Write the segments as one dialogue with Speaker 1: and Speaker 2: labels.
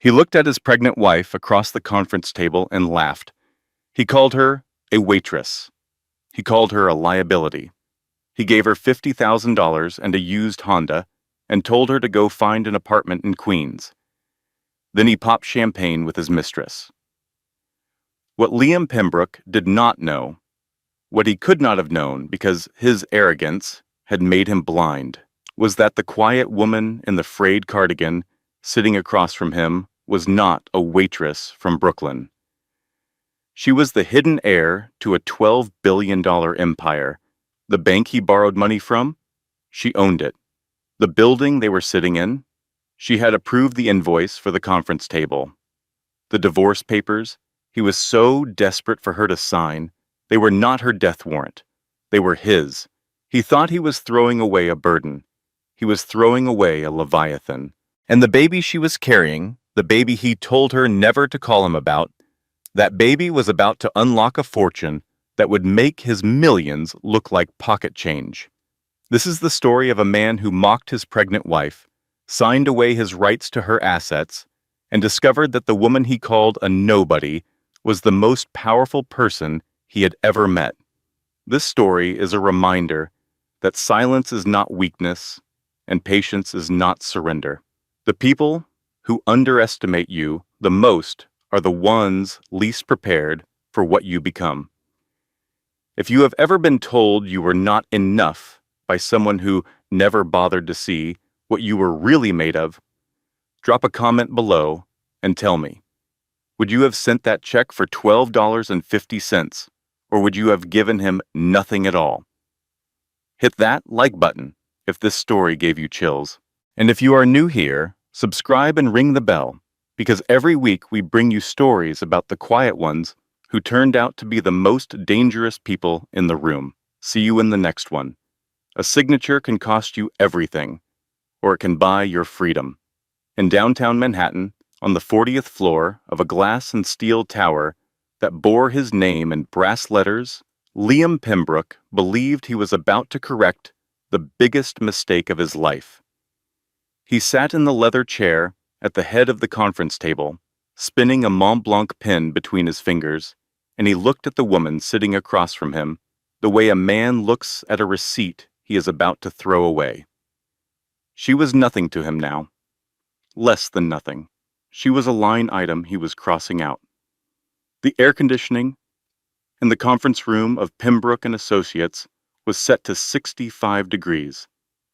Speaker 1: He looked at his pregnant wife across the conference table and laughed. He called her a waitress. He called her a liability. He gave her $50,000 and a used Honda and told her to go find an apartment in Queens. Then he popped champagne with his mistress. What Liam Pimbrook did not know, what he could not have known because his arrogance had made him blind, was that the quiet woman in the frayed cardigan sitting across from him was not a waitress from Brooklyn. She was the hidden heir to a $12 billion empire. The bank he borrowed money from, she owned it. The building they were sitting in, she had approved the invoice for the conference table. The divorce papers, he was so desperate for her to sign, they were not her death warrant. They were his. He thought he was throwing away a burden. He was throwing away a leviathan. And the baby she was carrying, the baby he told her never to call him about, that baby was about to unlock a fortune that would make his millions look like pocket change. This is the story of a man who mocked his pregnant wife, signed away his rights to her assets, and discovered that the woman he called a nobody was the most powerful person he had ever met. This story is a reminder that silence is not weakness and patience is not surrender. The people who underestimate you the most are the ones least prepared for what you become. If you have ever been told you were not enough by someone who never bothered to see what you were really made of, drop a comment below and tell me. Would you have sent that check for $12.50, or would you have given him nothing at all? Hit that like button if this story gave you chills. And if you are new here, subscribe and ring the bell, because every week we bring you stories about the quiet ones who turned out to be the most dangerous people in the room. See you in the next one. A signature can cost you everything, or it can buy your freedom. In downtown Manhattan, on the 40th floor of a glass and steel tower that bore his name in brass letters, Liam Pimbrook believed he was about to correct the biggest mistake of his life. He sat in the leather chair at the head of the conference table, spinning a Mont Blanc pen between his fingers, and he looked at the woman sitting across from him the way a man looks at a receipt he is about to throw away. She was nothing to him now. Less than nothing. She was a line item he was crossing out. The air conditioning in the conference room of Pimbrook and Associates was set to 65 degrees.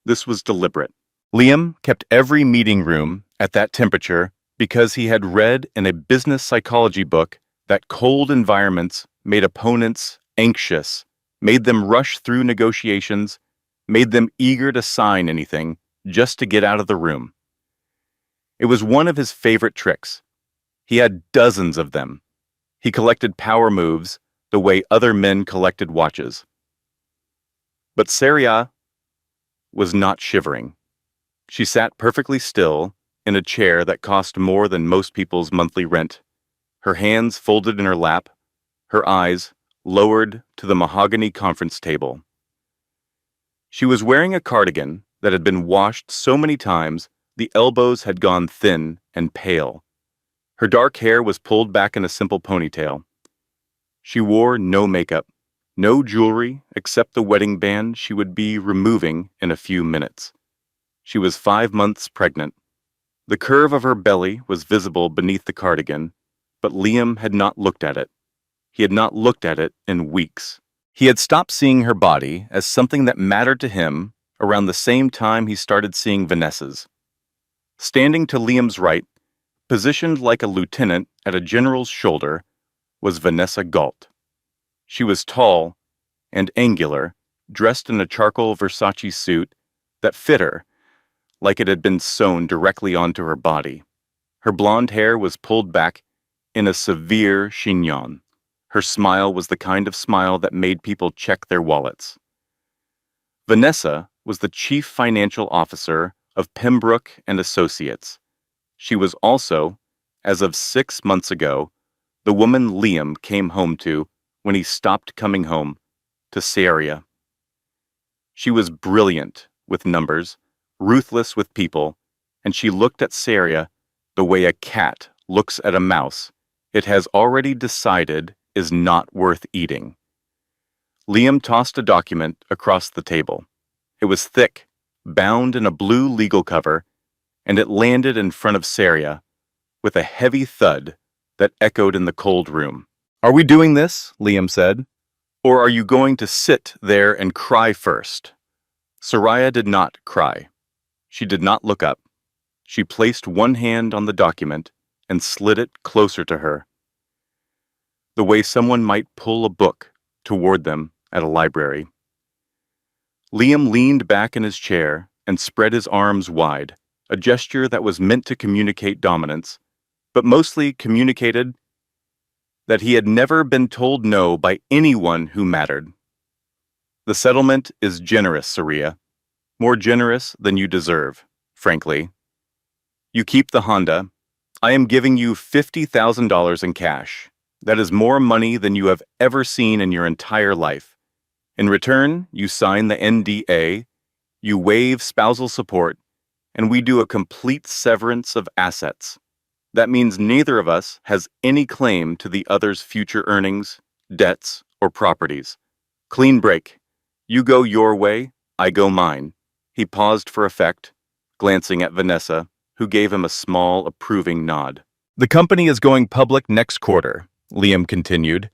Speaker 1: This was deliberate. Liam kept every meeting room at that temperature because he had read in a business psychology book that cold environments made opponents anxious, made them rush through negotiations, made them eager to sign anything just to get out of the room. It was one of his favorite tricks. He had dozens of them. He collected power moves the way other men collected watches. But Sariah was not shivering. She sat perfectly still in a chair that cost more than most people's monthly rent, her hands folded in her lap, her eyes lowered to the mahogany conference table. She was wearing a cardigan that had been washed so many times the elbows had gone thin and pale. Her dark hair was pulled back in a simple ponytail. She wore no makeup, no jewelry except the wedding band she would be removing in a few minutes. She was 5 months pregnant. The curve of her belly was visible beneath the cardigan, but Liam had not looked at it. He had not looked at it in weeks. He had stopped seeing her body as something that mattered to him around the same time he started seeing Vanessa's. Standing to Liam's right, positioned like a lieutenant at a general's shoulder, was Vanessa Galt. She was tall and angular, dressed in a charcoal Versace suit that fit her, like it had been sewn directly onto her body. Her blonde hair was pulled back in a severe chignon. Her smile was the kind of smile that made people check their wallets. Vanessa was the chief financial officer of Pimbrook and Associates. She was also, as of 6 months ago, the woman Liam came home to when he stopped coming home to Sariah. She was brilliant with numbers, ruthless with people, and she looked at Sariah the way a cat looks at a mouse it has already decided is not worth eating. Liam tossed a document across the table. It was thick, bound in a blue legal cover, and it landed in front of Sariah with a heavy thud that echoed in the cold room. "Are we doing this?" Liam said. "Or are you going to sit there and cry first?" Sariah did not cry. She did not look up. She placed one hand on the document and slid it closer to her, the way someone might pull a book toward them at a library. Liam leaned back in his chair and spread his arms wide, a gesture that was meant to communicate dominance, but mostly communicated that he had never been told no by anyone who mattered. "The settlement is generous, Sariah. More generous than you deserve, frankly. You keep the Honda. I am giving you $50,000 in cash. That is more money than you have ever seen in your entire life. In return, you sign the NDA, you waive spousal support, and we do a complete severance of assets. That means neither of us has any claim to the other's future earnings, debts, or properties. Clean break. You go your way, I go mine." He paused for effect, glancing at Vanessa, who gave him a small, approving nod. "The company is going public next quarter," Liam continued.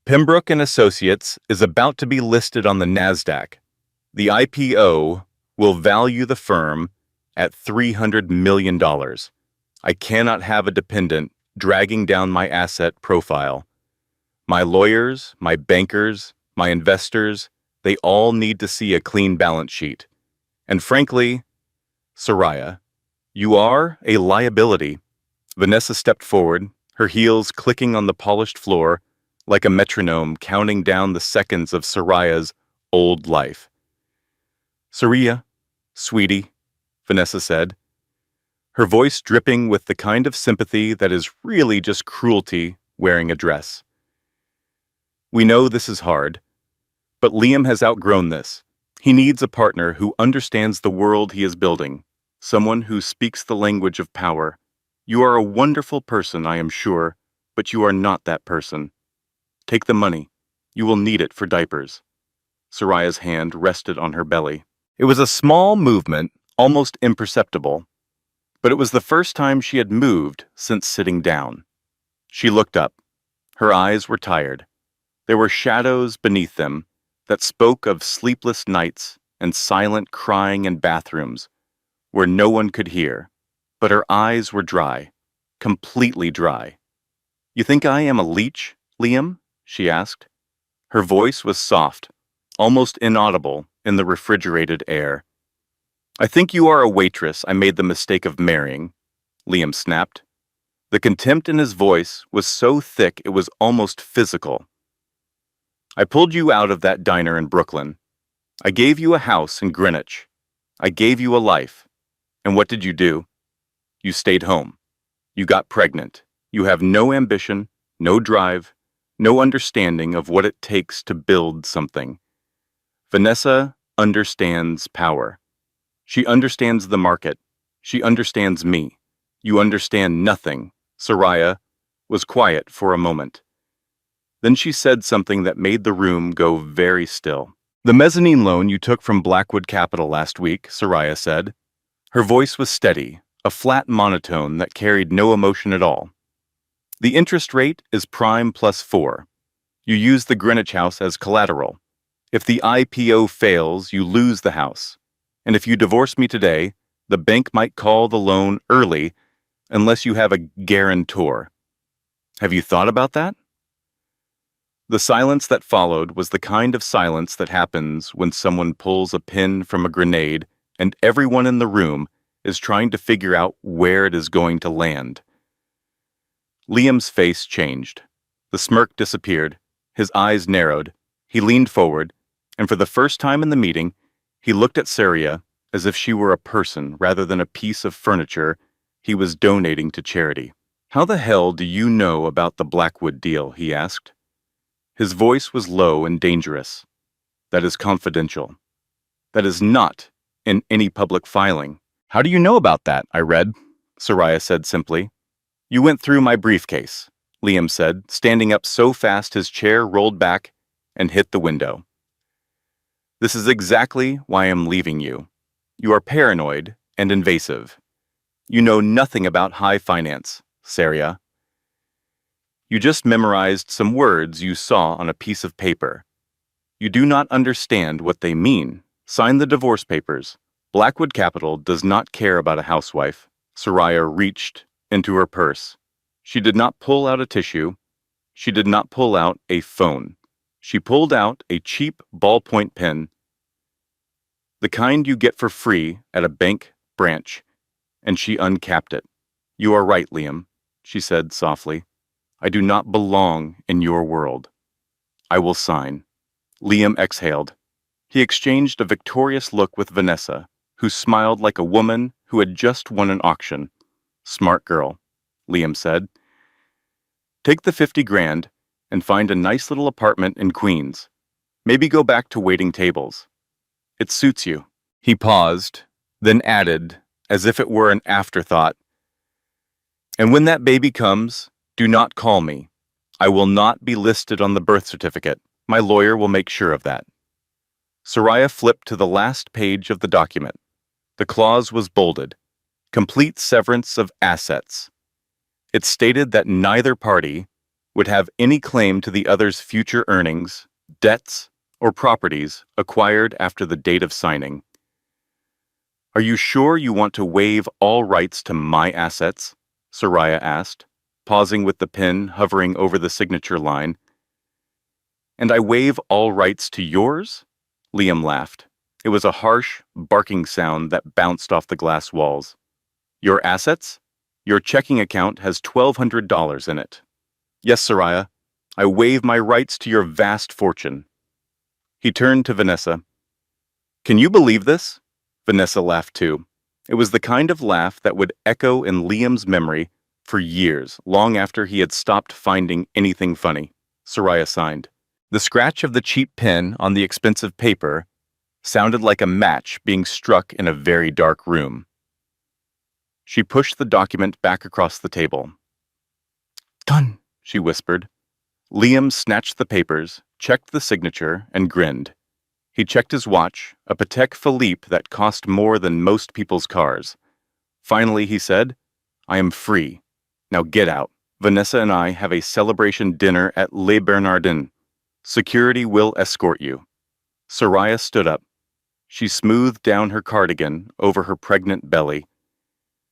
Speaker 1: "Pimbrook and Associates is about to be listed on the NASDAQ. The IPO will value the firm at $300 million. I cannot have a dependent dragging down my asset profile. My lawyers, my bankers, my investors, they all need to see a clean balance sheet. And frankly, Sariah, you are a liability." Vanessa stepped forward, her heels clicking on the polished floor like a metronome counting down the seconds of Sariah's old life. "Sariah, sweetie," Vanessa said, her voice dripping with the kind of sympathy that is really just cruelty wearing a dress. "We know this is hard, but Liam has outgrown this. He needs a partner who understands the world he is building, someone who speaks the language of power. You are a wonderful person, I am sure, but you are not that person. Take the money. You will need it for diapers." Sariah's hand rested on her belly. It was a small movement, almost imperceptible, but it was the first time she had moved since sitting down. She looked up. Her eyes were tired. There were shadows beneath them that spoke of sleepless nights and silent crying in bathrooms where no one could hear, but her eyes were dry, completely dry. "You think I am a leech, Liam?" she asked. Her voice was soft, almost inaudible in the refrigerated air. "I think you are a waitress I made the mistake of marrying," Liam snapped. The contempt in his voice was so thick it was almost physical. "I pulled you out of that diner in Brooklyn. I gave you a house in Greenwich. I gave you a life. And what did you do? You stayed home. You got pregnant. You have no ambition, no drive, no understanding of what it takes to build something." Vanessa understands power. She understands the market. She understands me. "You understand nothing." Sariah was quiet for a moment. Then she said something that made the room go very still. "The mezzanine loan you took from Blackwood Capital last week," Sariah said. Her voice was steady, a flat monotone that carried no emotion at all. "The interest rate is prime plus 4. You use the Greenwich house as collateral. If the IPO fails, you lose the house. And if you divorce me today, the bank might call the loan early unless you have a guarantor. Have you thought about that?" The silence that followed was the kind of silence that happens when someone pulls a pin from a grenade and everyone in the room is trying to figure out where it is going to land. Liam's face changed. The smirk disappeared. His eyes narrowed. He leaned forward, and for the first time in the meeting, he looked at Sariah as if she were a person rather than a piece of furniture he was donating to charity. "How the hell do you know about the Blackwood deal?" he asked. His voice was low and dangerous. "That is confidential. That is not in any public filing." "How do you know about that?" I read. Sariah said simply. You went through my briefcase, Liam said, standing up so fast his chair rolled back and hit the window. This is exactly why I'm leaving you. You are paranoid and invasive. You know nothing about high finance, Sariah. You just memorized some words you saw on a piece of paper. You do not understand what they mean. Sign the divorce papers. Blackwood Capital does not care about a housewife. Sariah reached into her purse. She did not pull out a tissue. She did not pull out a phone. She pulled out a cheap ballpoint pen, the kind you get for free at a bank branch, and she uncapped it. You are right, Liam, she said softly. I do not belong in your world. I will sign. Liam exhaled. He exchanged a victorious look with Vanessa, who smiled like a woman who had just won an auction. Smart girl, Liam said. Take the 50 grand and find a nice little apartment in Queens. Maybe go back to waiting tables. It suits you. He paused, then added, as if it were an afterthought. And when that baby comes, do not call me. I will not be listed on the birth certificate. My lawyer will make sure of that. Sariah flipped to the last page of the document. The clause was bolded. Complete severance of assets. It stated that neither party would have any claim to the other's future earnings, debts, or properties acquired after the date of signing. Are you sure you want to waive all rights to my assets? Sariah asked, pausing with the pen hovering over the signature line. And I waive all rights to yours? Liam laughed. It was a harsh, barking sound that bounced off the glass walls. Your assets? Your checking account has $1,200 in it. Yes, Sariah. I waive my rights to your vast fortune. He turned to Vanessa. Can you believe this? Vanessa laughed too. It was the kind of laugh that would echo in Liam's memory for years, long after he had stopped finding anything funny. Sariah signed. The scratch of the cheap pen on the expensive paper sounded like a match being struck in a very dark room. She pushed the document back across the table. Done, she whispered. Liam snatched the papers, checked the signature, and grinned. He checked his watch, a Patek Philippe that cost more than most people's cars. Finally, he said, I am free. Now get out. Vanessa and I have a celebration dinner at Les Bernardins. Security will escort you. Sariah stood up. She smoothed down her cardigan over her pregnant belly.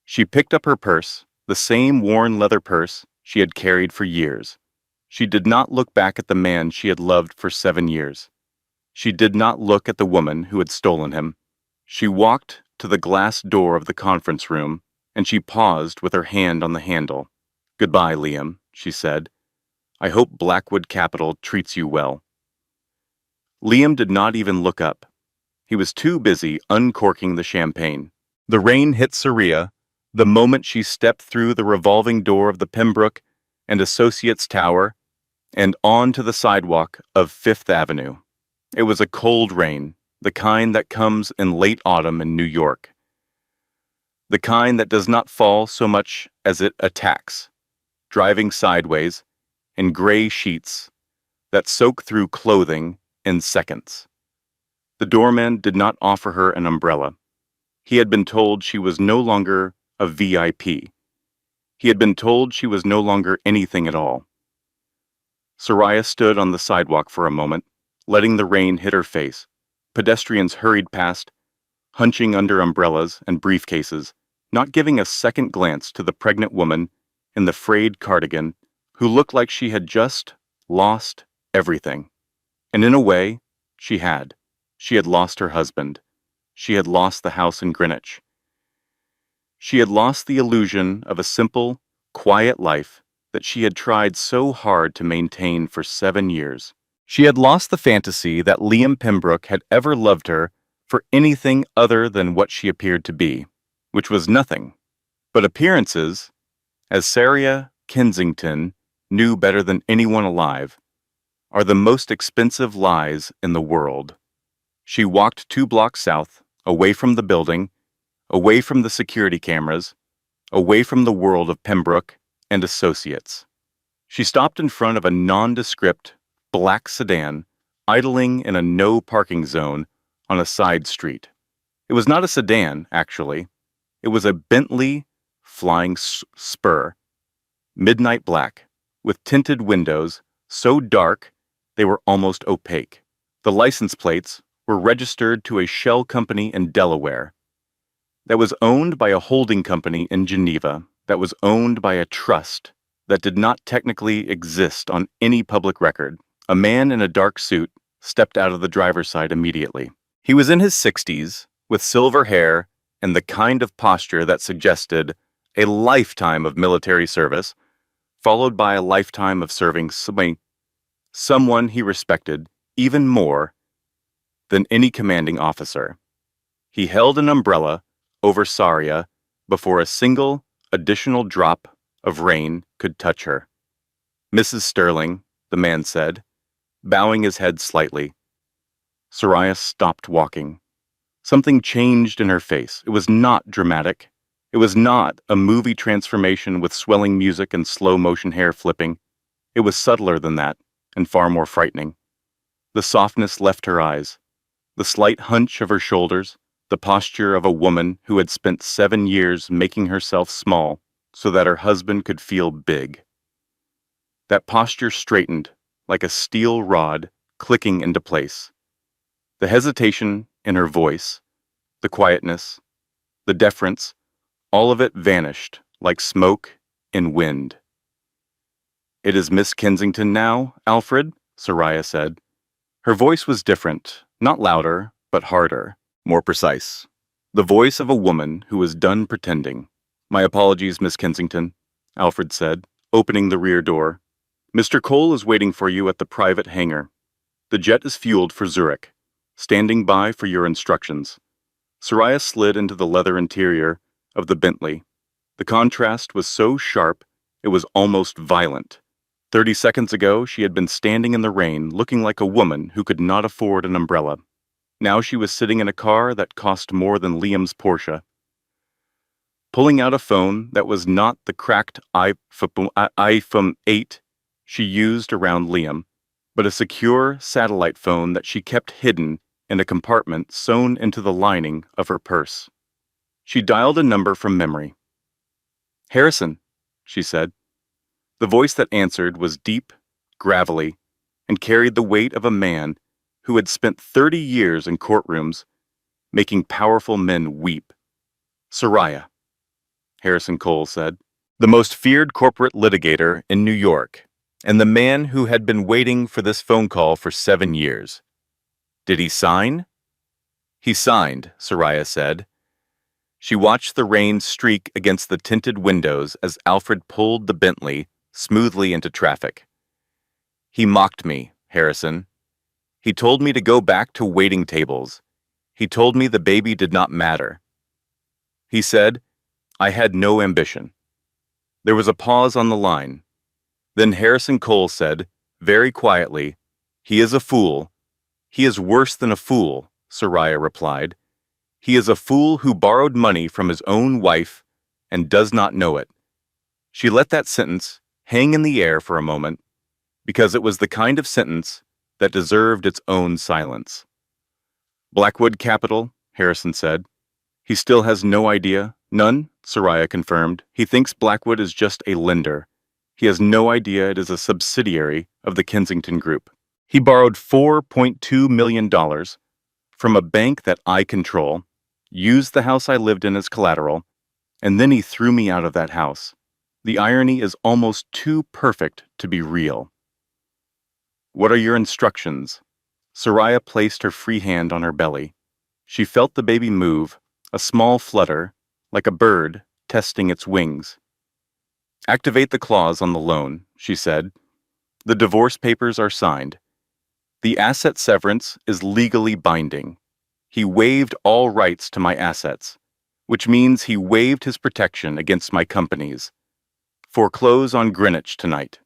Speaker 1: She picked up her purse, the same worn leather purse she had carried for years. She did not look back at the man she had loved for 7 years. She did not look at the woman who had stolen him. She walked to the glass door of the conference room, and she paused with her hand on the handle. Goodbye, Liam, she said. I hope Blackwood Capital treats you well. Liam did not even look up. He was too busy uncorking the champagne. The rain hit Sariah the moment she stepped through the revolving door of the Pimbrook and Associates Tower and onto the sidewalk of Fifth Avenue. It was a cold rain, the kind that comes in late autumn in New York. The kind that does not fall so much as it attacks, driving sideways in gray sheets that soak through clothing in seconds. The doorman did not offer her an umbrella. He had been told she was no longer a VIP. He had been told she was no longer anything at all. Sariah stood on the sidewalk for a moment, letting the rain hit her face. Pedestrians hurried past, hunching under umbrellas and briefcases, not giving a second glance to the pregnant woman in the frayed cardigan who looked like she had just lost everything. And in a way, she had. She had lost her husband. She had lost the house in Greenwich. She had lost the illusion of a simple, quiet life that she had tried so hard to maintain for 7 years. She had lost the fantasy that Liam Pimbrook had ever loved her for anything other than what she appeared to be, which was nothing. But appearances, as Sariah Kensington knew better than anyone alive, are the most expensive lies in the world. She walked 2 blocks south, away from the building, away from the security cameras, away from the world of Pimbrook and Associates. She stopped in front of a nondescript black sedan idling in a no-parking zone on a side street. It was not a sedan, actually. It was a Bentley Flying Spur, midnight black, with tinted windows so dark they were almost opaque. The license plates were registered to a shell company in Delaware that was owned by a holding company in Geneva that was owned by a trust that did not technically exist on any public record. A man in a dark suit stepped out of the driver's side immediately. He was in his 60s, with silver hair and the kind of posture that suggested a lifetime of military service, followed by a lifetime of serving someone he respected even more than any commanding officer. He held an umbrella over Sariah before a single additional drop of rain could touch her. "Mrs. Sterling," the man said, bowing his head slightly. Sariah stopped walking. Something changed in her face. It was not dramatic. It was not a movie transformation with swelling music and slow-motion hair flipping. It was subtler than that, and far more frightening. The softness left her eyes, the slight hunch of her shoulders, the posture of a woman who had spent 7 years making herself small so that her husband could feel big. That posture straightened like a steel rod clicking into place. The hesitation in her voice, the quietness, the deference, all of it vanished like smoke in wind. "It is Miss Kensington now, Alfred," Sariah said. Her voice was different, not louder, but harder, more precise. The voice of a woman who was done pretending. "My apologies, Miss Kensington," Alfred said, opening the rear door. "Mr. Cole is waiting for you at the private hangar. The jet is fueled for Zurich. Standing by for your instructions." Sariah slid into the leather interior of the Bentley. The contrast was so sharp, it was almost violent. 30 seconds ago, she had been standing in the rain, looking like a woman who could not afford an umbrella. Now she was sitting in a car that cost more than Liam's Porsche. Pulling out a phone that was not the cracked iPhone 8 she used around Liam, but a secure satellite phone that she kept hidden in a compartment sewn into the lining of her purse. She dialed a number from memory. "Harrison," she said. The voice that answered was deep, gravelly, and carried the weight of a man who had spent 30 years in courtrooms making powerful men weep. "Sariah," Harrison Cole said, "the most feared corporate litigator in New York, and the man who had been waiting for this phone call for 7 years. Did he sign?" "He signed," Sariah said. She watched the rain streak against the tinted windows as Alfred pulled the Bentley smoothly into traffic. "He mocked me, Harrison. He told me to go back to waiting tables. He told me the baby did not matter. He said, I had no ambition." There was a pause on the line. Then Harrison Cole said, very quietly, "He is a fool." "He is worse than a fool," Sariah replied. "He is a fool who borrowed money from his own wife and does not know it." She let that sentence hang in the air for a moment, because it was the kind of sentence that deserved its own silence. "Blackwood Capital," Harrison said. "He still has no idea?" "None," Sariah confirmed. "He thinks Blackwood is just a lender. He has no idea it is a subsidiary of the Kensington Group. He borrowed $4.2 million from a bank that I control, used the house I lived in as collateral, and then he threw me out of that house. The irony is almost too perfect to be real." "What are your instructions?" Sariah placed her free hand on her belly. She felt the baby move, a small flutter, like a bird testing its wings. "Activate the clause on the loan," she said. "The divorce papers are signed. The asset severance is legally binding. He waived all rights to my assets, which means he waived his protection against my companies. Foreclose on Greenwich tonight."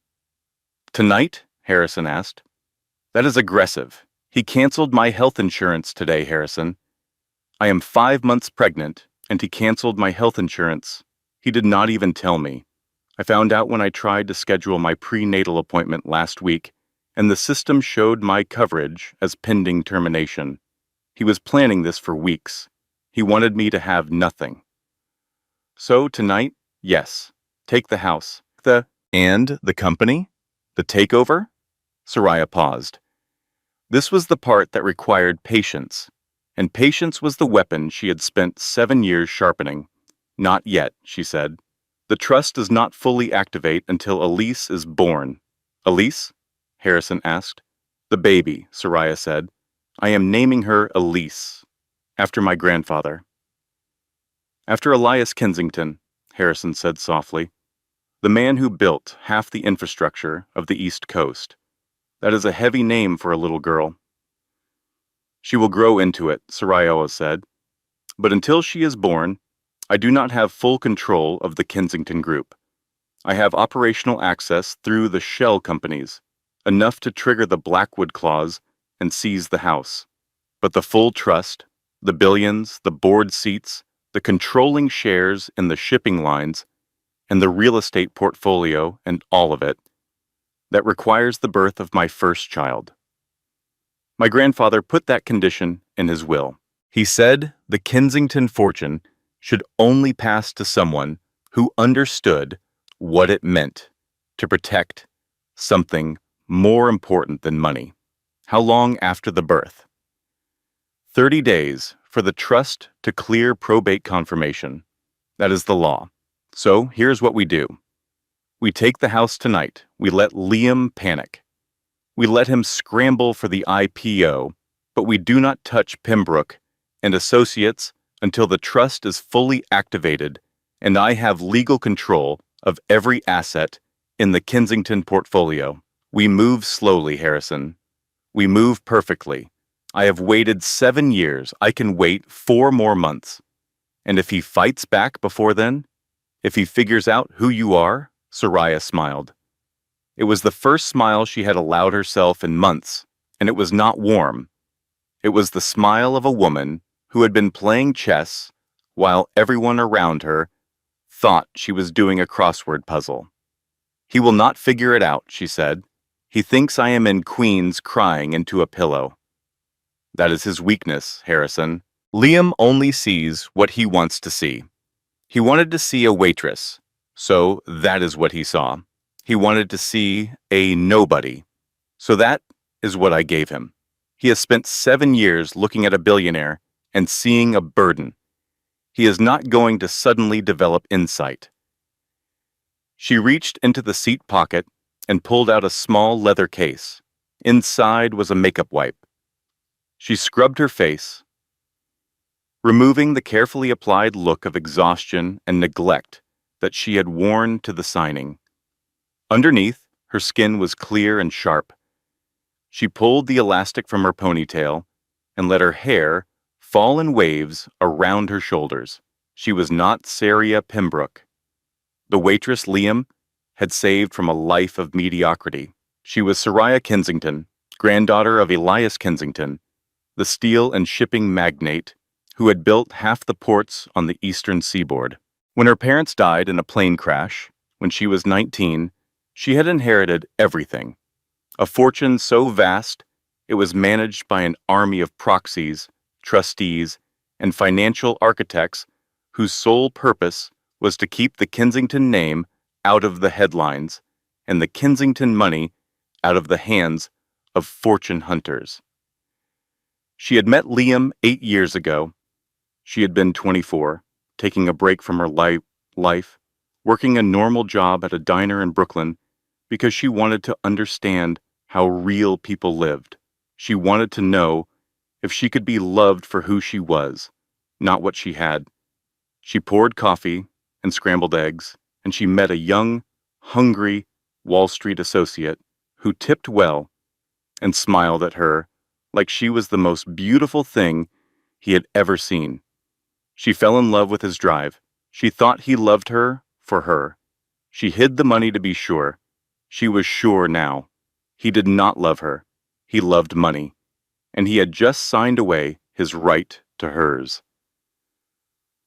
Speaker 1: "Tonight?" Harrison asked. "That is aggressive. He canceled my health insurance today, Harrison. I am 5 months pregnant, and he canceled my health insurance He did not even tell me. I found out when I tried to schedule my prenatal appointment last week, and the system showed my coverage as pending termination. He was planning this for weeks. He wanted me to have nothing. So tonight, yes, take the house. And the company? The takeover? Sariah paused. This was the part that required patience, and patience was the weapon she had spent 7 years sharpening. Not yet, she said. The trust does not fully activate until Elise is born. Elise? Harrison asked. The baby, Sariah said. I am naming her Elise, after my grandfather. After Elias Kensington, Harrison said softly. The man who built half the infrastructure of the East Coast. That is a heavy name for a little girl. She will grow into it, Sariah said. But until she is born, I do not have full control of the Kensington Group. I have operational access through the shell companies, enough to trigger the Blackwood Clause and seize the house. But the full trust, the billions, the board seats, the controlling shares in the shipping lines, and the real estate portfolio and all of it, that requires the birth of my first child. My grandfather put that condition in his will. He said the Kensington fortune should only pass to someone who understood what it meant to protect something more important than money. How long after the birth? 30 days for the trust to clear probate confirmation. That is the law. So here's what we do. We take the house tonight. We let Liam panic. We let him scramble for the IPO, but we do not touch Pimbrook and associates until the trust is fully activated and I have legal control of every asset in the Kensington portfolio. We move slowly, Harrison. We move perfectly. I have waited 7 years. I can wait 4 more months. And if he fights back before then, if he figures out who you are, Sariah smiled. It was the first smile she had allowed herself in months, and it was not warm. It was the smile of a woman who had been playing chess while everyone around her thought she was doing a crossword puzzle. He will not figure it out, she said. He thinks I am in Queens crying into a pillow. That is his weakness, Harrison. Liam only sees what he wants to see. He wanted to see a waitress, so that is what he saw. He wanted to see a nobody, so that is what I gave him. He has spent 7 years looking at a billionaire and seeing a burden. He is not going to suddenly develop insight. She reached into the seat pocket and pulled out a small leather case. Inside was a makeup wipe. She scrubbed her face, removing the carefully applied look of exhaustion and neglect that she had worn to the signing. Underneath, her skin was clear and sharp. She pulled the elastic from her ponytail and let her hair fall in waves around her shoulders. She was not Sariah Pimbrook, the waitress Liam had saved from a life of mediocrity. She was Sariah Kensington, granddaughter of Elias Kensington, the steel and shipping magnate who had built half the ports on the eastern seaboard. When her parents died in a plane crash, when she was 19, she had inherited everything. A fortune so vast, it was managed by an army of proxies, trustees, and financial architects whose sole purpose was to keep the Kensington name out of the headlines and the Kensington money out of the hands of fortune hunters. She had met Liam 8 years ago. She had been 24, taking a break from her life, working a normal job at a diner in Brooklyn because she wanted to understand how real people lived. She wanted to know if she could be loved for who she was, not what she had. She poured coffee and scrambled eggs, and she met a young, hungry Wall Street associate who tipped well and smiled at her like she was the most beautiful thing he had ever seen. She fell in love with his drive. She thought he loved her for her. She hid the money to be sure. She was sure now. He did not love her. He loved money. And he had just signed away his right to hers.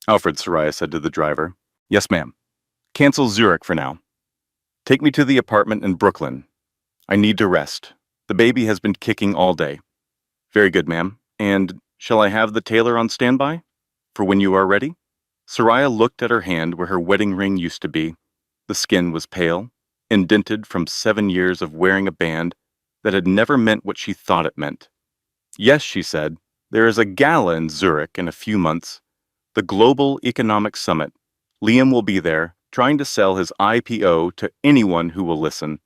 Speaker 1: Alfred, Sariah said to the driver. Yes, ma'am. Cancel Zurich for now. Take me to the apartment in Brooklyn. I need to rest. The baby has been kicking all day. Very good, ma'am. And shall I have the tailor on standby? For when you are ready? Sariah looked at her hand where her wedding ring used to be. The skin was pale, indented from 7 years of wearing a band that had never meant what she thought it meant. Yes, she said, there is a gala in Zurich in a few months. The Global Economic Summit. Liam will be there, trying to sell his IPO to anyone who will listen.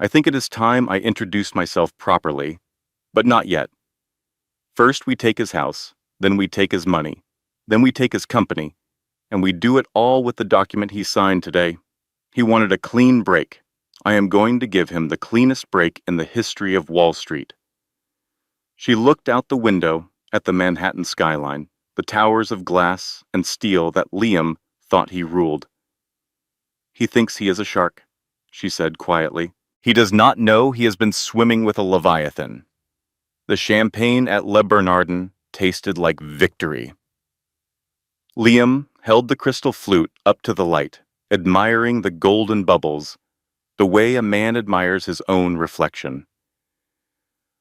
Speaker 1: I think it is time I introduce myself properly, but not yet. First we take his house, then we take his money, then we take his company, and we do it all with the document he signed today. He wanted a clean break. I am going to give him the cleanest break in the history of Wall Street. She looked out the window at the Manhattan skyline, the towers of glass and steel that Liam thought he ruled. He thinks he is a shark, she said quietly. He does not know he has been swimming with a leviathan. The champagne at Le Bernardin tasted like victory. Liam held the crystal flute up to the light, admiring the golden bubbles, the way a man admires his own reflection.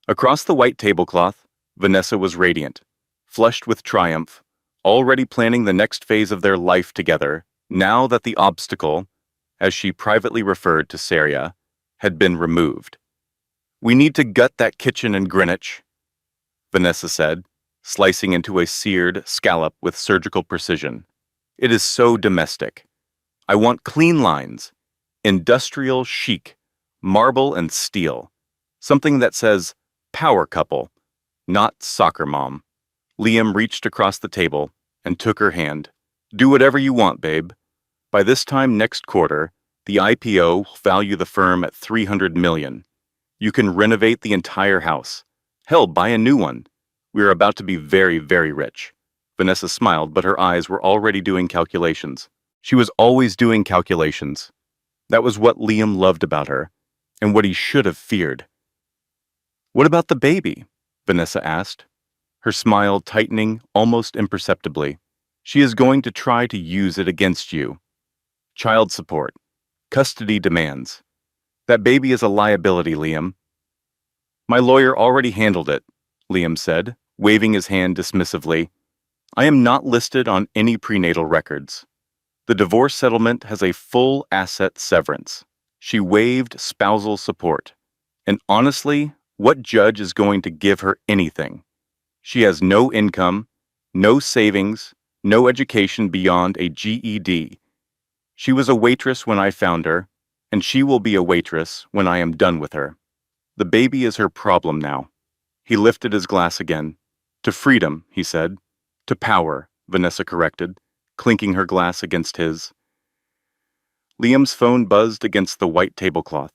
Speaker 1: Across the white tablecloth, Vanessa was radiant, flushed with triumph, already planning the next phase of their life together, now that the obstacle, as she privately referred to Sariah, had been removed. We need to gut that kitchen in Greenwich, Vanessa said, slicing into a seared scallop with surgical precision. It is so domestic. I want clean lines, industrial chic, marble and steel, something that says power couple, not soccer mom. Liam reached across the table and took her hand. Do whatever you want, babe. By this time next quarter, the IPO will value the firm at $300 million. You can renovate the entire house. Hell, buy a new one. We are about to be very, very rich. Vanessa smiled, but her eyes were already doing calculations. She was always doing calculations. That was what Liam loved about her, and what he should have feared. What about the baby? Vanessa asked, her smile tightening almost imperceptibly. She is going to try to use it against you. Child support. Custody demands. That baby is a liability, Liam. My lawyer already handled it, Liam said, waving his hand dismissively. I am not listed on any prenatal records. The divorce settlement has a full asset severance. She waived spousal support. And honestly, what judge is going to give her anything? She has no income, no savings, no education beyond a GED. She was a waitress when I found her, and she will be a waitress when I am done with her. The baby is her problem now. He lifted his glass again. To freedom, he said. To power, Vanessa corrected, clinking her glass against his. Liam's phone buzzed against the white tablecloth.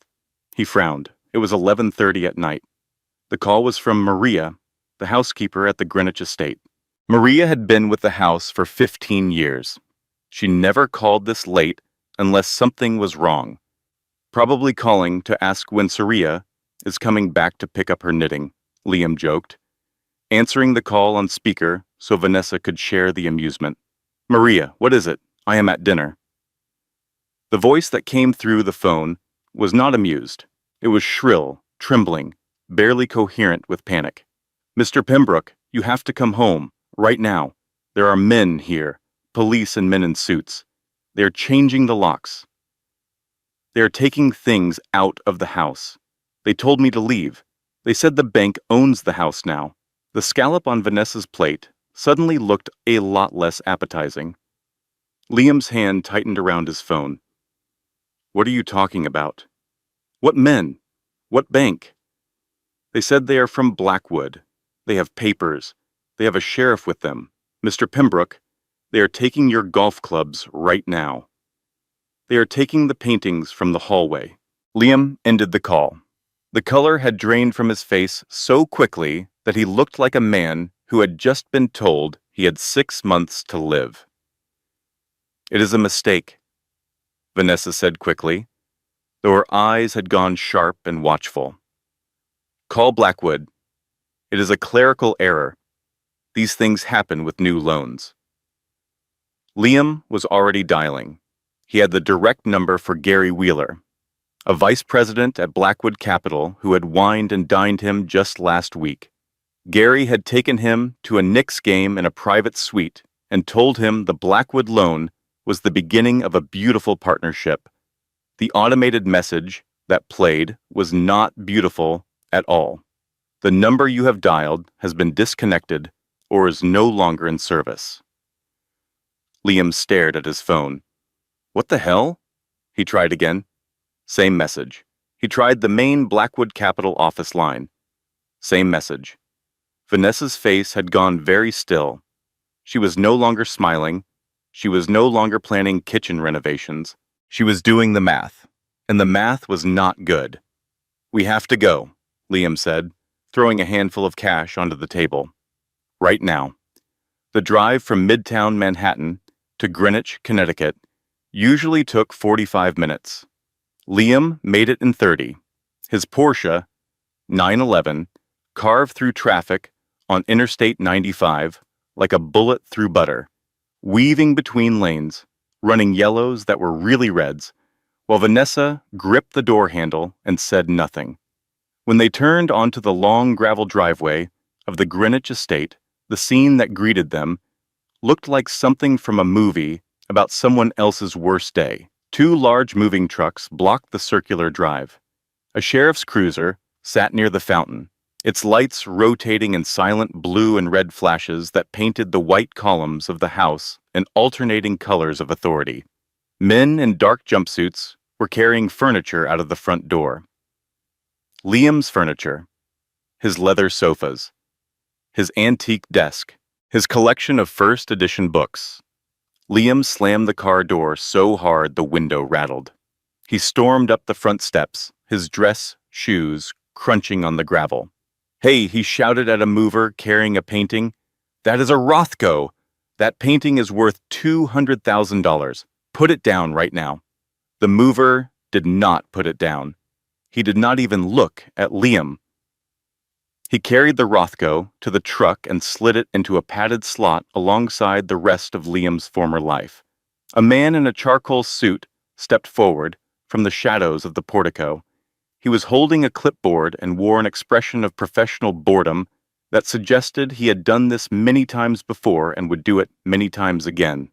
Speaker 1: He frowned. It was 11:30 at night. The call was from Maria, the housekeeper at the Greenwich estate. Maria had been with the house for 15 years. She never called this late unless something was wrong. Probably calling to ask when Sariah is coming back to pick up her knitting, Liam joked, answering the call on speaker so Vanessa could share the amusement. Maria, what is it? I am at dinner. The voice that came through the phone was not amused. It was shrill, trembling, barely coherent with panic. Mr. Pimbrook, you have to come home, right now. There are men here, police and men in suits. They are changing the locks. They are taking things out of the house. They told me to leave. They said the bank owns the house now. The scallop on Vanessa's plate suddenly looked a lot less appetizing. Liam's hand tightened around his phone. What are you talking about? What men? What bank? They said they are from Blackwood. They have papers. They have a sheriff with them. Mr. Pimbrook, they are taking your golf clubs right now. They are taking the paintings from the hallway. Liam ended the call. The color had drained from his face so quickly that he looked like a man who had just been told he had 6 months to live. It is a mistake, Vanessa said quickly, though her eyes had gone sharp and watchful. Call Blackwood. It is a clerical error. These things happen with new loans. Liam was already dialing. He had the direct number for Gary Wheeler, a vice president at Blackwood Capital who had wined and dined him just last week. Gary had taken him to a Knicks game in a private suite and told him the Blackwood loan was the beginning of a beautiful partnership. The automated message that played was not beautiful at all. The number you have dialed has been disconnected or is no longer in service. Liam stared at his phone. What the hell? He tried again. Same message. He tried the main Blackwood Capital office line. Same message. Vanessa's face had gone very still. She was no longer smiling. She was no longer planning kitchen renovations. She was doing the math, and the math was not good. We have to go, Liam said, throwing a handful of cash onto the table. Right now. The drive from Midtown Manhattan to Greenwich, Connecticut, usually took 45 minutes. Liam made it in 30. His Porsche, 911, carved through traffic on Interstate 95 like a bullet through butter, weaving between lanes, running yellows that were really reds, while Vanessa gripped the door handle and said nothing. When they turned onto the long gravel driveway of the Greenwich estate, the scene that greeted them looked like something from a movie about someone else's worst day. Two large moving trucks blocked the circular drive. A sheriff's cruiser sat near the fountain, its lights rotating in silent blue and red flashes that painted the white columns of the house in alternating colors of authority. Men in dark jumpsuits were carrying furniture out of the front door. Liam's furniture, his leather sofas, his antique desk, his collection of first edition books. Liam slammed the car door so hard the window rattled. He stormed up the front steps, his dress shoes crunching on the gravel. Hey, he shouted at a mover carrying a painting. That is a Rothko. That painting is worth $200,000. Put it down right now. The mover did not put it down. He did not even look at Liam. He carried the Rothko to the truck and slid it into a padded slot alongside the rest of Liam's former life. A man in a charcoal suit stepped forward from the shadows of the portico. He was holding a clipboard and wore an expression of professional boredom that suggested he had done this many times before and would do it many times again.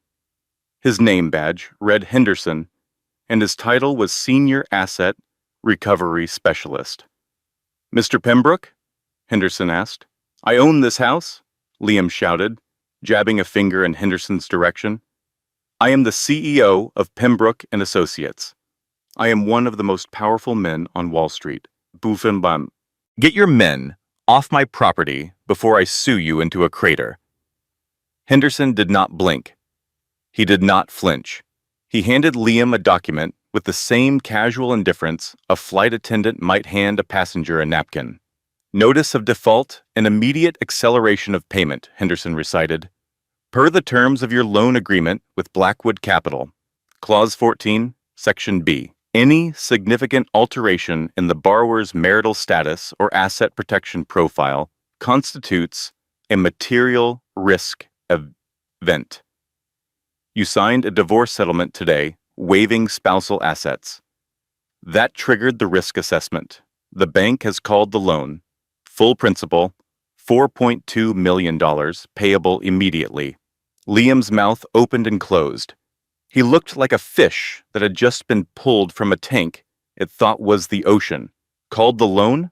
Speaker 1: His name badge read Henderson, and his title was Senior Asset Recovery Specialist. Mr. Pimbrook? Henderson asked. I own this house, Liam shouted, jabbing a finger in Henderson's direction. I am the CEO of Pimbrook and Associates. I am one of the most powerful men on Wall Street. Boufenbam. Get your men off my property before I sue you into a crater. Henderson did not blink. He did not flinch. He handed Liam a document with the same casual indifference a flight attendant might hand a passenger a napkin. Notice of default and immediate acceleration of payment, Henderson recited. Per the terms of your loan agreement with Blackwood Capital. Clause 14, Section B. Any significant alteration in the borrower's marital status or asset protection profile constitutes a material risk event. You signed a divorce settlement today, waiving spousal assets. That triggered the risk assessment. The bank has called the loan. Full principal, $4.2 million, payable immediately. Liam's mouth opened and closed. He looked like a fish that had just been pulled from a tank it thought was the ocean. Called the loan?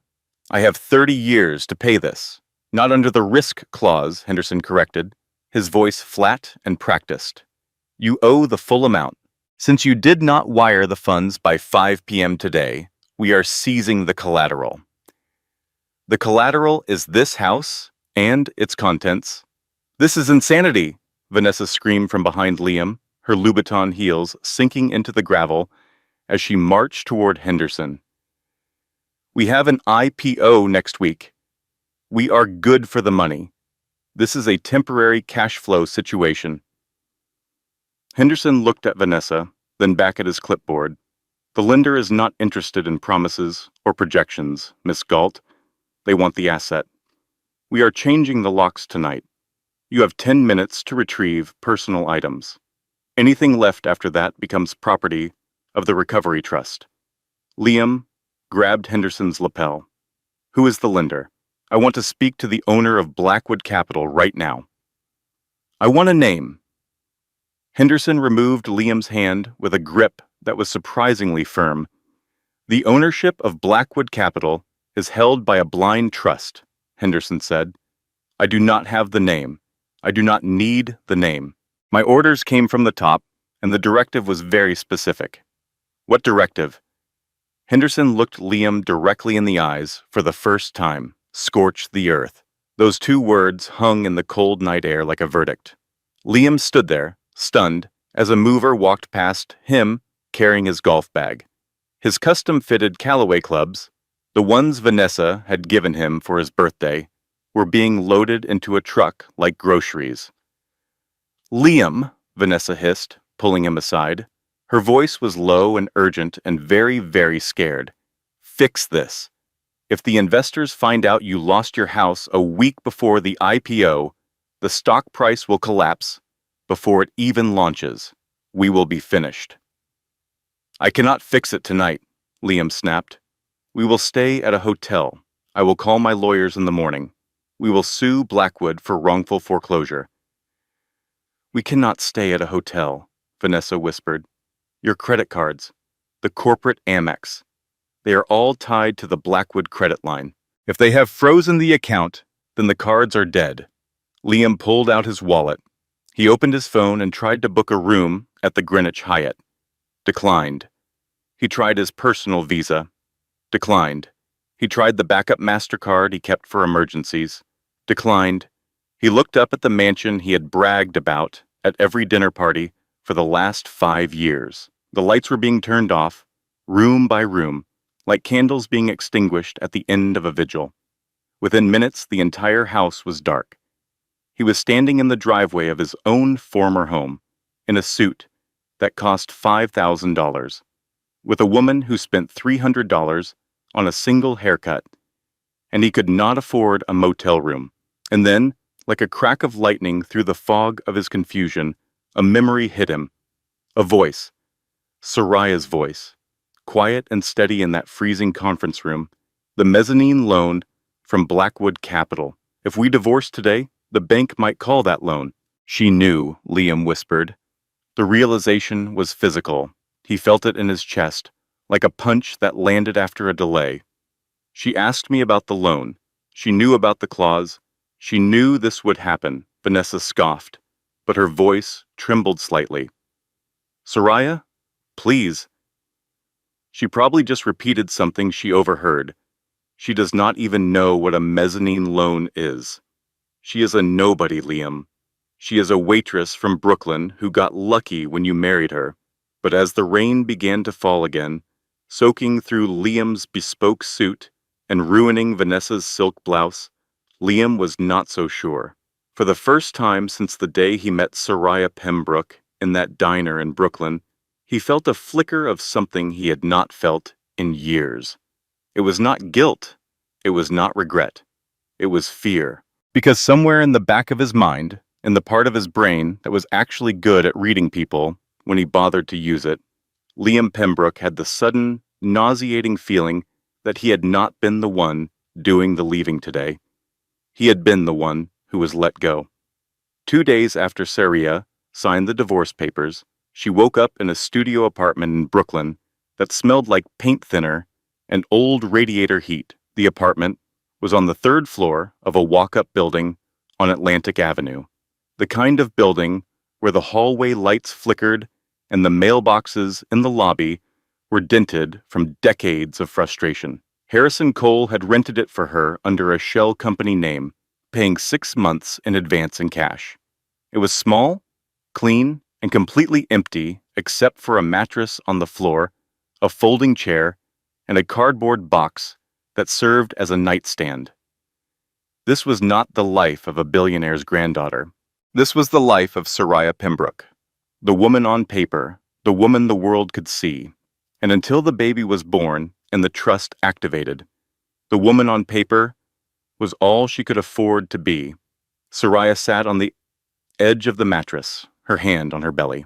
Speaker 1: I have 30 years to pay this. Not under the risk clause, Henderson corrected, his voice flat and practiced. You owe the full amount. Since you did not wire the funds by 5 p.m. today, we are seizing the collateral. The collateral is this house and its contents. This is insanity, Vanessa screamed from behind Liam, her Louboutin heels sinking into the gravel as she marched toward Henderson. We have an IPO next week. We are good for the money. This is a temporary cash flow situation. Henderson looked at Vanessa, then back at his clipboard. The lender is not interested in promises or projections, Miss Galt. They want the asset. We are changing the locks tonight. You have 10 minutes to retrieve personal items. Anything left after that becomes property of the recovery trust. Liam grabbed Henderson's lapel. Who is the lender? I want to speak to the owner of Blackwood Capital right now. I want a name. Henderson removed Liam's hand with a grip that was surprisingly firm. The ownership of Blackwood Capital is held by a blind trust, Henderson said. I do not have the name. I do not need the name. My orders came from the top, and the directive was very specific. What directive? Henderson looked Liam directly in the eyes for the first time. Scorch the earth. Those two words hung in the cold night air like a verdict. Liam stood there, stunned, as a mover walked past him carrying his golf bag. His custom-fitted Callaway clubs, the ones Vanessa had given him for his birthday, were being loaded into a truck like groceries. Liam, Vanessa hissed, pulling him aside. Her voice was low and urgent and very, very scared. Fix this. If the investors find out you lost your house a week before the IPO, the stock price will collapse before it even launches. We will be finished. I cannot fix it tonight, Liam snapped. We will stay at a hotel. I will call my lawyers in the morning. We will sue Blackwood for wrongful foreclosure. We cannot stay at a hotel, Vanessa whispered. Your credit cards, the corporate Amex, they are all tied to the Blackwood credit line. If they have frozen the account, then the cards are dead. Liam pulled out his wallet. He opened his phone and tried to book a room at the Greenwich Hyatt. Declined. He tried his personal visa. Declined. He tried the backup MasterCard he kept for emergencies. Declined. He looked up at the mansion he had bragged about at every dinner party for the last 5 years. The lights were being turned off, room by room, like candles being extinguished at the end of a vigil. Within minutes, the entire house was dark. He was standing in the driveway of his own former home, in a suit that cost $5,000, with a woman who spent $300 on a single haircut, and he could not afford a motel room. And then, like a crack of lightning through the fog of his confusion, a memory hit him. A voice. Sariah's voice. Quiet and steady in that freezing conference room. The mezzanine loan from Blackwood Capital. If we divorced today, the bank might call that loan. She knew, Liam whispered. The realization was physical. He felt it in his chest, like a punch that landed after a delay. She asked me about the loan. She knew about the clause. She knew this would happen, Vanessa scoffed, but her voice trembled slightly. Sariah, please. She probably just repeated something she overheard. She does not even know what a mezzanine loan is. She is a nobody, Liam. She is a waitress from Brooklyn who got lucky when you married her. But as the rain began to fall again, soaking through Liam's bespoke suit and ruining Vanessa's silk blouse, Liam was not so sure. For the first time since the day he met Liam Pimbrook in that diner in Brooklyn, he felt a flicker of something he had not felt in years. It was not guilt. It was not regret. It was fear. Because somewhere in the back of his mind, in the part of his brain that was actually good at reading people when he bothered to use it, Liam Pimbrook had the sudden, nauseating feeling that he had not been the one doing the leaving today. He had been the one who was let go. 2 days after Sariah signed the divorce papers, she woke up in a studio apartment in Brooklyn that smelled like paint thinner and old radiator heat. The apartment was on the 3rd floor of a walk-up building on Atlantic Avenue, the kind of building where the hallway lights flickered and the mailboxes in the lobby were dented from decades of frustration. Harrison Cole had rented it for her under a shell company name, paying 6 months in advance in cash. It was small, clean, and completely empty except for a mattress on the floor, a folding chair, and a cardboard box that served as a nightstand. This was not the life of a billionaire's granddaughter. This was the life of Sariah Pimbrook, the woman on paper, the woman the world could see. And until the baby was born and the trust activated, the woman on paper was all she could afford to be. Sariah sat on the edge of the mattress, her hand on her belly.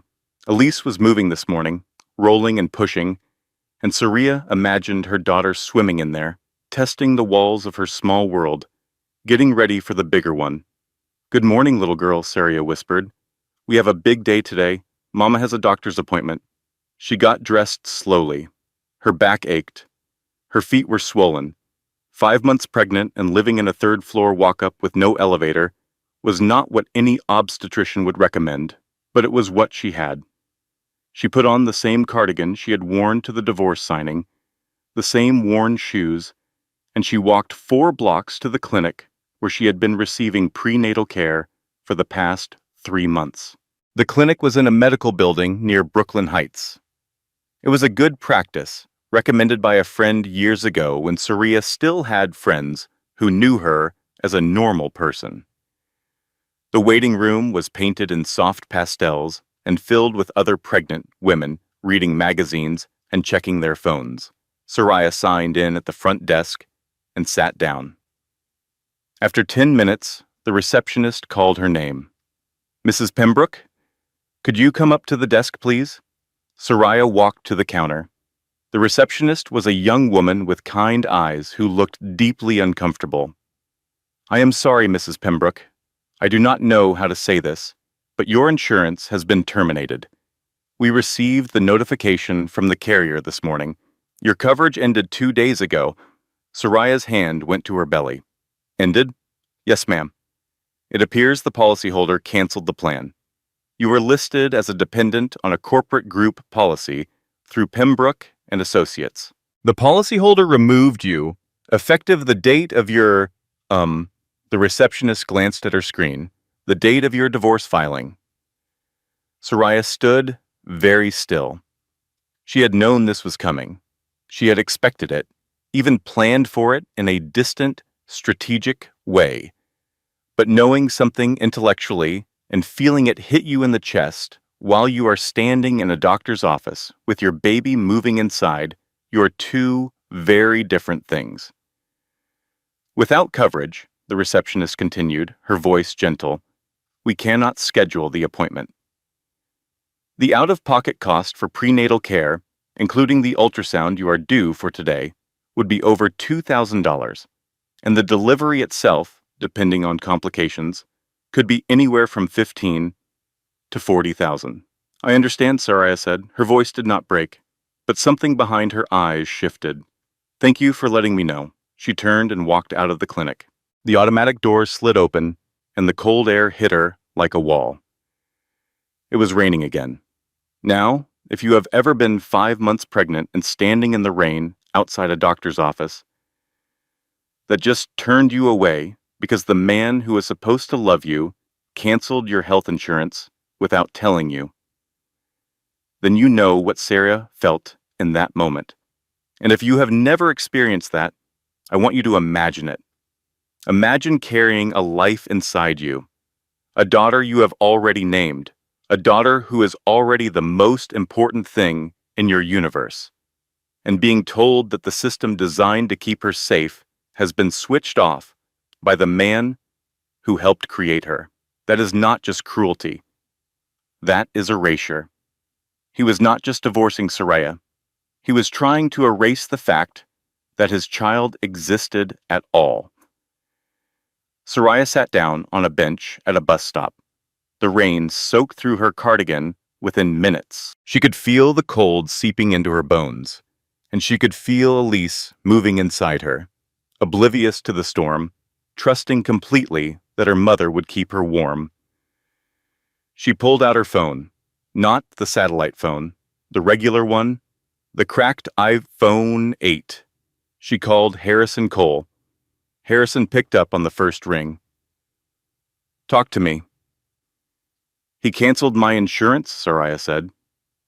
Speaker 1: Elise was moving this morning, rolling and pushing, and Sariah imagined her daughter swimming in there, testing the walls of her small world, getting ready for the bigger one. "Good morning, little girl," Sariah whispered. "We have a big day today. Mama has a doctor's appointment." She got dressed slowly. Her back ached. Her feet were swollen. 5 months pregnant and living in a third-floor walk-up with no elevator was not what any obstetrician would recommend, but it was what she had. She put on the same cardigan she had worn to the divorce signing, the same worn shoes, and she walked 4 blocks to the clinic where she had been receiving prenatal care for the past 3 months. The clinic was in a medical building near Brooklyn Heights. It was a good practice, recommended by a friend years ago when Sariah still had friends who knew her as a normal person. The waiting room was painted in soft pastels and filled with other pregnant women reading magazines and checking their phones. Sariah signed in at the front desk and sat down. After 10 minutes, the receptionist called her name. "Mrs. Pimbrook? Could you come up to the desk, please?" Sariah walked to the counter. The receptionist was a young woman with kind eyes who looked deeply uncomfortable. "I am sorry, Mrs. Pimbrook. I do not know how to say this, but your insurance has been terminated. We received the notification from the carrier this morning. Your coverage ended 2 days ago." Sariah's hand went to her belly. "Ended?" "Yes, ma'am. It appears the policyholder canceled the plan. You were listed as a dependent on a corporate group policy through Pimbrook and Associates. The policyholder removed you, effective the date of your, the receptionist glanced at her screen, the date of your divorce filing." Sariah stood very still. She had known this was coming. She had expected it, even planned for it in a distant, strategic way. But knowing something intellectually and feeling it hit you in the chest while you are standing in a doctor's office with your baby moving inside, you are 2 very different things. "Without coverage," the receptionist continued, her voice gentle, "we cannot schedule the appointment. The out-of-pocket cost for prenatal care, including the ultrasound you are due for today, would be over $2,000, and the delivery itself, depending on complications, could be anywhere from $15,000 to $40,000. "I understand," Sariah said. Her voice did not break, but something behind her eyes shifted. "Thank you for letting me know." She turned and walked out of the clinic. The automatic doors slid open, and the cold air hit her like a wall. It was raining again. Now, if you have ever been 5 months pregnant and standing in the rain outside a doctor's office that just turned you away because the man who was supposed to love you canceled your health insurance without telling you, then you know what Sariah felt in that moment. And if you have never experienced that, I want you to imagine it. Imagine carrying a life inside you, a daughter you have already named, a daughter who is already the most important thing in your universe, and being told that the system designed to keep her safe has been switched off by the man who helped create her. That is not just cruelty. That is erasure. He was not just divorcing Sariah. He was trying to erase the fact that his child existed at all. Sariah sat down on a bench at a bus stop. The rain soaked through her cardigan within minutes. She could feel the cold seeping into her bones, and she could feel Elise moving inside her, oblivious to the storm, trusting completely that her mother would keep her warm. She pulled out her phone, not the satellite phone, the regular one, the cracked iPhone 8. She called Harrison Cole. Harrison picked up on the first ring. "Talk to me." "He canceled my insurance," Sariah said.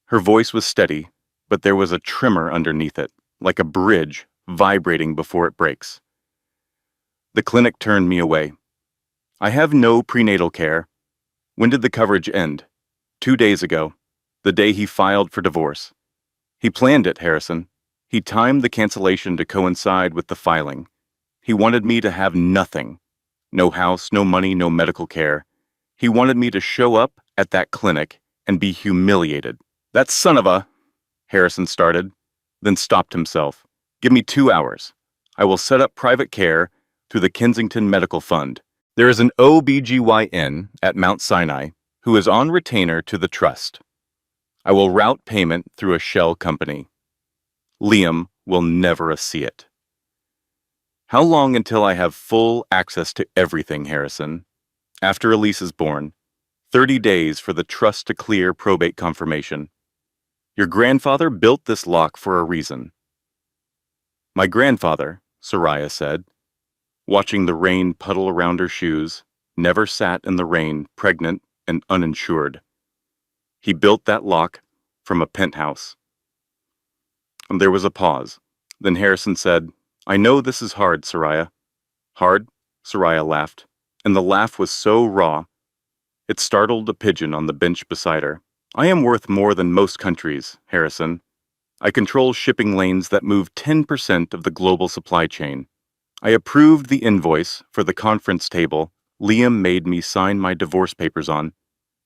Speaker 1: Her voice was steady, but there was a tremor underneath it, like a bridge vibrating before it breaks. "The clinic turned me away. I have no prenatal care. When did the coverage end?" 2 days ago, the day he filed for divorce. He planned it, Harrison. He timed the cancellation to coincide with the filing. He wanted me to have nothing. No house, no money, no medical care. He wanted me to show up at that clinic and be humiliated. That son of a... Harrison started, then stopped himself. Give me 2 hours. I will set up private care through the Kensington Medical Fund. There is an OBGYN at Mount Sinai who is on retainer to the trust. I will route payment through a shell company. Liam will never see it. How long until I have full access to everything, Harrison? After Elise is born, 30 days for the trust to clear probate confirmation. Your grandfather built this lock for a reason. My grandfather, Sariah said, watching the rain puddle around her shoes, never sat in the rain pregnant and uninsured. He built that lock from a penthouse. And there was a pause. Then Harrison said, I know this is hard, Sariah. Hard? Sariah laughed, and the laugh was so raw, it startled a pigeon on the bench beside her. I am worth more than most countries, Harrison. I control shipping lanes that move 10% of the global supply chain. I approved the invoice for the conference table Liam made me sign my divorce papers on,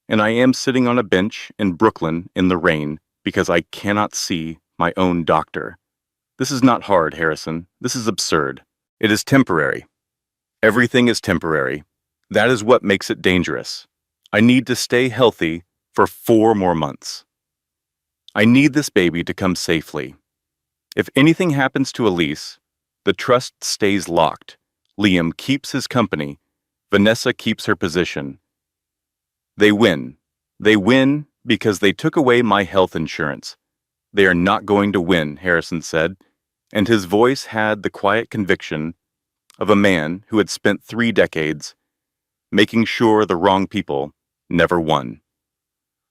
Speaker 1: and I am sitting on a bench in Brooklyn in the rain because I cannot see my own doctor. This is not hard, Harrison. This is absurd. It is temporary. Everything is temporary. That is what makes it dangerous. I need to stay healthy for 4 more months. I need this baby to come safely. If anything happens to Elise, the trust stays locked. Liam keeps his company. Vanessa keeps her position. They win. They win because they took away my health insurance. They are not going to win, Harrison said, and his voice had the quiet conviction of a man who had spent 3 decades making sure the wrong people never won.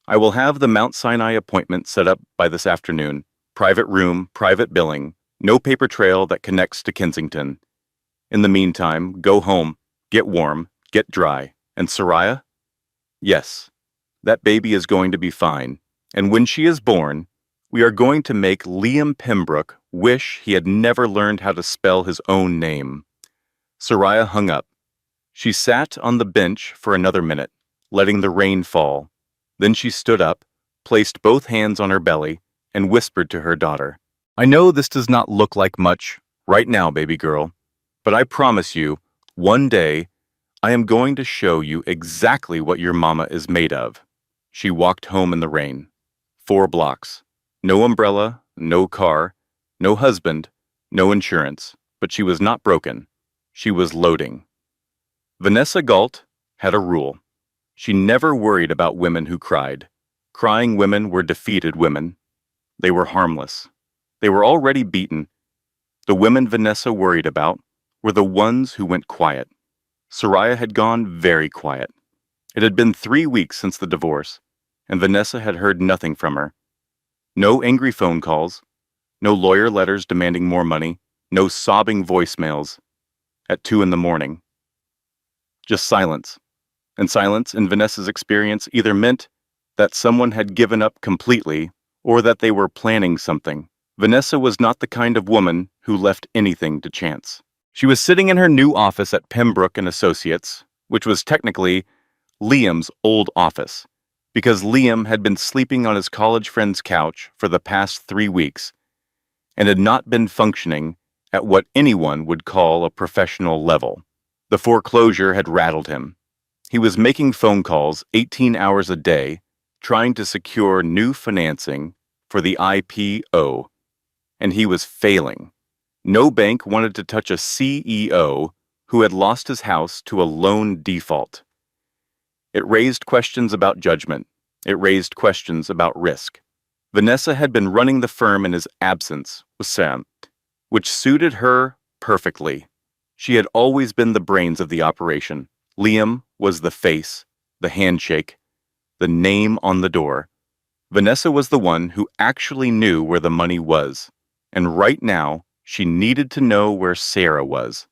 Speaker 1: I will have the Mount Sinai appointment set up by this afternoon. Private room, private billing, no paper trail that connects to Kensington. In the meantime, go home, get warm, get dry. And Sariah? Yes, that baby is going to be fine. And when she is born, we are going to make Liam Pimbrook wish he had never learned how to spell his own name. Sariah hung up. She sat on the bench for another minute, letting the rain fall. Then she stood up, placed both hands on her belly, and whispered to her daughter, I know this does not look like much right now, baby girl, but I promise you, one day, I am going to show you exactly what your mama is made of. She walked home in the rain. 4 blocks. No umbrella, no car, no husband, no insurance, but she was not broken. She was loading. Vanessa Galt had a rule. She never worried about women who cried. Crying women were defeated women. They were harmless. They were already beaten. The women Vanessa worried about were the ones who went quiet. Sariah had gone very quiet. It had been 3 weeks since the divorce, and Vanessa had heard nothing from her. No angry phone calls, no lawyer letters demanding more money, no sobbing voicemails at 2 in the morning. Just silence. And silence, in Vanessa's experience, either meant that someone had given up completely or that they were planning something. Vanessa was not the kind of woman who left anything to chance. She was sitting in her new office at Pimbrook and Associates, which was technically Liam's old office, because Liam had been sleeping on his college friend's couch for the past 3 weeks and had not been functioning at what anyone would call a professional level. The foreclosure had rattled him. He was making phone calls 18 hours a day, trying to secure new financing for the IPO, and he was failing. No bank wanted to touch a CEO who had lost his house to a loan default. It raised questions about judgment. It raised questions about risk. Vanessa had been running the firm in his absence with Sam, which suited her perfectly. She had always been the brains of the operation. Liam was the face, the handshake, the name on the door. Vanessa was the one who actually knew where the money was, and right now, she needed to know where Sarah was.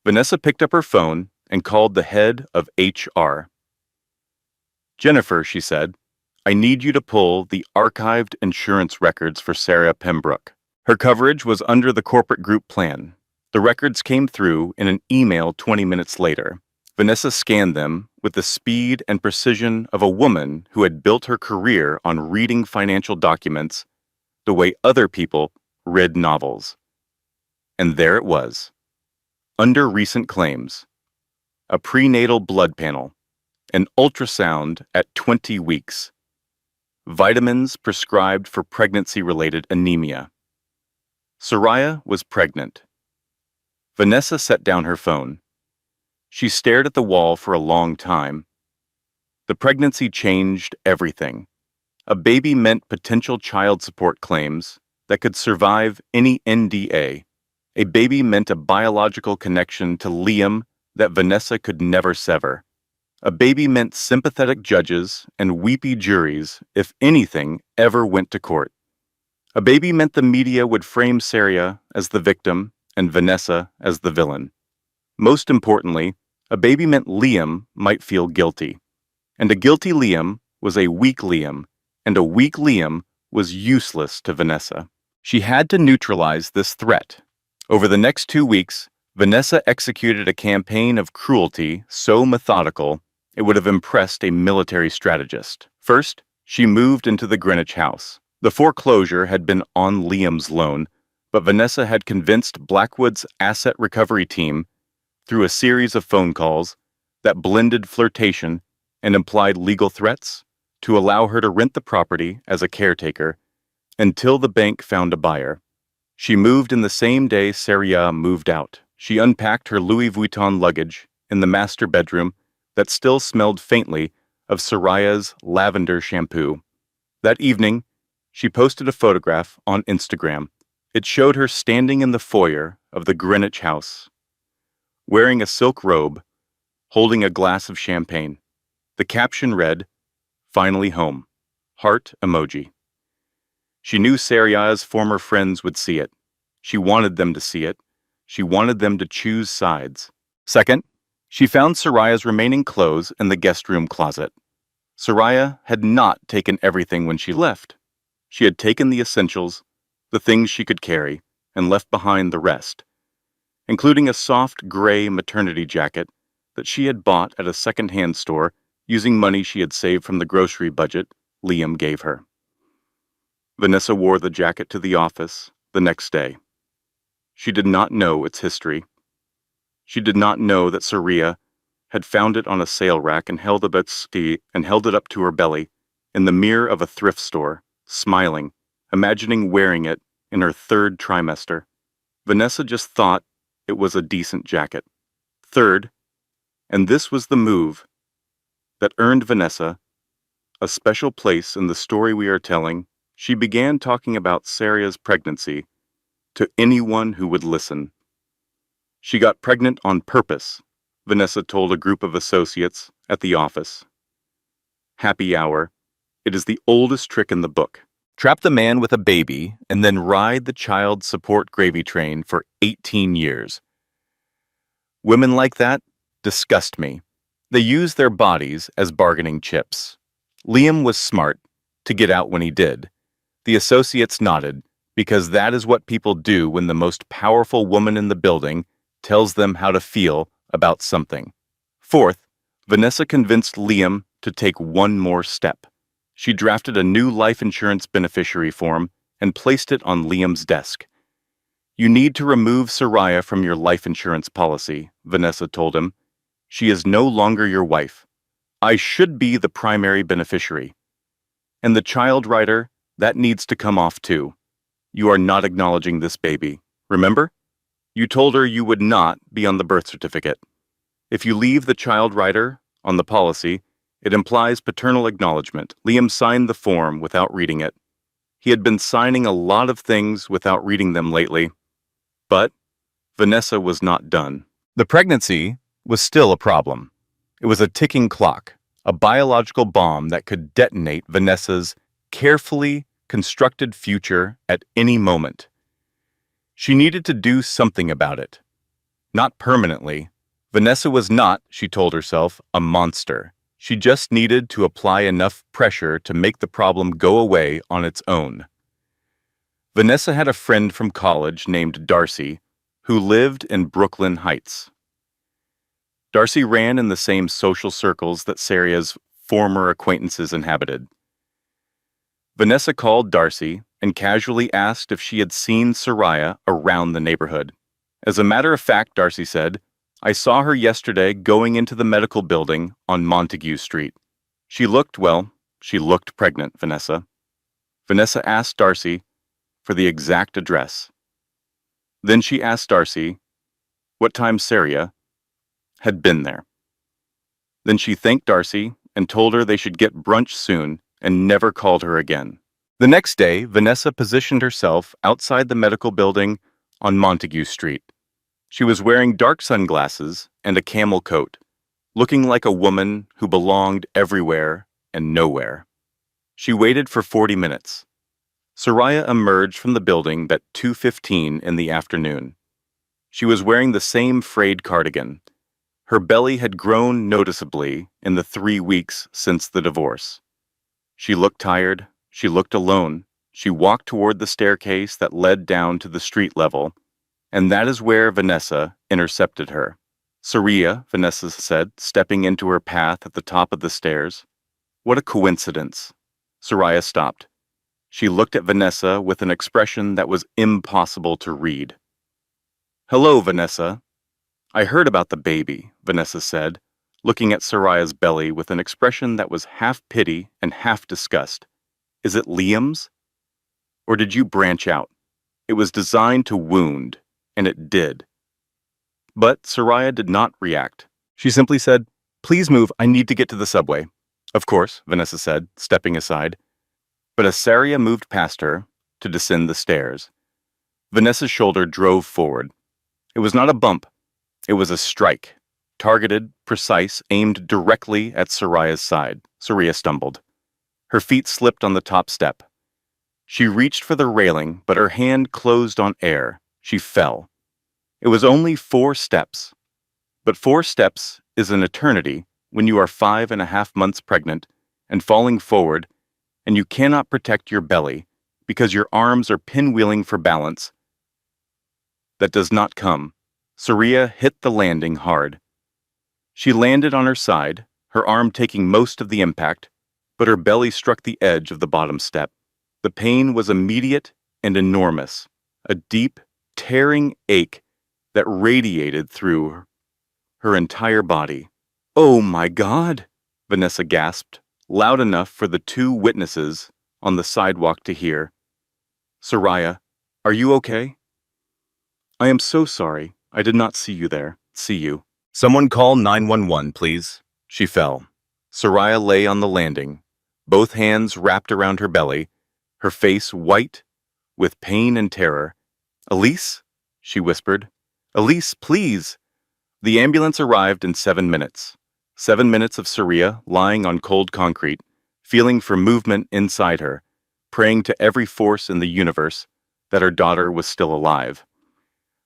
Speaker 1: Vanessa picked up her phone and called the head of HR. Jennifer, she said, I need you to pull the archived insurance records for Sarah Pimbrook. Her coverage was under the corporate group plan. The records came through in an email 20 minutes later. Vanessa scanned them with the speed and precision of a woman who had built her career on reading financial documents the way other people read novels. And there it was. Under recent claims, a prenatal blood panel, an ultrasound at 20 weeks, vitamins prescribed for pregnancy-related anemia. Sariah was pregnant. Vanessa set down her phone. She stared at the wall for a long time. The pregnancy changed everything. A baby meant potential child support claims that could survive any NDA. A baby meant a biological connection to Liam that Vanessa could never sever. A baby meant sympathetic judges and weepy juries if anything ever went to court. A baby meant the media would frame Sariah as the victim and Vanessa as the villain. Most importantly, a baby meant Liam might feel guilty. And a guilty Liam was a weak Liam, and a weak Liam was useless to Vanessa. She had to neutralize this threat. Over the next 2 weeks, Vanessa executed a campaign of cruelty so methodical it would have impressed a military strategist. First, she moved into the Greenwich house. The foreclosure had been on Liam's loan, but Vanessa had convinced Blackwood's asset recovery team through a series of phone calls that blended flirtation and implied legal threats to allow her to rent the property as a caretaker until the bank found a buyer. She moved in the same day Sariah moved out. She unpacked her Louis Vuitton luggage in the master bedroom that still smelled faintly of Sariah's lavender shampoo. That evening, she posted a photograph on Instagram. It showed her standing in the foyer of the Greenwich house, wearing a silk robe, holding a glass of champagne. The caption read, "Finally home. Heart emoji." She knew Sariah's former friends would see it. She wanted them to see it. She wanted them to choose sides. Second, she found Sariah's remaining clothes in the guest room closet. Sariah had not taken everything when she left. She had taken the essentials, the things she could carry, and left behind the rest, including a soft gray maternity jacket that she had bought at a second-hand store using money she had saved from the grocery budget Liam gave her. Vanessa wore the jacket to the office the next day. She did not know its history. She did not know that Sariah had found it on a sale rack and held it up to her belly in the mirror of a thrift store, smiling, imagining wearing it in her 3rd trimester. Vanessa just thought it was a decent jacket. Third, and this was the move that earned Vanessa a special place in the story we are telling, she began talking about Sariah's pregnancy to anyone who would listen. She got pregnant on purpose, Vanessa told a group of associates at the office. Happy hour. It is the oldest trick in the book. Trap the man with a baby and then ride the child support gravy train for 18 years. Women like that disgust me. They use their bodies as bargaining chips. Liam was smart to get out when he did. The associates nodded, because that is what people do when the most powerful woman in the building tells them how to feel about something. Fourth, Vanessa convinced Liam to take one more step. She drafted a new life insurance beneficiary form and placed it on Liam's desk. "You need to remove Sariah from your life insurance policy," Vanessa told him. "She is no longer your wife. I should be the primary beneficiary. And the child writer, that needs to come off too. You are not acknowledging this baby. Remember? You told her you would not be on the birth certificate. If you leave the child writer on the policy, it implies paternal acknowledgement." Liam signed the form without reading it. He had been signing a lot of things without reading them lately. But Vanessa was not done. The pregnancy was still a problem. It was a ticking clock, a biological bomb that could detonate Vanessa's carefully constructed future at any moment. She needed to do something about it. Not permanently. Vanessa was not, she told herself, a monster. She just needed to apply enough pressure to make the problem go away on its own. Vanessa had a friend from college named Darcy who lived in Brooklyn Heights. Darcy ran in the same social circles that Sariah's former acquaintances inhabited. Vanessa called Darcy and casually asked if she had seen Sariah around the neighborhood. As a matter of fact, Darcy said, I saw her yesterday going into the medical building on Montague Street. She looked pregnant, Vanessa. Vanessa asked Darcy for the exact address. Then she asked Darcy what time Sariah had been there. Then she thanked Darcy and told her they should get brunch soon and never called her again. The next day, Vanessa positioned herself outside the medical building on Montague Street. She was wearing dark sunglasses and a camel coat, looking like a woman who belonged everywhere and nowhere. She waited for 40 minutes. Sariah emerged from the building at 2:15 in the afternoon. She was wearing the same frayed cardigan. Her belly had grown noticeably in the 3 weeks since the divorce. She looked tired. She looked alone. She walked toward the staircase that led down to the street level, and that is where Vanessa intercepted her. Sariah, Vanessa said, stepping into her path at the top of the stairs. What a coincidence. Sariah stopped. She looked at Vanessa with an expression that was impossible to read. Hello, Vanessa. I heard about the baby, Vanessa said, looking at Sariah's belly with an expression that was half pity and half disgust. Is it Liam's? Or did you branch out? It was designed to wound, and it did. But Sariah did not react. She simply said, Please move, I need to get to the subway. Of course, Vanessa said, stepping aside. But as Sariah moved past her to descend the stairs, Vanessa's shoulder drove forward. It was not a bump. It was a strike. Targeted, precise, aimed directly at Sariah's side. Sariah stumbled. Her feet slipped on the top step. She reached for the railing, but her hand closed on air. She fell. It was only 4 steps. But 4 steps is an eternity when you are 5.5 months pregnant and falling forward, and you cannot protect your belly because your arms are pinwheeling for balance. That does not come. Sariah hit the landing hard. She landed on her side, her arm taking most of the impact, but her belly struck the edge of the bottom step. The pain was immediate and enormous, a deep, tearing ache that radiated through her entire body. Oh my God, Vanessa gasped, loud enough for the 2 witnesses on the sidewalk to hear. Sariah, are you okay? I am so sorry. I did not see you there. See you. Someone call 911, please. She fell. Sariah lay on the landing, both hands wrapped around her belly, her face white with pain and terror. Elise? She whispered. Elise, please. The ambulance arrived in 7 minutes. 7 minutes of Sariah lying on cold concrete, feeling for movement inside her, praying to every force in the universe that her daughter was still alive.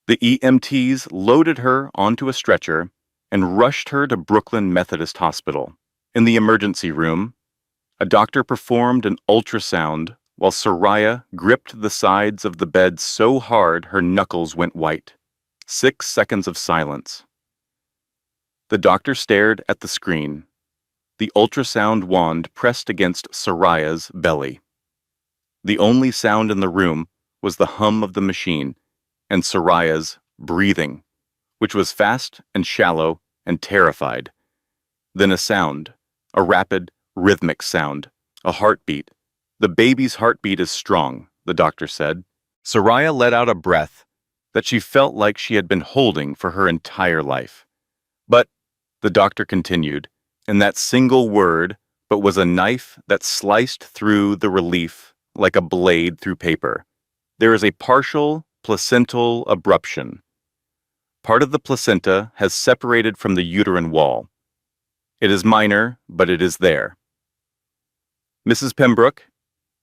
Speaker 1: The EMTs loaded her onto a stretcher and rushed her to Brooklyn Methodist Hospital. In the emergency room, a doctor performed an ultrasound while Sariah gripped the sides of the bed so hard her knuckles went white. 6 seconds of silence. The doctor stared at the screen, the ultrasound wand pressed against Sariah's belly. The only sound in the room was the hum of the machine and Sariah's breathing, which was fast and shallow and terrified. Then a sound, a rapid, rhythmic sound, a heartbeat. The baby's heartbeat is strong, the doctor said. Sariah let out a breath that she felt like she had been holding for her entire life. But, the doctor continued, in that single word, but was a knife that sliced through the relief like a blade through paper. There is a partial placental abruption. Part of the placenta has separated from the uterine wall. It is minor, but it is there. Mrs. Pimbrook,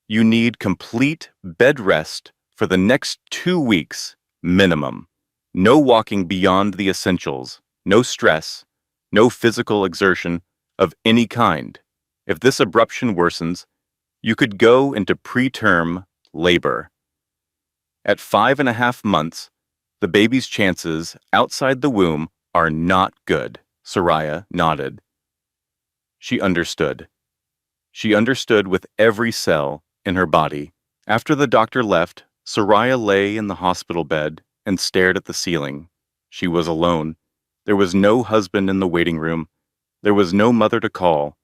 Speaker 1: you need complete bed rest for the next 2 weeks, minimum. No walking beyond the essentials, no stress, no physical exertion of any kind. If this abruption worsens, you could go into preterm labor. At 5.5 months, the baby's chances outside the womb are not good. Sariah nodded. She understood. She understood with every cell in her body. After the doctor left, Sariah lay in the hospital bed and stared at the ceiling. She was alone. There was no husband in the waiting room. There was no mother to call.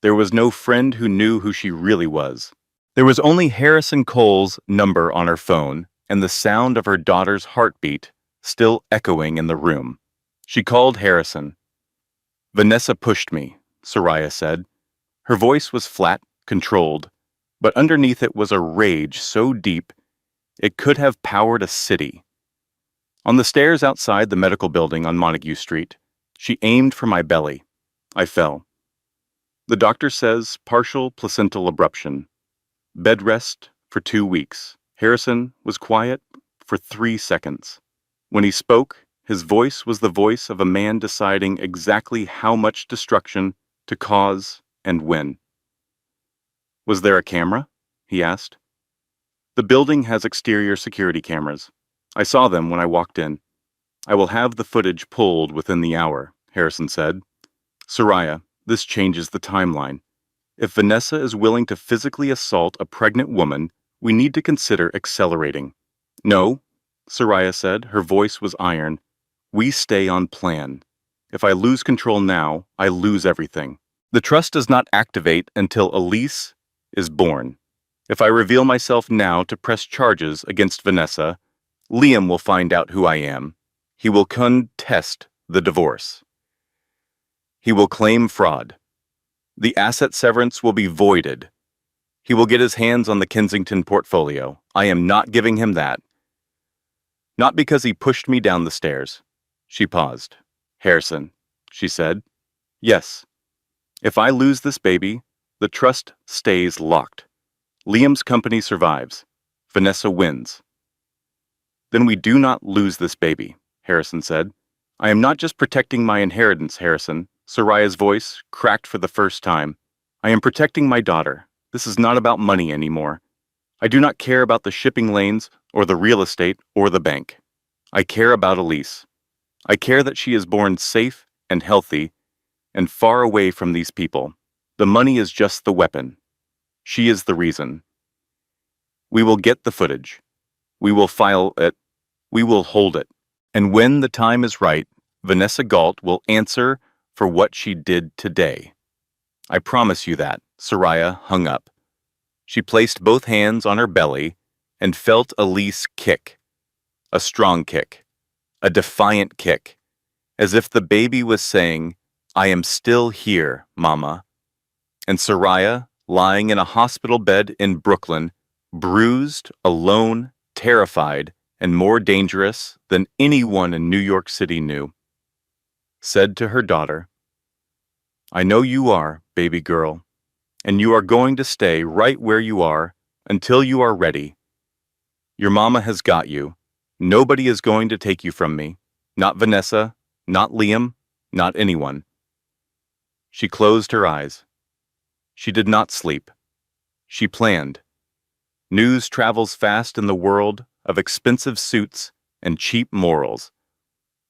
Speaker 1: There was no friend who knew who she really was. There was only Harrison Cole's number on her phone and the sound of her daughter's heartbeat still echoing in the room. She called Harrison. "Vanessa pushed me," Sariah said. Her voice was flat, controlled, but underneath it was a rage so deep it could have powered a city. On the stairs outside the medical building on Montague Street, she aimed for my belly. I fell. The doctor says partial placental abruption. Bed rest for 2 weeks. Harrison was quiet for 3 seconds. When he spoke, his voice was the voice of a man deciding exactly how much destruction to cause and when. "Was there a camera?" he asked. "The building has exterior security cameras. I saw them when I walked in. I will have the footage pulled within the hour," Harrison said. "Sariah, this changes the timeline. If Vanessa is willing to physically assault a pregnant woman, we need to consider accelerating." "No," Sariah said. Her voice was iron. "We stay on plan. If I lose control now, I lose everything. The trust does not activate until Elise is born. If I reveal myself now to press charges against Vanessa, Liam will find out who I am. He will contest the divorce. He will claim fraud. The asset severance will be voided. He will get his hands on the Kensington portfolio. I am not giving him that. Not because he pushed me down the stairs." She paused. "Harrison," she said. "Yes. If I lose this baby, the trust stays locked. Liam's company survives. Vanessa wins." "Then we do not lose this baby," Harrison said. "I am not just protecting my inheritance, Harrison." Sariah's voice cracked for the first time. "I am protecting my daughter. This is not about money anymore. I do not care about the shipping lanes or the real estate or the bank. I care about Elise. I care that she is born safe and healthy and far away from these people. The money is just the weapon. She is the reason. We will get the footage. We will file it. We will hold it. And when the time is right, Vanessa Galt will answer for what she did today. I promise you that." Sariah hung up. She placed both hands on her belly and felt Elise kick. A strong kick. A defiant kick. As if the baby was saying, "I am still here, Mama." And Sariah, lying in a hospital bed in Brooklyn, bruised, alone, terrified, and more dangerous than anyone in New York City knew, said to her daughter, "I know you are, baby girl, and you are going to stay right where you are until you are ready. Your mama has got you. Nobody is going to take you from me. Not Vanessa, not Liam, not anyone." She closed her eyes. She did not sleep. She planned. News travels fast in the world of expensive suits and cheap morals.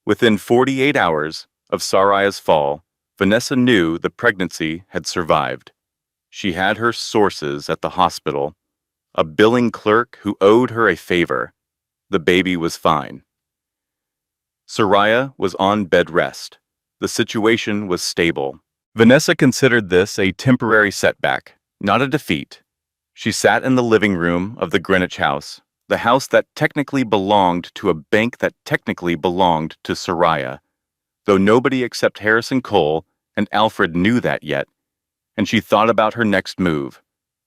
Speaker 1: Within 48 hours of Sariah's fall, Vanessa knew the pregnancy had survived. She had her sources at the hospital, a billing clerk who owed her a favor. The baby was fine. Sariah was on bed rest. The situation was stable. Vanessa considered this a temporary setback, not a defeat. She sat in the living room of the Greenwich house, the house that technically belonged to a bank that technically belonged to Sariah, though nobody except Harrison Cole and Alfred knew that yet, and she thought about her next move.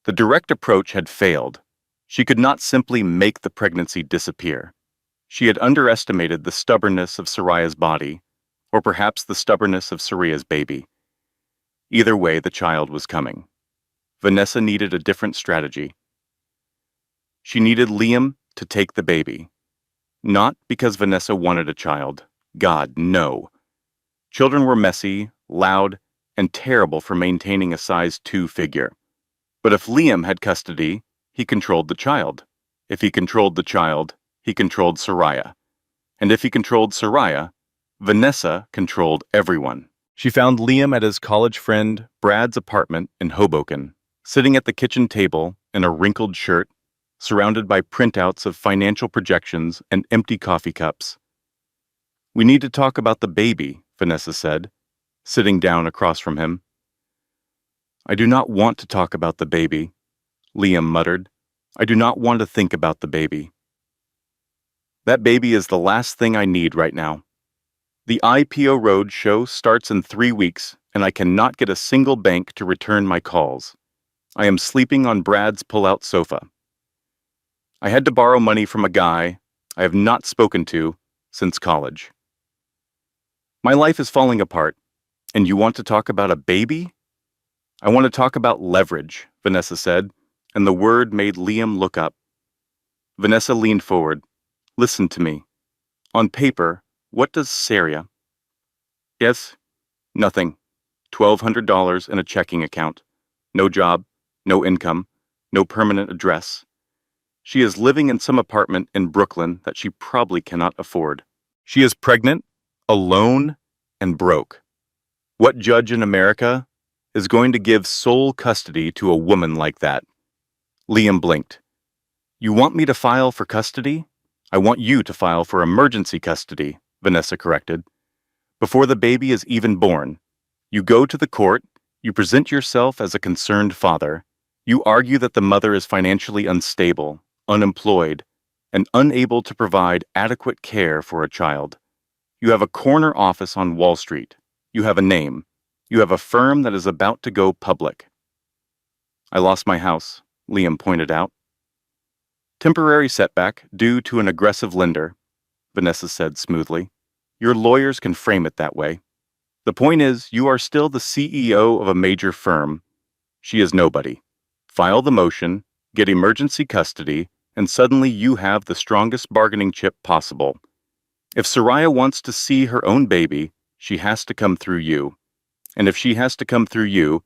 Speaker 1: The direct approach had failed. She could not simply make the pregnancy disappear. She had underestimated the stubbornness of Sariah's body, or perhaps the stubbornness of Sariah's baby. Either way, the child was coming. Vanessa needed a different strategy. She needed Liam to take the baby. Not because Vanessa wanted a child. God, no. Children were messy, loud, and terrible for maintaining a size 2 figure. But if Liam had custody, he controlled the child. If he controlled the child, he controlled Sariah. And if he controlled Sariah, Vanessa controlled everyone. She found Liam at his college friend Brad's apartment in Hoboken, sitting at the kitchen table in a wrinkled shirt, surrounded by printouts of financial projections and empty coffee cups. "We need to talk about the baby," Vanessa said, sitting down across from him. "I do not want to talk about the baby," Liam muttered. "I do not want to think about the baby. That baby is the last thing I need right now. The IPO Road show starts in 3 weeks, and I cannot get a single bank to return my calls. I am sleeping on Brad's pull-out sofa. I had to borrow money from a guy I have not spoken to since college. My life is falling apart, and you want to talk about a baby?" "I want to talk about leverage," Vanessa said, and the word made Liam look up. Vanessa leaned forward. "Listen to me. On paper, what does Sariah?" "Yes, nothing. $1,200 in a checking account. No job, no income, no permanent address. She is living in some apartment in Brooklyn that she probably cannot afford. She is pregnant, alone, and broke. What judge in America is going to give sole custody to a woman like that?" Liam blinked. "You want me to file for custody?" "I want you to file for emergency custody," Vanessa corrected. "Before the baby is even born. You go to the court, you present yourself as a concerned father. You argue that the mother is financially unstable, unemployed, and unable to provide adequate care for a child. You have a corner office on Wall Street. You have a name. You have a firm that is about to go public." "I lost my house," Liam pointed out. "Temporary setback due to an aggressive lender," Vanessa said smoothly. "Your lawyers can frame it that way. The point is, you are still the CEO of a major firm. She is nobody. File the motion, get emergency custody, and suddenly you have the strongest bargaining chip possible. If Sariah wants to see her own baby, she has to come through you. And if she has to come through you,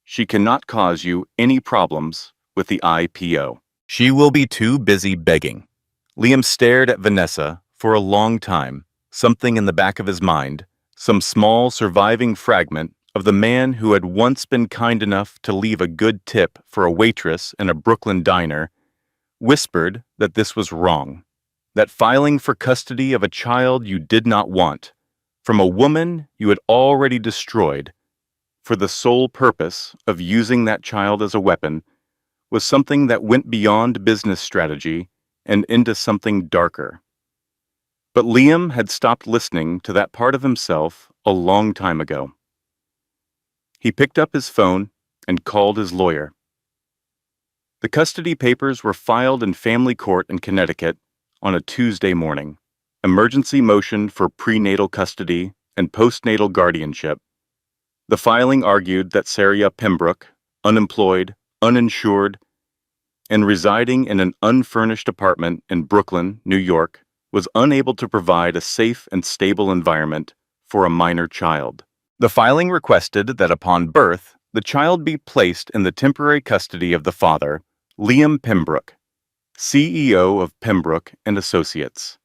Speaker 1: she cannot cause you any problems with the IPO. She will be too busy begging." Liam stared at Vanessa for a long time, something in the back of his mind, some small surviving fragment of the man who had once been kind enough to leave a good tip for a waitress in a Brooklyn diner, whispered that this was wrong, that filing for custody of a child you did not want, from a woman you had already destroyed, for the sole purpose of using that child as a weapon, was something that went beyond business strategy and into something darker. But Liam had stopped listening to that part of himself a long time ago. He picked up his phone and called his lawyer. The custody papers were filed in family court in Connecticut on a Tuesday morning. Emergency motion for prenatal custody and postnatal guardianship. The filing argued that Liam Pimbrook, unemployed, uninsured, and residing in an unfurnished apartment in Brooklyn, New York, was unable to provide a safe and stable environment for a minor child. The filing requested that upon birth, the child be placed in the temporary custody of the father, Liam Pimbrook, CEO of Pimbrook and Associates.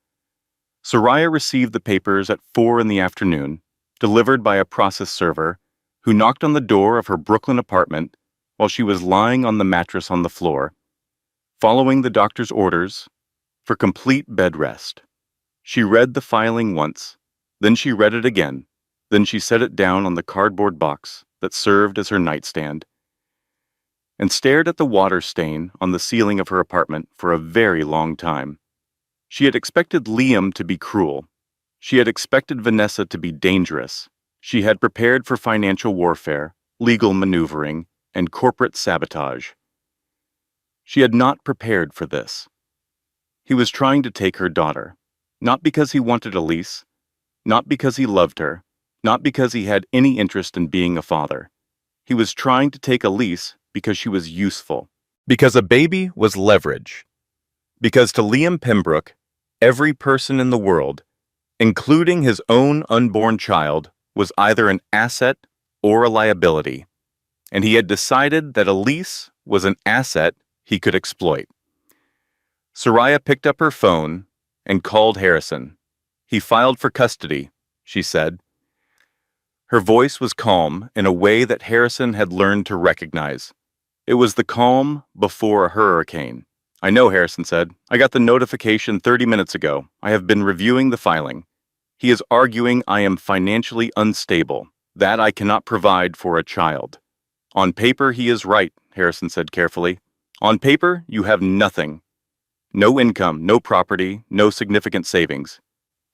Speaker 1: Sariah received the papers at 4 in the afternoon, delivered by a process server, who knocked on the door of her Brooklyn apartment while she was lying on the mattress on the floor, following the doctor's orders for complete bed rest. She read the filing once, then she read it again, then she set it down on the cardboard box that served as her nightstand, and stared at the water stain on the ceiling of her apartment for a very long time. She had expected Liam to be cruel. She had expected Vanessa to be dangerous. She had prepared for financial warfare, legal maneuvering, and corporate sabotage. She had not prepared for this. He was trying to take her daughter, not because he wanted Elise, not because he loved her, not because he had any interest in being a father. He was trying to take Elise because she was useful, because a baby was leverage, because to Liam Pimbrook, every person in the world, including his own unborn child, was either an asset or a liability, and he had decided that Elise was an asset he could exploit. Sariah picked up her phone and called Harrison. He filed for custody, she said. Her voice was calm in a way that Harrison had learned to recognize. It was the calm before a hurricane. I know, Harrison said. I got the notification 30 minutes ago. I have been reviewing the filing. He is arguing I am financially unstable, that I cannot provide for a child. On paper, he is right, Harrison said carefully. On paper, you have nothing. No income, no property, no significant savings.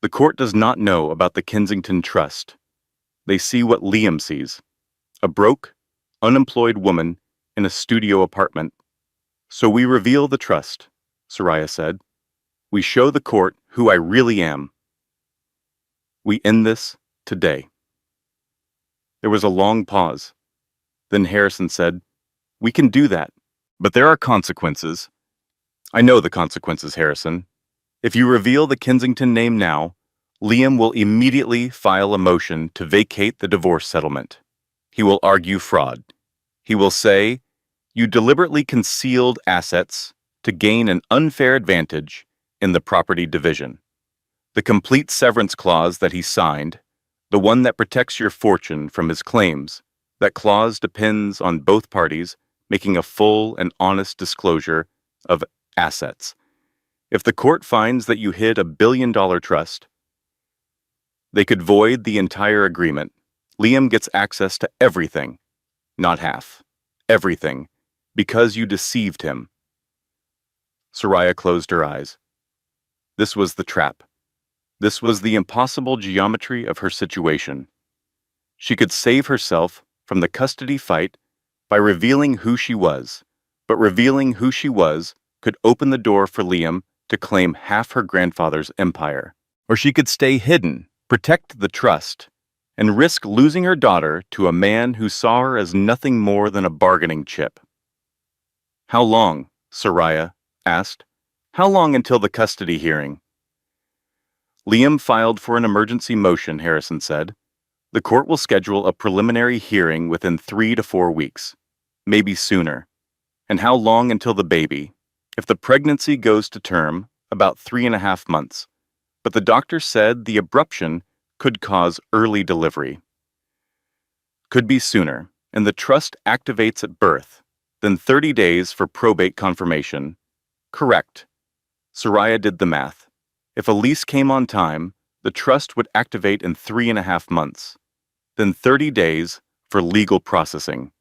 Speaker 1: The court does not know about the Kensington Trust. They see what Liam sees. A broke, unemployed woman in a studio apartment. So we reveal the trust, Sariah said. We show the court who I really am. We end this today. There was a long pause. Then Harrison said, We can do that, but there are consequences. I know the consequences, Harrison. If you reveal the Kensington name now, Liam will immediately file a motion to vacate the divorce settlement. He will argue fraud. He will say, You deliberately concealed assets to gain an unfair advantage in the property division. The complete severance clause that he signed, the one that protects your fortune from his claims, that clause depends on both parties making a full and honest disclosure of assets. If the court finds that you hid $1 billion trust, they could void the entire agreement. Liam gets access to everything, not half, everything, because you deceived him. Sariah closed her eyes. This was the trap. This was the impossible geometry of her situation. She could save herself from the custody fight by revealing who she was, but revealing who she was could open the door for Liam to claim half her grandfather's empire. Or she could stay hidden, protect the trust, and risk losing her daughter to a man who saw her as nothing more than a bargaining chip. How long? Sariah asked. How long until the custody hearing? Liam filed for an emergency motion, Harrison said. The court will schedule a preliminary hearing within 3 to 4 weeks, maybe sooner. And how long until the baby? If the pregnancy goes to term, about 3.5 months. But the doctor said the abruption could cause early delivery. Could be sooner, and the trust activates at birth, then 30 days for probate confirmation. Correct. Sariah did the math. If Elise came on time, the trust would activate in 3.5 months, then 30 days for legal processing.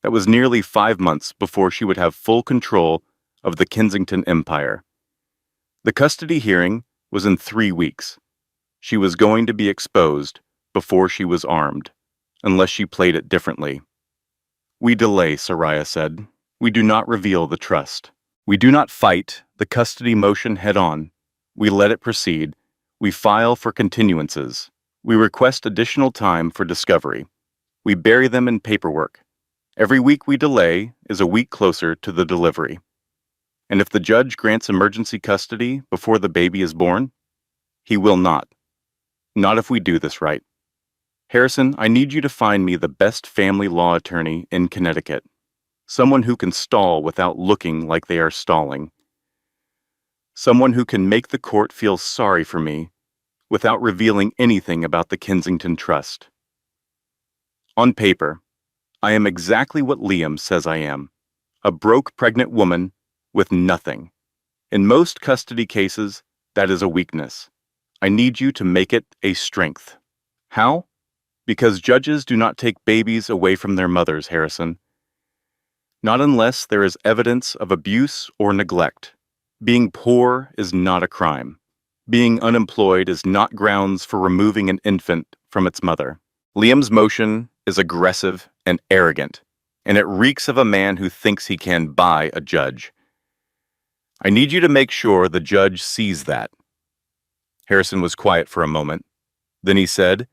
Speaker 1: That was nearly 5 months before she would have full control of the Kensington empire. The custody hearing was in 3 weeks. She was going to be exposed before she was armed, unless she played it differently. We delay, Sariah said. We do not reveal the trust. We do not fight the custody motion head-on. We let it proceed. We file for continuances. We request additional time for discovery. We bury them in paperwork. Every week we delay is a week closer to the delivery. And if the judge grants emergency custody before the baby is born, he will not. Not if we do this right. Harrison, I need you to find me the best family law attorney in Connecticut. Someone who can stall without looking like they are stalling. Someone who can make the court feel sorry for me without revealing anything about the Kensington Trust. On paper, I am exactly what Liam says I am, a broke pregnant woman with nothing. In most custody cases, that is a weakness. I need you to make it a strength. How? Because judges do not take babies away from their mothers, Harrison. Not unless there is evidence of abuse or neglect. Being poor is not a crime. Being unemployed is not grounds for removing an infant from its mother. Liam's motion is aggressive and arrogant, and it reeks of a man who thinks he can buy a judge. I need you to make sure the judge sees that. Harrison was quiet for a moment. Then he said,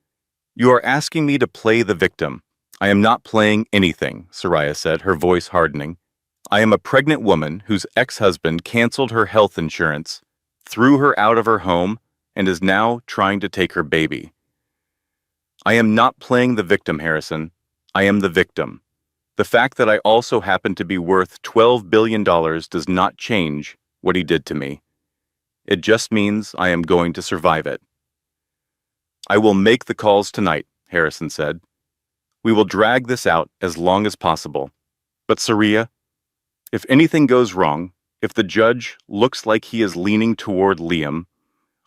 Speaker 1: You are asking me to play the victim. I am not playing anything, Sariah said, her voice hardening. I am a pregnant woman whose ex-husband canceled her health insurance, threw her out of her home, and is now trying to take her baby. I am not playing the victim, Harrison. I am the victim. The fact that I also happen to be worth $12 billion does not change what he did to me. It just means I am going to survive it. I will make the calls tonight, Harrison said. We will drag this out as long as possible. But Sariah, if anything goes wrong, if the judge looks like he is leaning toward Liam,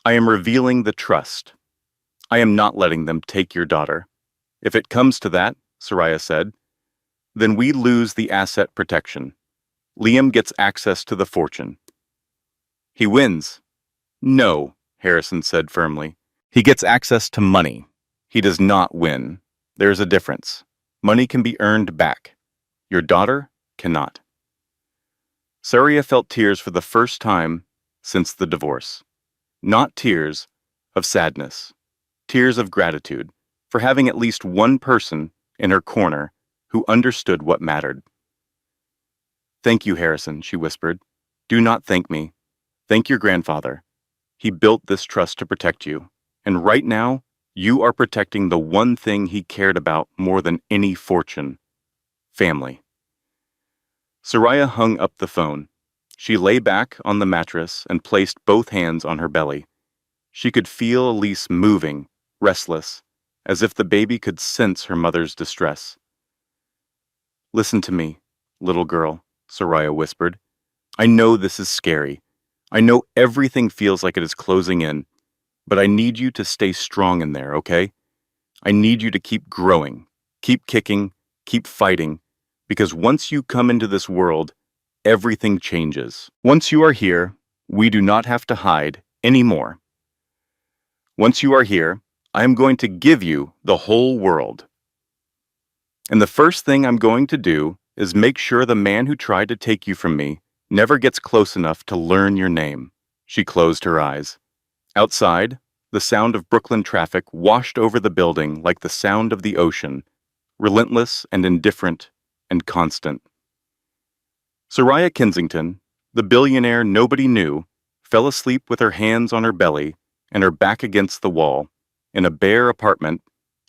Speaker 1: I am revealing the trust. I am not letting them take your daughter. If it comes to that, Sariah said, then we lose the asset protection. Liam gets access to the fortune. He wins. No, Harrison said firmly. He gets access to money. He does not win. There is a difference. Money can be earned back. Your daughter cannot. Sariah felt tears for the first time since the divorce. Not tears of sadness. Tears of gratitude for having at least one person in her corner who understood what mattered. Thank you, Harrison, she whispered. Do not thank me. Thank your grandfather. He built this trust to protect you. And right now, you are protecting the one thing he cared about more than any fortune. Family. Sariah hung up the phone. She lay back on the mattress and placed both hands on her belly. She could feel Elise moving, restless, as if the baby could sense her mother's distress. Listen to me, little girl, Sariah whispered. I know this is scary. I know everything feels like it is closing in, but I need you to stay strong in there, okay? I need you to keep growing, keep kicking, keep fighting, because once you come into this world, everything changes. Once you are here, we do not have to hide anymore. Once you are here, I am going to give you the whole world. And the first thing I'm going to do is make sure the man who tried to take you from me never gets close enough to learn your name. She closed her eyes. Outside, the sound of Brooklyn traffic washed over the building like the sound of the ocean, relentless and indifferent and constant. Sariah Kensington, the billionaire nobody knew, fell asleep with her hands on her belly and her back against the wall, in a bare apartment,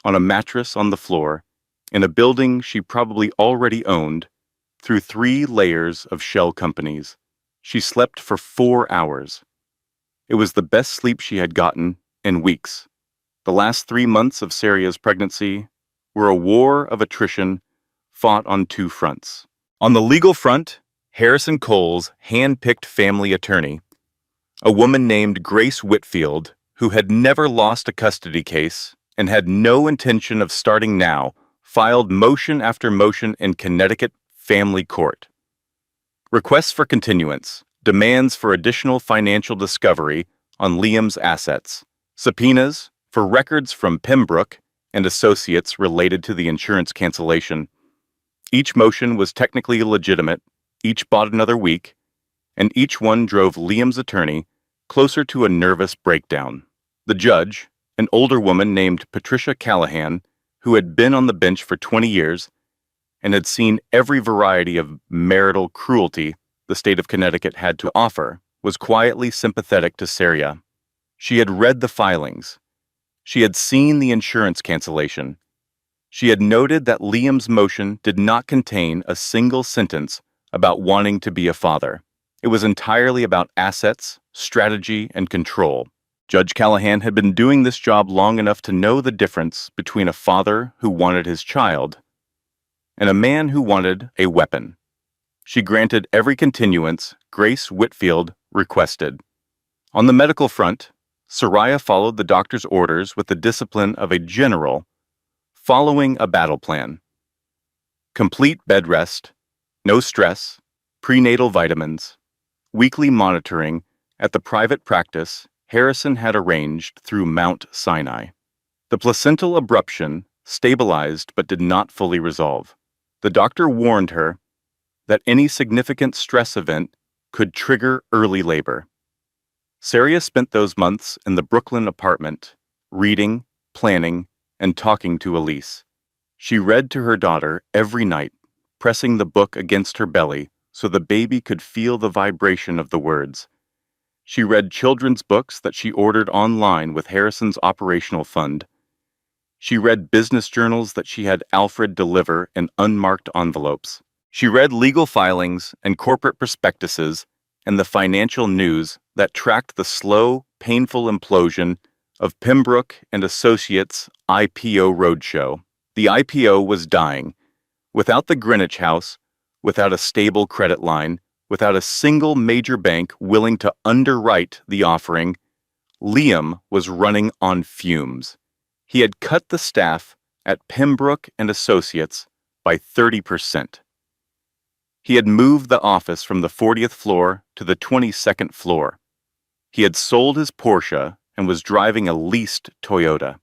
Speaker 1: on a mattress on the floor, in a building she probably already owned, through 3 layers of shell companies. She slept for 4 hours. It was the best sleep she had gotten in weeks. The last 3 months of Sariah's pregnancy were a war of attrition fought on 2 fronts. On the legal front, Harrison Cole's hand-picked family attorney, a woman named Grace Whitfield, who had never lost a custody case and had no intention of starting now, filed motion after motion in Connecticut family court. Requests for continuance, demands for additional financial discovery on Liam's assets, subpoenas for records from Pimbrook and associates related to the insurance cancellation. Each motion was technically legitimate, each bought another week, and each one drove Liam's attorney closer to a nervous breakdown. The judge, an older woman named Patricia Callahan, who had been on the bench for 20 years and had seen every variety of marital cruelty the state of Connecticut had to offer, was quietly sympathetic to Sariah. She had read the filings. She had seen the insurance cancellation. She had noted that Liam's motion did not contain a single sentence about wanting to be a father. It was entirely about assets, strategy, and control. Judge Callahan had been doing this job long enough to know the difference between a father who wanted his child and a man who wanted a weapon. She granted every continuance Grace Whitfield requested. On the medical front, Sariah followed the doctor's orders with the discipline of a general following a battle plan. Complete bed rest, no stress, prenatal vitamins, weekly monitoring at the private practice Harrison had arranged through Mount Sinai. The placental abruption stabilized but did not fully resolve. The doctor warned her that any significant stress event could trigger early labor. Sariah spent those months in the Brooklyn apartment, reading, planning, and talking to Elise. She read to her daughter every night, pressing the book against her belly so the baby could feel the vibration of the words. She read children's books that she ordered online with Harrison's operational fund. She read business journals that she had Alfred deliver in unmarked envelopes. She read legal filings and corporate prospectuses and the financial news that tracked the slow, painful implosion of Pimbrook and Associates' IPO roadshow. The IPO was dying. Without the Greenwich House, without a stable credit line, without a single major bank willing to underwrite the offering, Liam was running on fumes. He had cut the staff at Pimbrook and Associates by 30%. He had moved the office from the 40th floor to the 22nd floor. He had sold his Porsche and was driving a leased Toyota.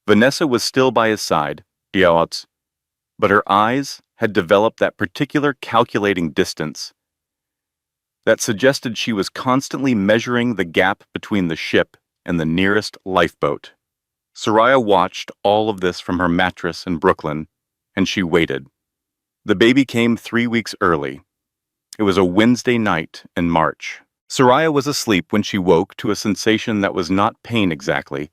Speaker 1: Vanessa was still by his side, but her eyes had developed that particular calculating distance that suggested she was constantly measuring the gap between the ship and the nearest lifeboat. Sariah watched all of this from her mattress in Brooklyn, and she waited. The baby came 3 weeks early. It was a Wednesday night in March. Sariah was asleep when she woke to a sensation that was not pain exactly,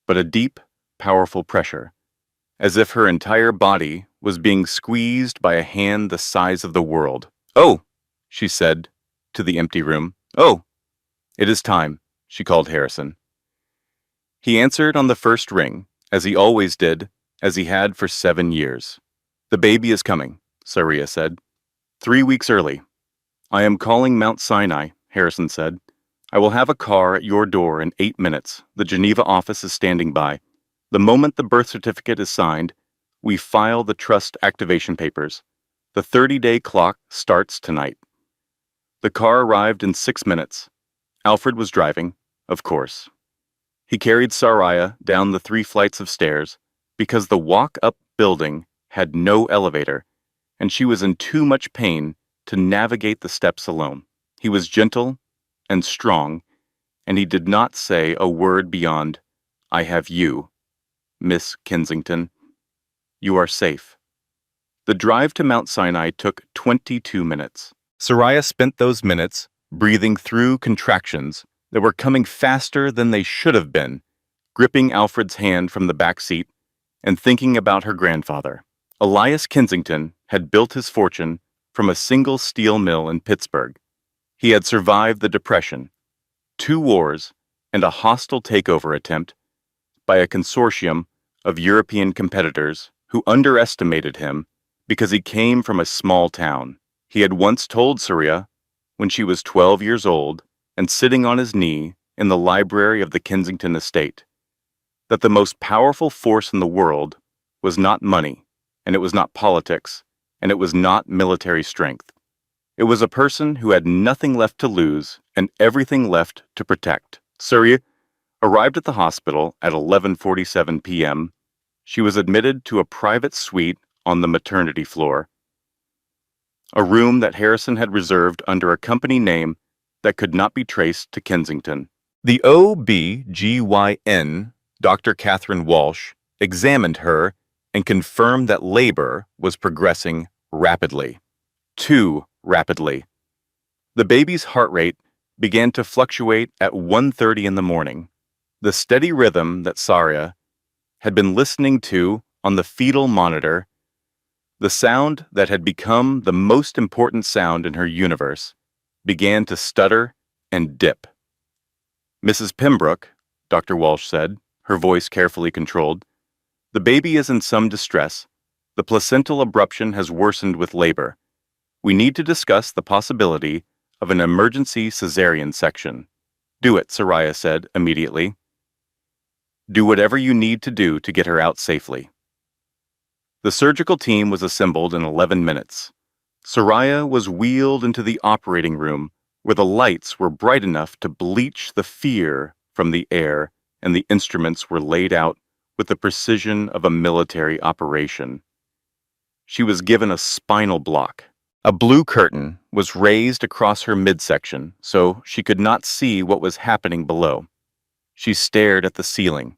Speaker 1: but a deep, powerful pressure, as if her entire body was being squeezed by a hand the size of the world. "Oh," she said to the empty room. "Oh, it is time," she called Harrison. He answered on the first ring, as he always did, as he had for 7 years. "The baby is coming," Sariah said. 3 weeks early. "I am calling Mount Sinai," Harrison said. "I will have a car at your door in 8 minutes. The Geneva office is standing by. The moment the birth certificate is signed, we file the trust activation papers. The 30-day clock starts tonight." The car arrived in 6 minutes. Alfred was driving, of course. He carried Sariah down the 3 flights of stairs because the walk-up building had no elevator, and she was in too much pain to navigate the steps alone. He was gentle and strong, and he did not say a word beyond, "I have you, Miss Kensington. You are safe." The drive to Mount Sinai took 22 minutes. Sariah spent those minutes breathing through contractions that were coming faster than they should have been, gripping Alfred's hand from the back seat and thinking about her grandfather. Elias Kensington had built his fortune from a single steel mill in Pittsburgh. He had survived the Depression, 2 wars, and a hostile takeover attempt by a consortium of European competitors who underestimated him because he came from a small town. He had once told Sariah, when she was 12 years old and sitting on his knee in the library of the Kensington estate, that the most powerful force in the world was not money, and it was not politics, and it was not military strength. It was a person who had nothing left to lose and everything left to protect. Sariah arrived at the hospital at 11:47 p.m. She was admitted to a private suite on the maternity floor, a room that Harrison had reserved under a company name that could not be traced to Kensington. The OB-GYN, Dr. Catherine Walsh, examined her and confirmed that labor was progressing rapidly. Too rapidly. The baby's heart rate began to fluctuate at 1:30 in the morning, the steady rhythm that Sariah had been listening to on the fetal monitor, the sound that had become the most important sound in her universe, began to stutter and dip. "Mrs. Pimbrook," Dr. Walsh said, her voice carefully controlled, "the baby is in some distress. The placental abruption has worsened with labor. We need to discuss the possibility of an emergency cesarean section." "Do it," Sariah said immediately. "Do whatever you need to do to get her out safely." The surgical team was assembled in 11 minutes. Sariah was wheeled into the operating room where the lights were bright enough to bleach the fear from the air and the instruments were laid out with the precision of a military operation. She was given a spinal block. A blue curtain was raised across her midsection so she could not see what was happening below. She stared at the ceiling.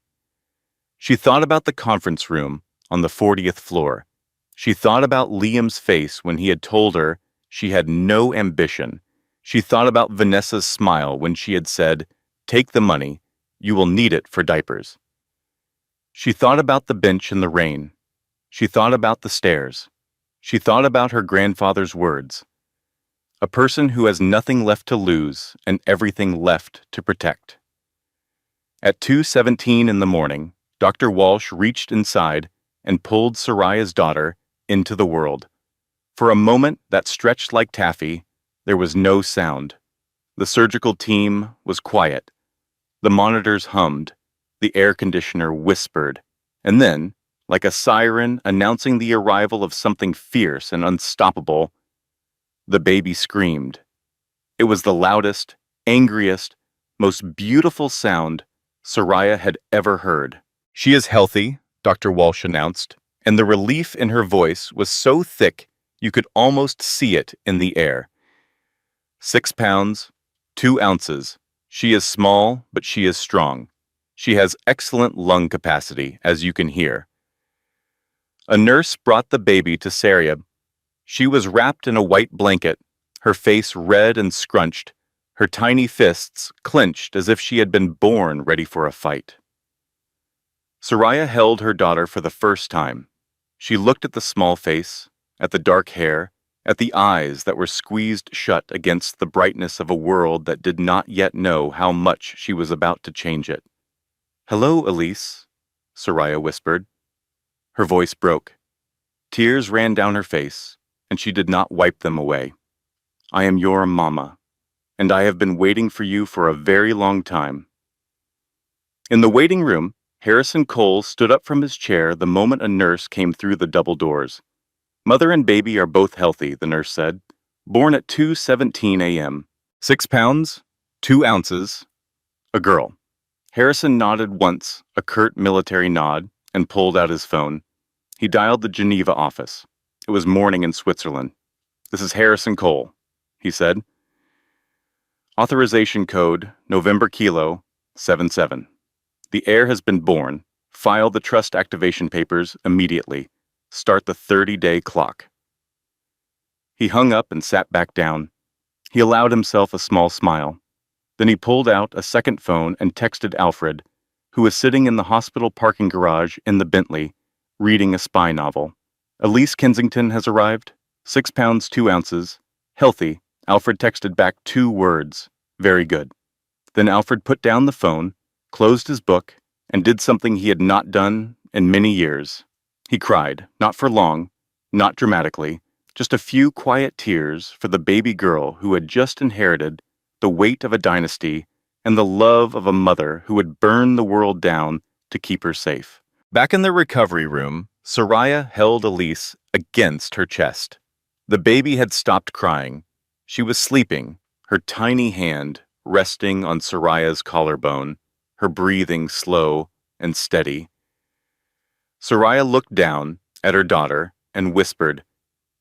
Speaker 1: She thought about the conference room on the 40th floor. She thought about Liam's face when he had told her she had no ambition. She thought about Vanessa's smile when she had said, "Take the money, you will need it for diapers." She thought about the bench in the rain. She thought about the stairs. She thought about her grandfather's words. A person who has nothing left to lose and everything left to protect. At 2:17 in the morning, Dr. Walsh reached inside and pulled Sariah's daughter into the world. For a moment that stretched like taffy, there was no sound. The surgical team was quiet. The monitors hummed. The air conditioner whispered. And then, like a siren announcing the arrival of something fierce and unstoppable, the baby screamed. It was the loudest, angriest, most beautiful sound Sariah had ever heard. "She is healthy," Dr. Walsh announced, and the relief in her voice was so thick you could almost see it in the air. 6 pounds, 2 ounces. She is small, but she is strong. She has excellent lung capacity, as you can hear. A nurse brought the baby to Sariah. She was wrapped in a white blanket, her face red and scrunched, her tiny fists clenched as if she had been born ready for a fight. Sariah held her daughter for the first time. She looked at the small face, at the dark hair, at the eyes that were squeezed shut against the brightness of a world that did not yet know how much she was about to change it. "Hello, Elise," Sariah whispered. Her voice broke. Tears ran down her face, and she did not wipe them away. "I am your mama, and I have been waiting for you for a very long time." In the waiting room, Harrison Cole stood up from his chair the moment a nurse came through the double doors. "Mother and baby are both healthy," the nurse said. "Born at 2:17 a.m. 6 pounds, 2 ounces. A girl." Harrison nodded once, a curt military nod, and pulled out his phone. He dialed the Geneva office. It was morning in Switzerland. "This is Harrison Cole," he said. "Authorization code, November Kilo, 77. The heir has been born. File the trust activation papers immediately. Start the 30-day clock." He hung up and sat back down. He allowed himself a small smile. Then he pulled out a second phone and texted Alfred, who was sitting in the hospital parking garage in the Bentley, reading a spy novel. "Elise Kensington has arrived. 6 pounds, 2 ounces. Healthy." Alfred texted back 2 words. "Very good." Then Alfred put down the phone, closed his book, and did something he had not done in many years. He cried, not for long, not dramatically, just a few quiet tears for the baby girl who had just inherited the weight of a dynasty and the love of a mother who would burn the world down to keep her safe. Back in the recovery room, Sariah held Elise against her chest. The baby had stopped crying. She was sleeping, her tiny hand resting on Sariah's collarbone, her breathing slow and steady. Sariah looked down at her daughter and whispered,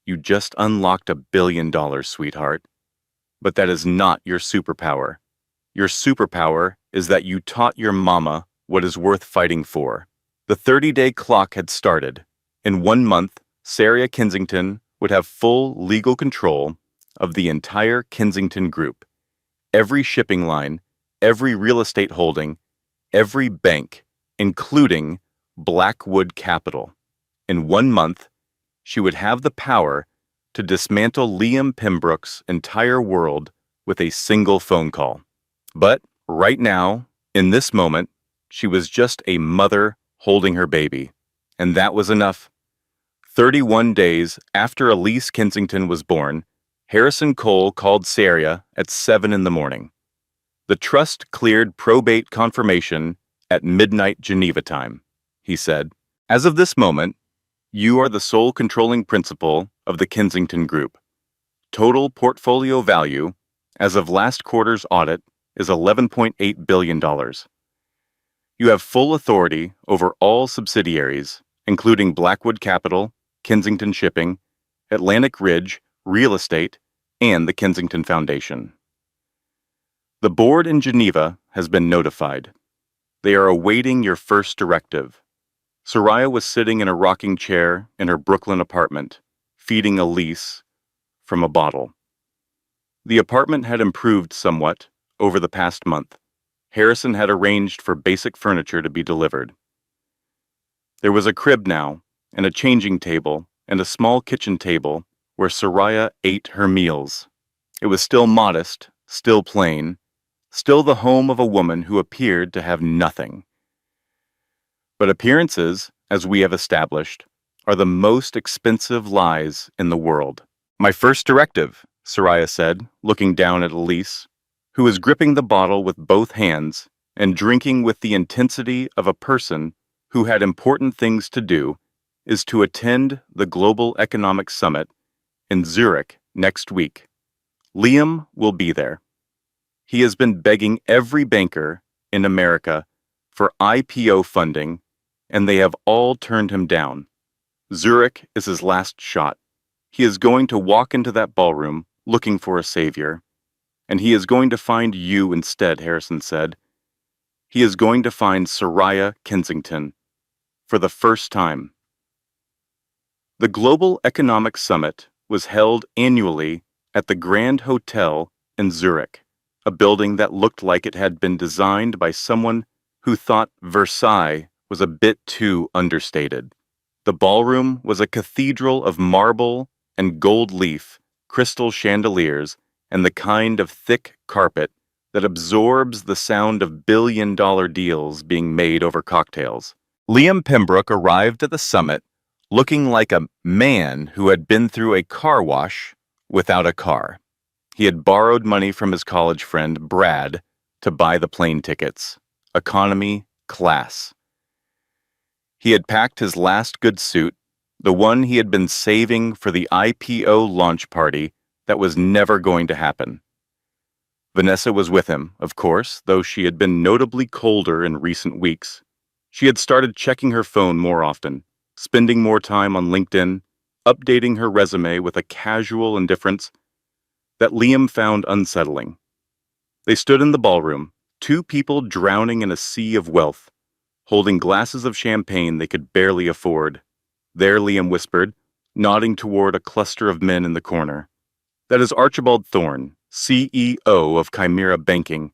Speaker 1: "You just unlocked $1 billion, sweetheart. But that is not your superpower. Your superpower is that you taught your mama what is worth fighting for." The 30-day clock had started. In 1 month, Sariah Kensington would have full legal control of the entire Kensington Group. Every shipping line, every real estate holding, every bank, including Blackwood Capital. In 1 month, she would have the power to dismantle Liam Pimbrook's entire world with a single phone call. But right now, in this moment, she was just a mother holding her baby, and that was enough. 31 days after Elise Kensington was born, Harrison Cole called Sariah at 7 in the morning. "The trust cleared probate confirmation at midnight Geneva time," he said. "As of this moment, you are the sole controlling principal of the Kensington Group. Total portfolio value, as of last quarter's audit, is $11.8 billion. You have full authority over all subsidiaries, including Blackwood Capital, Kensington Shipping, Atlantic Ridge, Real Estate, and the Kensington Foundation. The board in Geneva has been notified. They are awaiting your first directive." Sariah was sitting in a rocking chair in her Brooklyn apartment, feeding Elise from a bottle. The apartment had improved somewhat over the past month. Harrison had arranged for basic furniture to be delivered. There was a crib now, and a changing table, and a small kitchen table where Sariah ate her meals. It was still modest, still plain, still the home of a woman who appeared to have nothing. But appearances, as we have established, are the most expensive lies in the world. My first directive, Sariah said, looking down at Elise, who was gripping the bottle with both hands and drinking with the intensity of a person who had important things to do, is to attend the Global Economic Summit in Zurich next week. Liam will be there. He has been begging every banker in America for IPO funding, and they have all turned him down. Zurich is his last shot. He is going to walk into that ballroom looking for a savior. And he is going to find you instead, Harrison said. He is going to find Sariah Kensington for the first time. The Global Economic Summit was held annually at the Grand Hotel in Zurich, a building that looked like it had been designed by someone who thought Versailles was a bit too understated. The ballroom was a cathedral of marble and gold leaf, crystal chandeliers, and the kind of thick carpet that absorbs the sound of billion-dollar deals being made over cocktails. Liam Pimbrook arrived at the summit looking like a man who had been through a car wash without a car. He had borrowed money from his college friend, Brad, to buy the plane tickets, economy class. He had packed his last good suit, the one he had been saving for the IPO launch party that was never going to happen. Vanessa was with him, of course, though she had been notably colder in recent weeks. She had started checking her phone more often, spending more time on LinkedIn, updating her resume with a casual indifference that Liam found unsettling. They stood in the ballroom, two people drowning in a sea of wealth, holding glasses of champagne they could barely afford. There, Liam whispered, nodding toward a cluster of men in the corner. That is Archibald Thorne, CEO of Chimera Banking.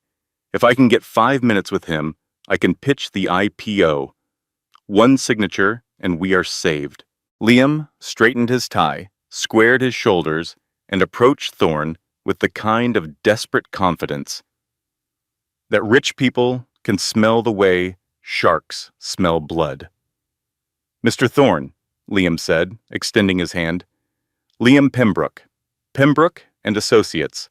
Speaker 1: If I can get 5 minutes with him, I can pitch the IPO. One signature, and we are saved. Liam straightened his tie, squared his shoulders, and approached Thorne with the kind of desperate confidence that rich people can smell the way sharks smell blood. Mr. Thorne, Liam said, extending his hand. Liam Pimbrook. Pimbrook and Associates.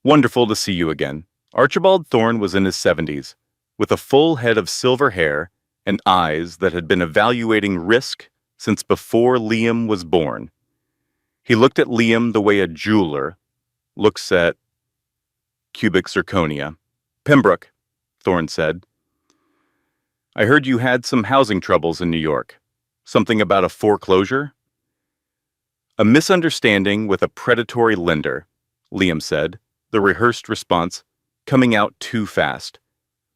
Speaker 1: Wonderful to see you again. Archibald Thorne was in his 70s, with a full head of silver hair and eyes that had been evaluating risk since before Liam was born. He looked at Liam the way a jeweler looks at cubic zirconia. Pimbrook, Thorne said. I heard you had some housing troubles in New York. Something about a foreclosure? A misunderstanding with a predatory lender, Liam said, the rehearsed response coming out too fast.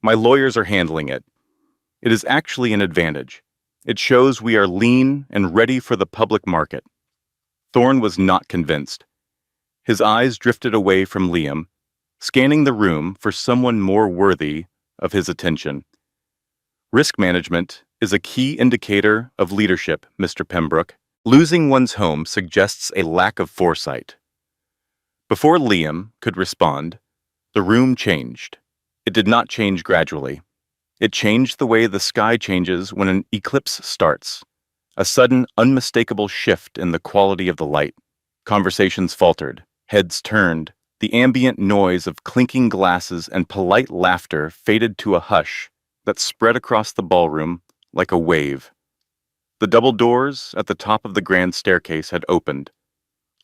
Speaker 1: My lawyers are handling it. It is actually an advantage. It shows we are lean and ready for the public market. Thorne was not convinced. His eyes drifted away from Liam, scanning the room for someone more worthy of his attention. Risk management is a key indicator of leadership, Mr. Pimbrook. Losing one's home suggests a lack of foresight. Before Liam could respond, the room changed. It did not change gradually. It changed the way the sky changes when an eclipse starts. A sudden, unmistakable shift in the quality of the light. Conversations faltered, heads turned, the ambient noise of clinking glasses and polite laughter faded to a hush that spread across the ballroom like a wave. The double doors at the top of the grand staircase had opened.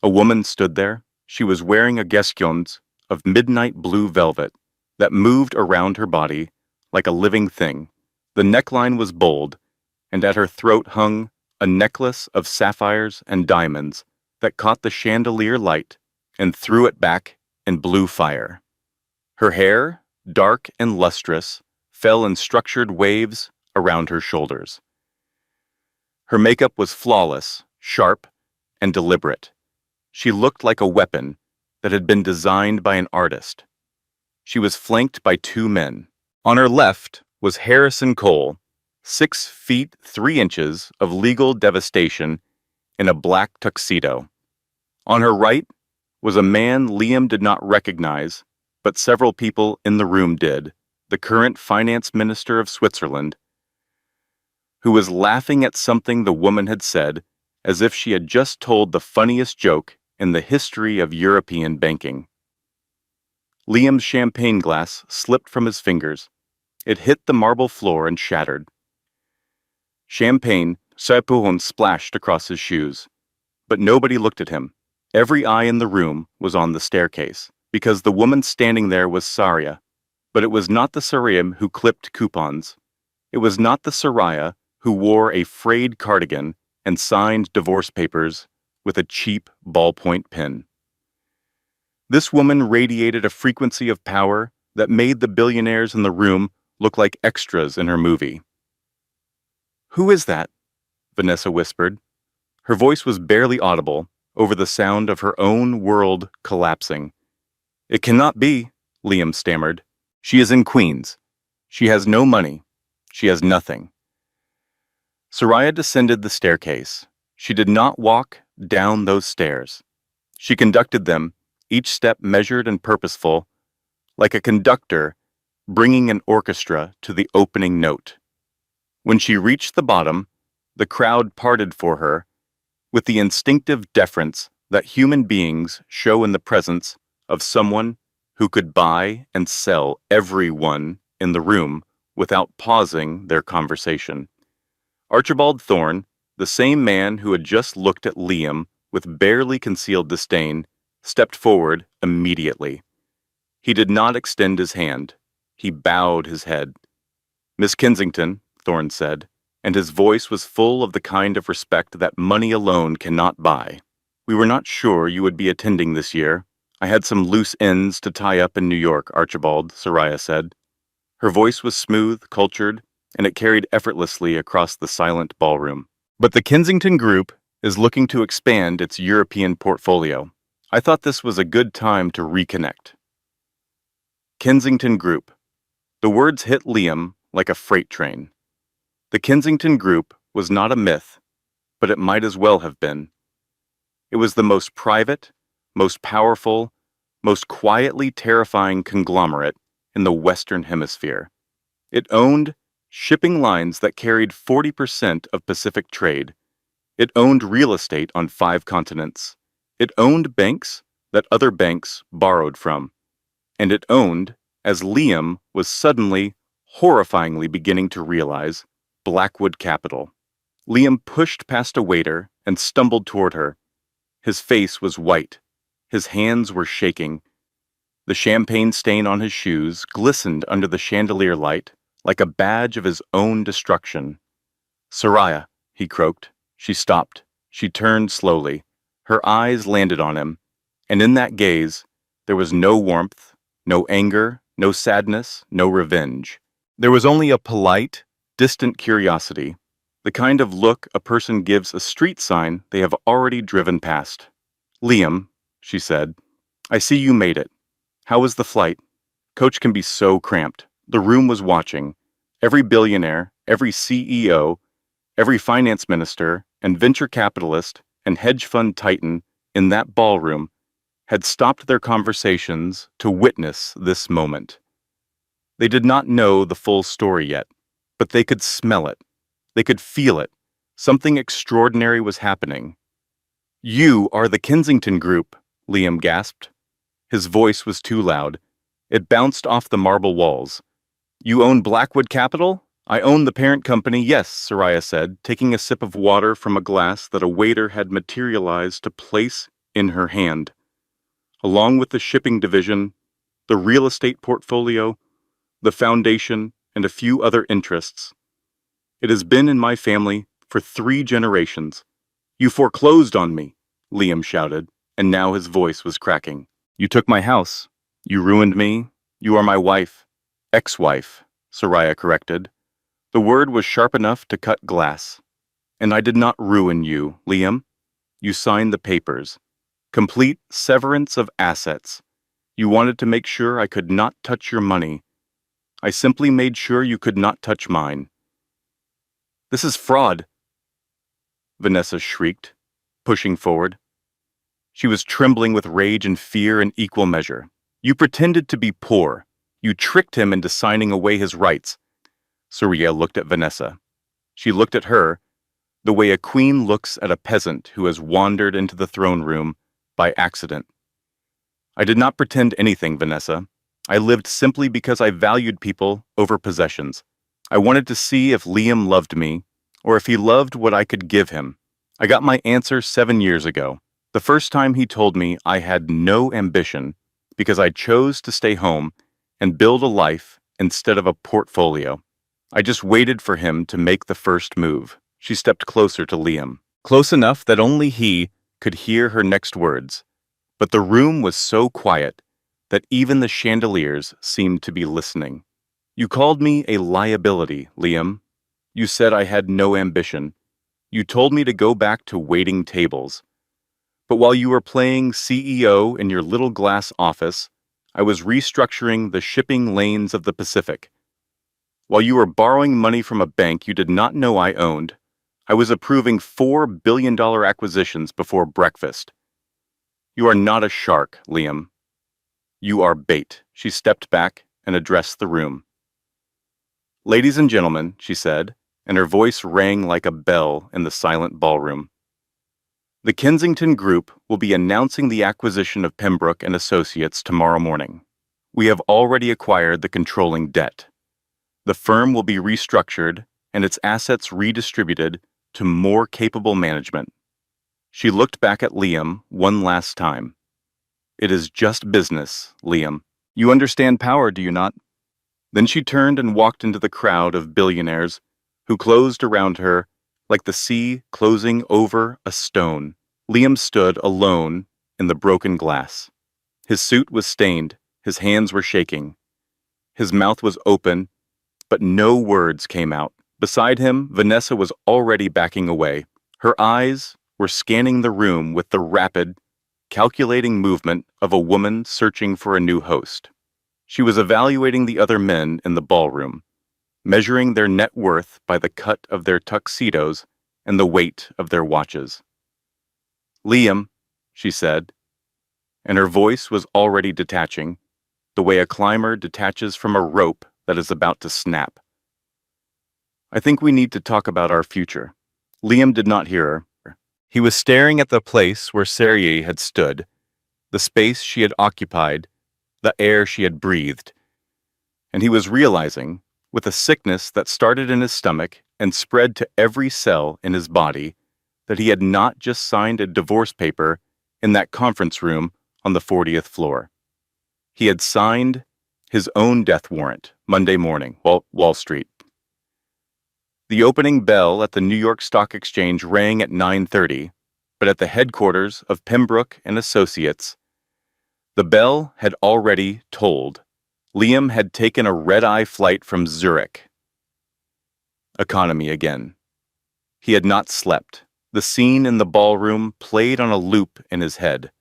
Speaker 1: A woman stood there. She was wearing a gestions of midnight blue velvet that moved around her body like a living thing. The neckline was bold, and at her throat hung a necklace of sapphires and diamonds that caught the chandelier light and threw it back in blue fire. Her hair, dark and lustrous, fell in structured waves around her shoulders. Her makeup was flawless, sharp, and deliberate. She looked like a weapon that had been designed by an artist. She was flanked by two men. On her left was Harrison Cole, 6 feet 3 inches of legal devastation in a black tuxedo. On her right was a man Liam did not recognize but several people in the room did. The current finance minister of Switzerland, who was laughing at something the woman had said, as if she had just told the funniest joke in the history of European banking. Liam's champagne glass slipped from his fingers. It hit the marble floor and shattered. Champagne, Saipuhon splashed across his shoes. But nobody looked at him. Every eye in the room was on the staircase, because the woman standing there was Sariah. But it was not the Sariah who clipped coupons. It was not the Sariah who wore a frayed cardigan and signed divorce papers with a cheap ballpoint pen. This woman radiated a frequency of power that made the billionaires in the room look like extras in her movie. "Who is that?" Vanessa whispered. Her voice was barely audible over the sound of her own world collapsing. "It cannot be," Liam stammered. "She is in Queens. She has no money. She has nothing." Sariah descended the staircase. She did not walk down those stairs. She conducted them, each step measured and purposeful, like a conductor bringing an orchestra to the opening note. When she reached the bottom, the crowd parted for her with the instinctive deference that human beings show in the presence of someone who could buy and sell everyone in the room without pausing their conversation. Archibald Thorne, the same man who had just looked at Liam with barely concealed disdain, stepped forward immediately. He did not extend his hand. He bowed his head. "Miss Kensington," Thorne said, and his voice was full of the kind of respect that money alone cannot buy. "We were not sure you would be attending this year. I had some loose ends to tie up in New York, Archibald," Sariah said. Her voice was smooth, cultured, and it carried effortlessly across the silent ballroom. "But the Kensington Group is looking to expand its European portfolio. I thought this was a good time to reconnect." Kensington Group. The words hit Liam like a freight train. The Kensington Group was not a myth, but it might as well have been. It was the most private, most powerful, most quietly terrifying conglomerate in the Western Hemisphere. It owned shipping lines that carried 40% of Pacific trade. It owned real estate on 5 continents. It owned banks that other banks borrowed from. And it owned, as Liam was suddenly, horrifyingly beginning to realize, Blackwood Capital. Liam pushed past a waiter and stumbled toward her. His face was white. His hands were shaking. The champagne stain on his shoes glistened under the chandelier light like a badge of his own destruction. "Sariah," he croaked. She stopped. She turned slowly. Her eyes landed on him, and in that gaze, there was no warmth, no anger, no sadness, no revenge. There was only a polite, distant curiosity, the kind of look a person gives a street sign they have already driven past. "Liam," she said, "I see you made it. How was the flight? Coach can be so cramped." The room was watching. Every billionaire, every CEO, every finance minister, and venture capitalist, and hedge fund titan in that ballroom had stopped their conversations to witness this moment. They did not know the full story yet, but they could smell it. They could feel it. Something extraordinary was happening. "You are the Kensington Group," Liam gasped. His voice was too loud. It bounced off the marble walls. "You own Blackwood Capital? I own the parent company, yes," Sariah said, taking a sip of water from a glass that a waiter had materialized to place in her hand. "Along with the shipping division, the real estate portfolio, the foundation, and a few other interests. It has been in my family for 3 generations. You foreclosed on me," Liam shouted, and now his voice was cracking. "You took my house. You ruined me. You are my wife. Ex-wife," Sariah corrected. The word was sharp enough to cut glass. "And I did not ruin you, Liam. You signed the papers. Complete severance of assets. You wanted to make sure I could not touch your money. I simply made sure you could not touch mine." "This is fraud," Vanessa shrieked, pushing forward. She was trembling with rage and fear in equal measure. You pretended to be poor. You tricked him into signing away his rights. Sariah looked at Vanessa. She looked at her, the way a queen looks at a peasant who has wandered into the throne room by accident. I did not pretend anything, Vanessa. I lived simply because I valued people over possessions. I wanted to see if Liam loved me, or if he loved what I could give him. I got my answer 7 years ago, the first time he told me I had no ambition because I chose to stay home and build a life instead of a portfolio. I just waited for him to make the first move. She stepped closer to Liam, close enough that only he could hear her next words. But the room was so quiet that even the chandeliers seemed to be listening. You called me a liability, Liam. You said I had no ambition. You told me to go back to waiting tables. But while you were playing CEO in your little glass office, I was restructuring the shipping lanes of the Pacific. While you were borrowing money from a bank you did not know I owned, I was approving $4 billion acquisitions before breakfast. You are not a shark, Liam. You are bait. She stepped back and addressed the room. Ladies and gentlemen, she said, and her voice rang like a bell in the silent ballroom. The Kensington Group will be announcing the acquisition of Pimbrook and Associates tomorrow morning. We have already acquired the controlling debt. The firm will be restructured and its assets redistributed to more capable management. She looked back at Liam one last time. It is just business, Liam. You understand power, do you not? Then she turned and walked into the crowd of billionaires who closed around her like the sea closing over a stone. Liam stood alone in the broken glass. His suit was stained, his hands were shaking. His mouth was open, but no words came out. Beside him, Vanessa was already backing away. Her eyes were scanning the room with the rapid, calculating movement of a woman searching for a new host. She was evaluating the other men in the ballroom, measuring their net worth by the cut of their tuxedos and the weight of their watches. Liam, she said, and her voice was already detaching, the way a climber detaches from a rope that is about to snap. I think we need to talk about our future. Liam did not hear her. He was staring at the place where Sariah had stood, the space she had occupied, the air she had breathed. And he was realizing, with a sickness that started in his stomach and spread to every cell in his body, that he had not just signed a divorce paper in that conference room on the 40th floor. He had signed his own death warrant Monday morning, Wall Street. The opening bell at the New York Stock Exchange rang at 9:30, but at the headquarters of Pimbrook and Associates, the bell had already tolled. Liam had taken a red-eye flight from Zurich. Economy again. He had not slept. The scene in the ballroom played on a loop in his head.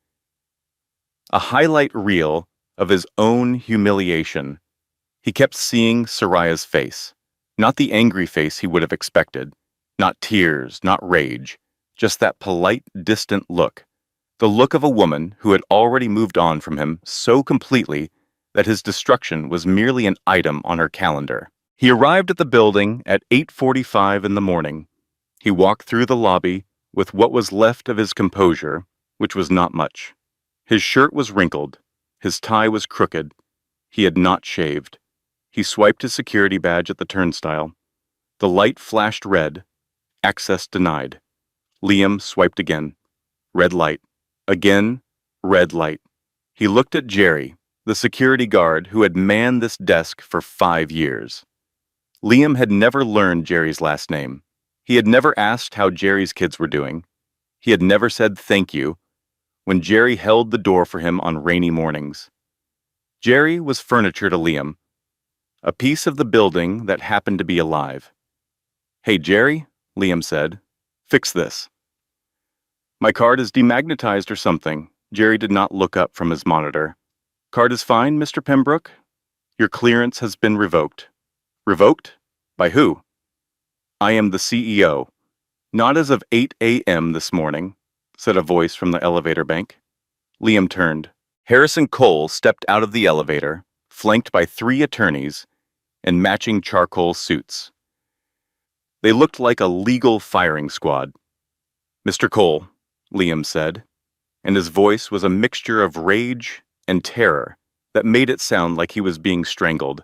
Speaker 1: A highlight reel of his own humiliation. He kept seeing Sariah's face, not the angry face he would have expected, not tears, not rage, just that polite, distant look, the look of a woman who had already moved on from him so completely that his destruction was merely an item on her calendar. He arrived at the building at 8:45 in the morning. He walked through the lobby with what was left of his composure, which was not much. His shirt was wrinkled. His tie was crooked. He had not shaved. He swiped his security badge at the turnstile. The light flashed red. Access denied. Liam swiped again. Red light. Again, red light. He looked at Jerry, the security guard who had manned this desk for 5 years. Liam had never learned Jerry's last name. He had never asked how Jerry's kids were doing. He had never said thank you when Jerry held the door for him on rainy mornings. Jerry was furniture to Liam, a piece of the building that happened to be alive. "Hey, Jerry," Liam said, "fix this." "My card is demagnetized or something." Jerry did not look up from his monitor. "Card is fine, Mr. Pimbrook. Your clearance has been revoked." "Revoked? By who?" "I am the CEO. Not as of 8 a.m. this morning," said a voice from the elevator bank. Liam turned. Harrison Cole stepped out of the elevator, flanked by 3 attorneys in matching charcoal suits. They looked like a legal firing squad. "Mr. Cole," Liam said, and his voice was a mixture of rage and terror that made it sound like he was being strangled.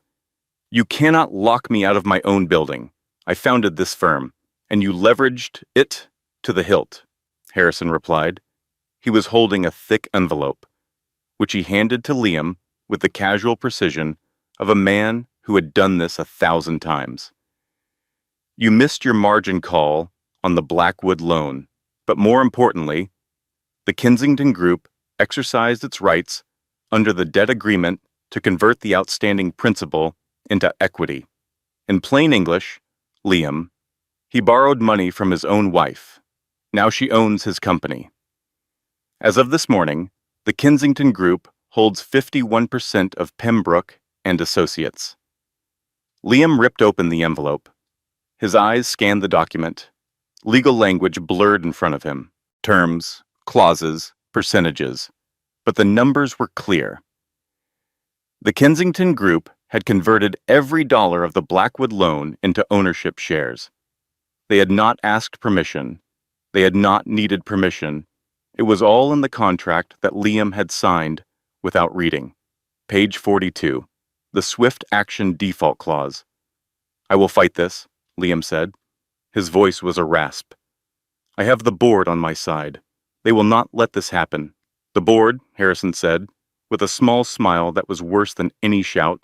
Speaker 1: "You cannot lock me out of my own building. I founded this firm, and you leveraged it to the hilt," Harrison replied. He was holding a thick envelope, which he handed to Liam with the casual precision of a man who had done this 1,000 times. "You missed your margin call on the Blackwood loan, but more importantly, the Kensington Group exercised its rights under the debt agreement to convert the outstanding principal into equity. In plain English, Liam, he borrowed money from his own wife. Now she owns his company. As of this morning, the Kensington Group holds 51% of Pimbrook and Associates." Liam ripped open the envelope. His eyes scanned the document. Legal language blurred in front of him. Terms, clauses, percentages. But the numbers were clear. The Kensington Group had converted every dollar of the Blackwood loan into ownership shares. They had not asked permission. They had not needed permission. It was all in the contract that Liam had signed without reading. Page 42, the swift action default clause. "I will fight this," Liam said. His voice was a rasp. "I have the board on my side. They will not let this happen." "The board," Harrison said, with a small smile that was worse than any shout,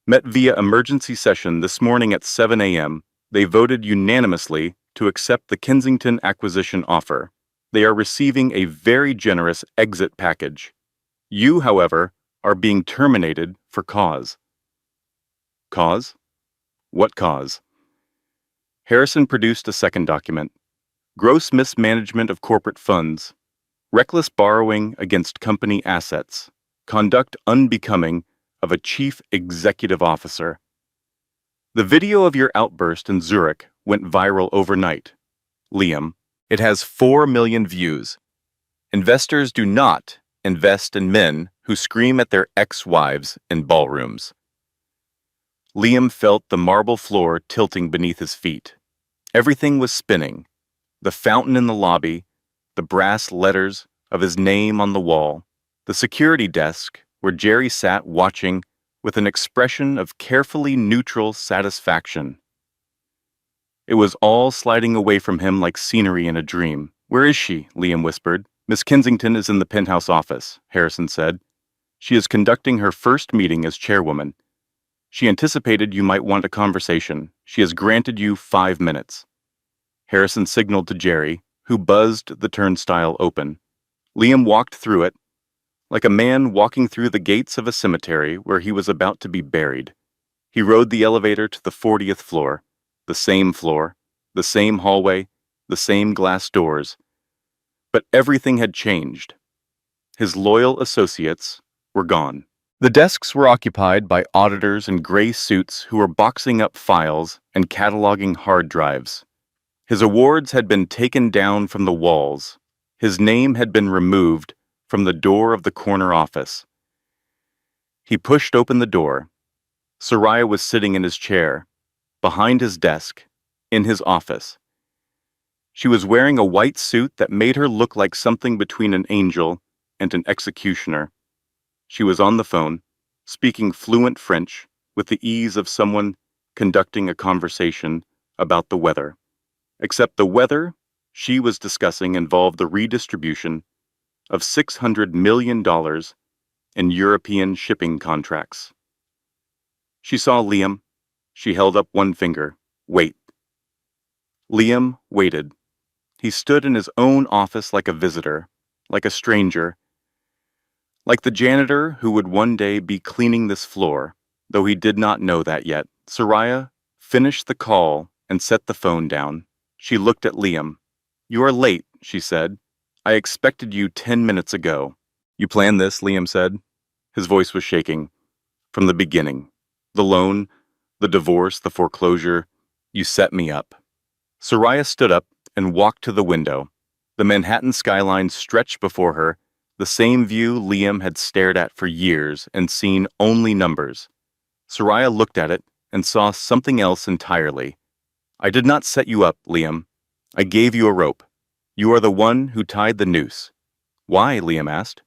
Speaker 1: "met via emergency session this morning at 7 a.m. They voted unanimously to accept the Kensington acquisition offer. They are receiving a very generous exit package. You, however, are being terminated for cause." "Cause? What cause?" Harrison produced a second document. "Gross mismanagement of corporate funds. Reckless borrowing against company assets. Conduct unbecoming of a chief executive officer. The video of your outburst in Zurich went viral overnight. Liam, it has 4 million views. Investors do not invest in men who scream at their ex-wives in ballrooms." Liam felt the marble floor tilting beneath his feet. Everything was spinning. The fountain in the lobby, the brass letters of his name on the wall, the security desk where Jerry sat watching with an expression of carefully neutral satisfaction. It was all sliding away from him like scenery in a dream. "Where is she?" Liam whispered. "Miss Kensington is in the penthouse office," Harrison said. "She is conducting her first meeting as chairwoman. She anticipated you might want a conversation. She has granted you 5 minutes." Harrison signaled to Jerry, who buzzed the turnstile open. Liam walked through it, like a man walking through the gates of a cemetery where he was about to be buried. He rode the elevator to the 40th floor, the same hallway, the same glass doors. But everything had changed. His loyal associates were gone. The desks were occupied by auditors in gray suits who were boxing up files and cataloging hard drives. His awards had been taken down from the walls. His name had been removed from the door of the corner office. He pushed open the door. Sariah was sitting in his chair, behind his desk, in his office. She was wearing a white suit that made her look like something between an angel and an executioner. She was on the phone, speaking fluent French with the ease of someone conducting a conversation about the weather. Except the weather she was discussing involved the redistribution of $600 million in European shipping contracts. She saw Liam. She held up one finger. "Wait." Liam waited. He stood in his own office like a visitor, like a stranger, like the janitor who would one day be cleaning this floor, though he did not know that yet. Sariah finished the call and set the phone down. She looked at Liam. "You are late," she said. "I expected you 10 minutes ago." "You planned this," Liam said. His voice was shaking. "From the beginning. The loan, the divorce, the foreclosure. You set me up." Sariah stood up and walked to the window. The Manhattan skyline stretched before her The same view Liam had stared at for years and seen only numbers. Sariah looked at it and saw something else entirely. I did not set you up, Liam. I gave you a rope. You are the one who tied the noose. Why? Liam asked.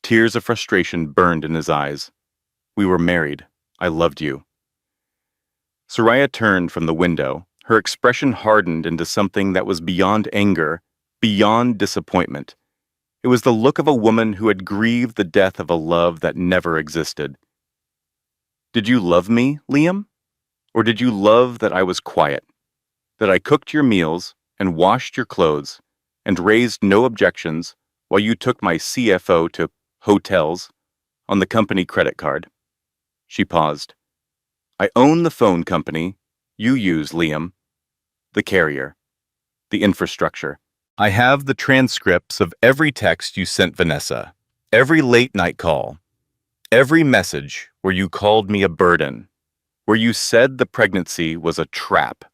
Speaker 1: Tears of frustration burned in his eyes. We were married. I loved you. Sariah turned from the window. Her expression hardened into something that was beyond anger, beyond disappointment. It was the look of a woman who had grieved the death of a love that never existed. Did you love me, Liam? Or did you love that I was quiet, that I cooked your meals and washed your clothes and raised no objections while you took my CFO to hotels on the company credit card? She paused. I own the phone company you use, Liam, the carrier, the infrastructure. I have the transcripts of every text you sent Vanessa, every late-night call, every message where you called me a burden, where you said the pregnancy was a trap,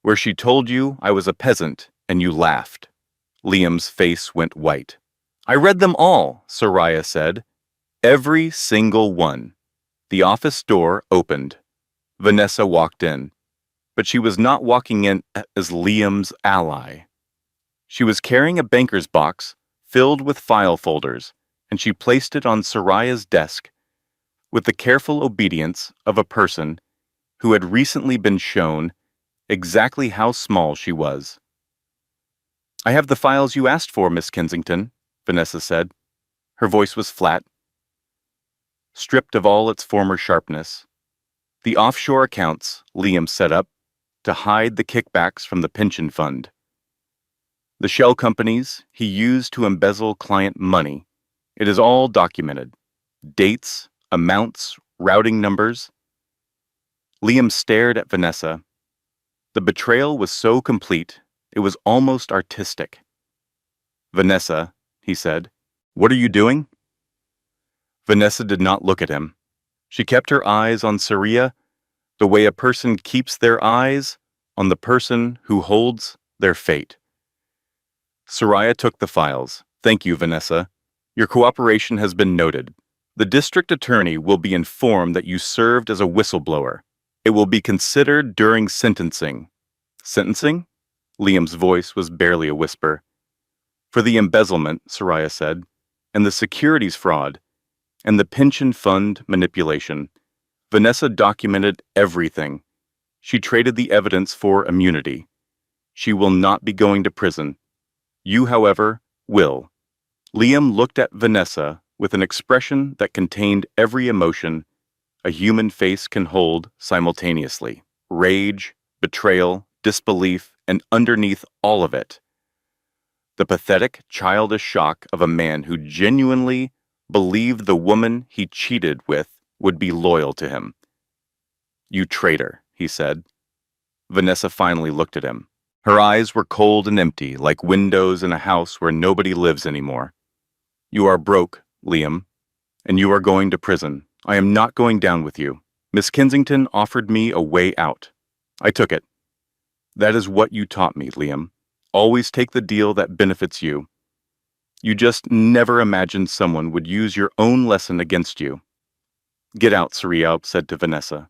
Speaker 1: where she told you I was a peasant and you laughed. Liam's face went white. I read them all, Sariah said. Every single one. The office door opened. Vanessa walked in, but she was not walking in as Liam's ally. She was carrying a banker's box filled with file folders, and she placed it on Sariah's desk with the careful obedience of a person who had recently been shown exactly how small she was. I have the files you asked for, Miss Kensington, Vanessa said. Her voice was flat, stripped of all its former sharpness. The offshore accounts Liam set up to hide the kickbacks from the pension fund. The shell companies he used to embezzle client money. It is all documented. Dates, amounts, routing numbers. Liam stared at Vanessa. The betrayal was so complete, it was almost artistic. Vanessa, he said, what are you doing? Vanessa did not look at him. She kept her eyes on Sariah, the way a person keeps their eyes on the person who holds their fate. Sariah took the files. Thank you, Vanessa. Your cooperation has been noted. The district attorney will be informed that you served as a whistleblower. It will be considered during sentencing. Sentencing? Liam's voice was barely a whisper. For the embezzlement, Sariah said, and the securities fraud, and the pension fund manipulation. Vanessa documented everything. She traded the evidence for immunity. She will not be going to prison. You, however, will. Liam looked at Vanessa with an expression that contained every emotion a human face can hold simultaneously. Rage, betrayal, disbelief, and underneath all of it, the pathetic, childish shock of a man who genuinely believed the woman he cheated with would be loyal to him. You traitor, he said. Vanessa finally looked at him. Her eyes were cold and empty, like windows in a house where nobody lives anymore. You are broke, Liam, and you are going to prison. I am not going down with you. Miss Kensington offered me a way out. I took it. That is what you taught me, Liam. Always take the deal that benefits you. You just never imagined someone would use your own lesson against you. Get out, Sariah said to Vanessa,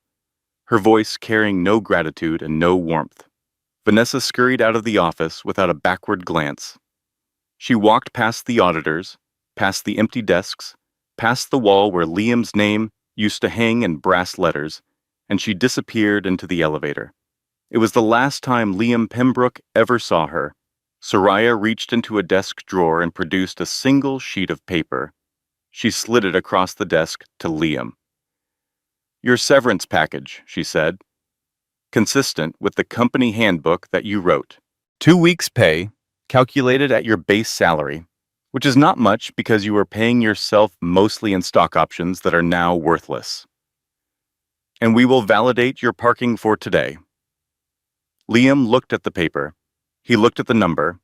Speaker 1: her voice carrying no gratitude and no warmth. Vanessa scurried out of the office without a backward glance. She walked past the auditors, past the empty desks, past the wall where Liam's name used to hang in brass letters, and she disappeared into the elevator. It was the last time Liam Pimbrook ever saw her. Sariah reached into a desk drawer and produced a single sheet of paper. She slid it across the desk to Liam. Your severance package, she said, consistent with the company handbook that you wrote. 2 weeks' pay, calculated at your base salary, which is not much because you were paying yourself mostly in stock options that are now worthless. And we will validate your parking for today. Liam looked at the paper. He looked at the number.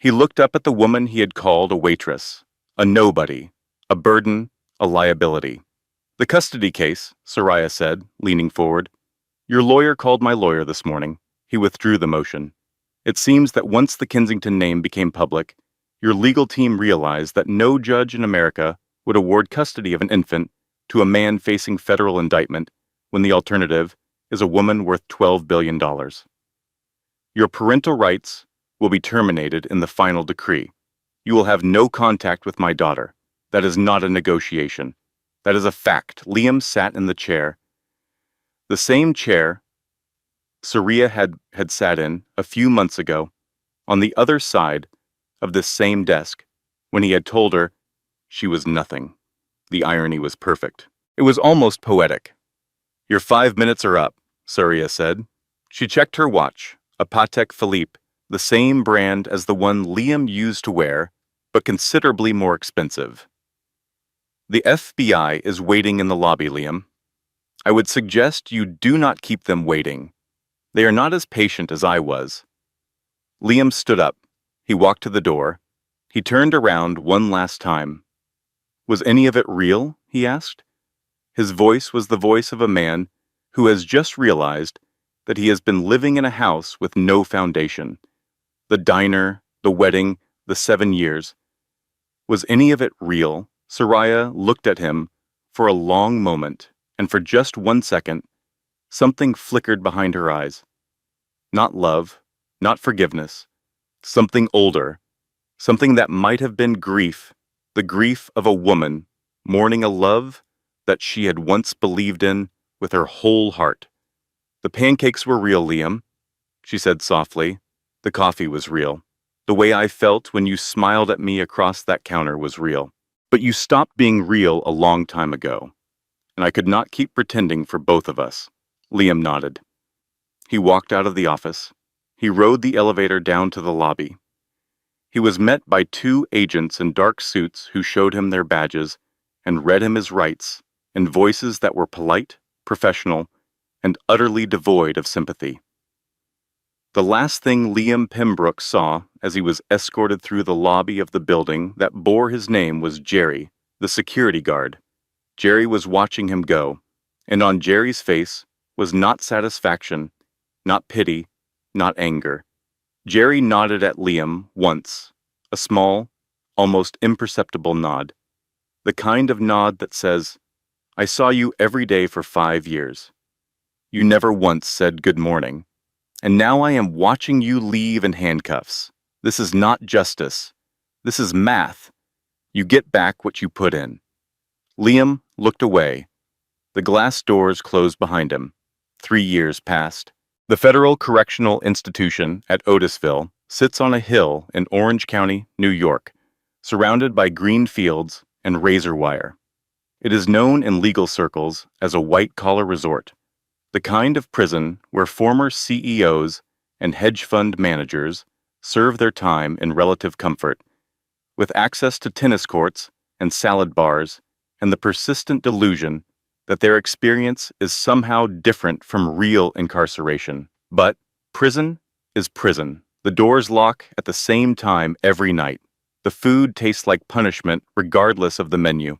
Speaker 1: He looked up at the woman he had called a waitress, a nobody, a burden, a liability. The custody case, Sariah said, leaning forward. Your lawyer called my lawyer this morning. He withdrew the motion. It seems that once the Kensington name became public, Your legal team realized that no judge in America would award custody of an infant to a man facing federal indictment when the alternative is a woman worth $12 billion. Your parental rights will be terminated in the final decree. You will have no contact with my daughter. That is not a negotiation. That is a fact. Liam sat in the chair. The same chair Sariah had sat in a few months ago, on the other side of this same desk, when he had told her she was nothing. The irony was perfect. It was almost poetic. Your 5 minutes are up, Sariah said. She checked her watch, a Patek Philippe, the same brand as the one Liam used to wear, but considerably more expensive. The FBI is waiting in the lobby, Liam. I would suggest you do not keep them waiting. They are not as patient as I was. Liam stood up. He walked to the door. He turned around one last time. Was any of it real? He asked. His voice was the voice of a man who has just realized that he has been living in a house with no foundation. The diner, the wedding, the 7 years. Was any of it real? Sariah looked at him for a long moment, and for just 1 second, something flickered behind her eyes. Not love, not forgiveness, something older, something that might have been grief, the grief of a woman mourning a love that she had once believed in with her whole heart. The pancakes were real, Liam, she said softly. The coffee was real. The way I felt when you smiled at me across that counter was real. But you stopped being real a long time ago, and I could not keep pretending for both of us. Liam nodded. He walked out of the office. He rode the elevator down to the lobby. He was met by 2 agents in dark suits who showed him their badges and read him his rights in voices that were polite, professional, and utterly devoid of sympathy. The last thing Liam Pimbrook saw as he was escorted through the lobby of the building that bore his name was Jerry, the security guard. Jerry was watching him go, and on Jerry's face was not satisfaction, not pity, not anger. Jerry nodded at Liam once, a small, almost imperceptible nod. The kind of nod that says, I saw you every day for 5 years. You never once said good morning. And now I am watching you leave in handcuffs. This is not justice. This is math. You get back what you put in. Liam looked away. The glass doors closed behind him. 3 years passed. The Federal Correctional Institution at Otisville sits on a hill in Orange County, New York, surrounded by green fields and razor wire. It is known in legal circles as a white-collar resort, the kind of prison where former CEOs and hedge fund managers serve their time in relative comfort, with access to tennis courts and salad bars and the persistent delusion that their experience is somehow different from real incarceration. But prison is prison. The doors lock at the same time every night. The food tastes like punishment regardless of the menu.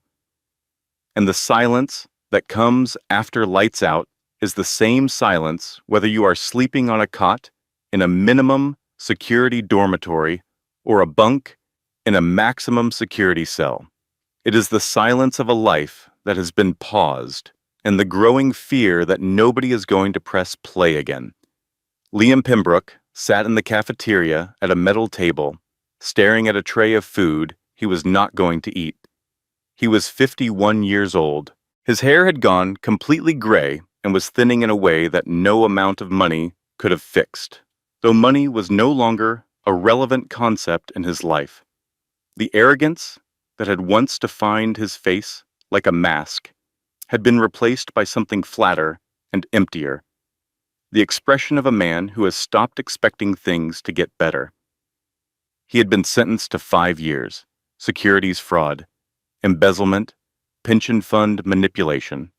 Speaker 1: And the silence that comes after lights out is the same silence whether you are sleeping on a cot in a minimum security dormitory or a bunk in a maximum security cell. It is the silence of a life that has been paused and the growing fear that nobody is going to press play again. Liam Pimbrook sat in the cafeteria at a metal table, staring at a tray of food he was not going to eat. He was 51 years old. His hair had gone completely gray and was thinning in a way that no amount of money could have fixed, though money was no longer a relevant concept in his life. The arrogance that had once defined his face like a mask had been replaced by something flatter and emptier, the expression of a man who has stopped expecting things to get better. He had been sentenced to 5 years, securities fraud, embezzlement, pension fund manipulation.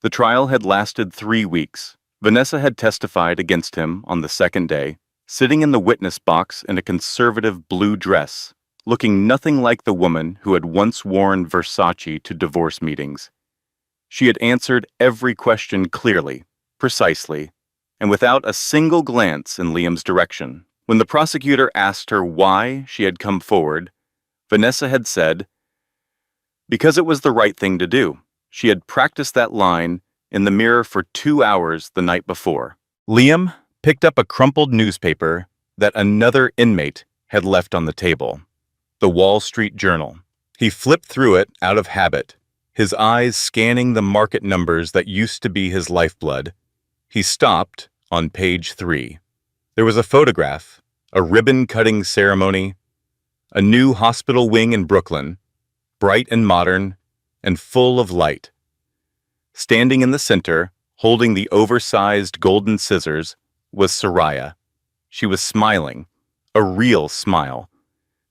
Speaker 1: The trial had lasted 3 weeks. Vanessa had testified against him on the second day, sitting in the witness box in a conservative blue dress, looking nothing like the woman who had once worn Versace to divorce meetings. She had answered every question clearly, precisely, and without a single glance in Liam's direction, When the prosecutor asked her why she had come forward, Vanessa had said, because it was the right thing to do. She had practiced that line in the mirror for 2 hours the night before. Liam picked up a crumpled newspaper that another inmate had left on the table, the Wall Street Journal. He flipped through it out of habit, his eyes scanning the market numbers that used to be his lifeblood. He stopped on page 3. There was a photograph, a ribbon-cutting ceremony, a new hospital wing in Brooklyn, bright and modern, and full of light. Standing in the center, holding the oversized golden scissors, was Sariah. She was smiling, a real smile,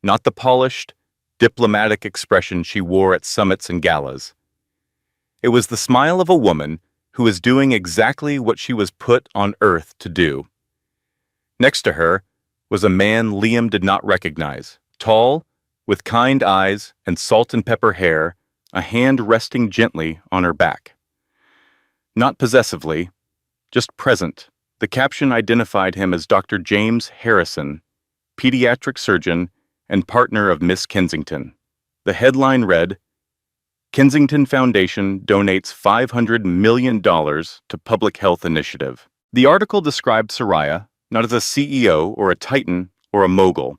Speaker 1: not the polished, diplomatic expression she wore at summits and galas. It was the smile of a woman who was doing exactly what she was put on earth to do. Next to her was a man Liam did not recognize, tall, with kind eyes and salt and pepper hair, a hand resting gently on her back. Not possessively, just present. The caption identified him as Dr. James Harrison, pediatric surgeon and partner of Miss Kensington. The headline read, Kensington Foundation donates $500 million to public health initiative. The article described Sariah not as a CEO or a titan or a mogul.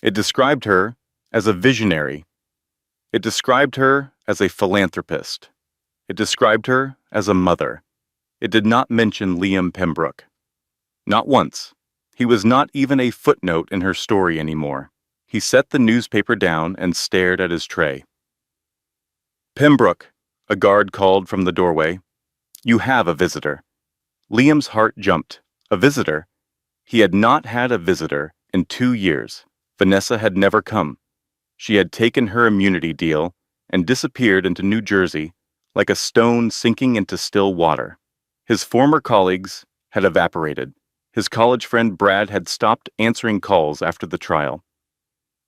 Speaker 1: It described her as a visionary. It described her as a philanthropist. It described her as a mother. It did not mention Liam Pimbrook. Not once. He was not even a footnote in her story anymore. He set the newspaper down and stared at his tray. Pimbrook, a guard called from the doorway. You have a visitor. Liam's heart jumped. A visitor? He had not had a visitor in 2 years. Vanessa had never come. She had taken her immunity deal and disappeared into New Jersey like a stone sinking into still water. His former colleagues had evaporated. His college friend Brad had stopped answering calls after the trial.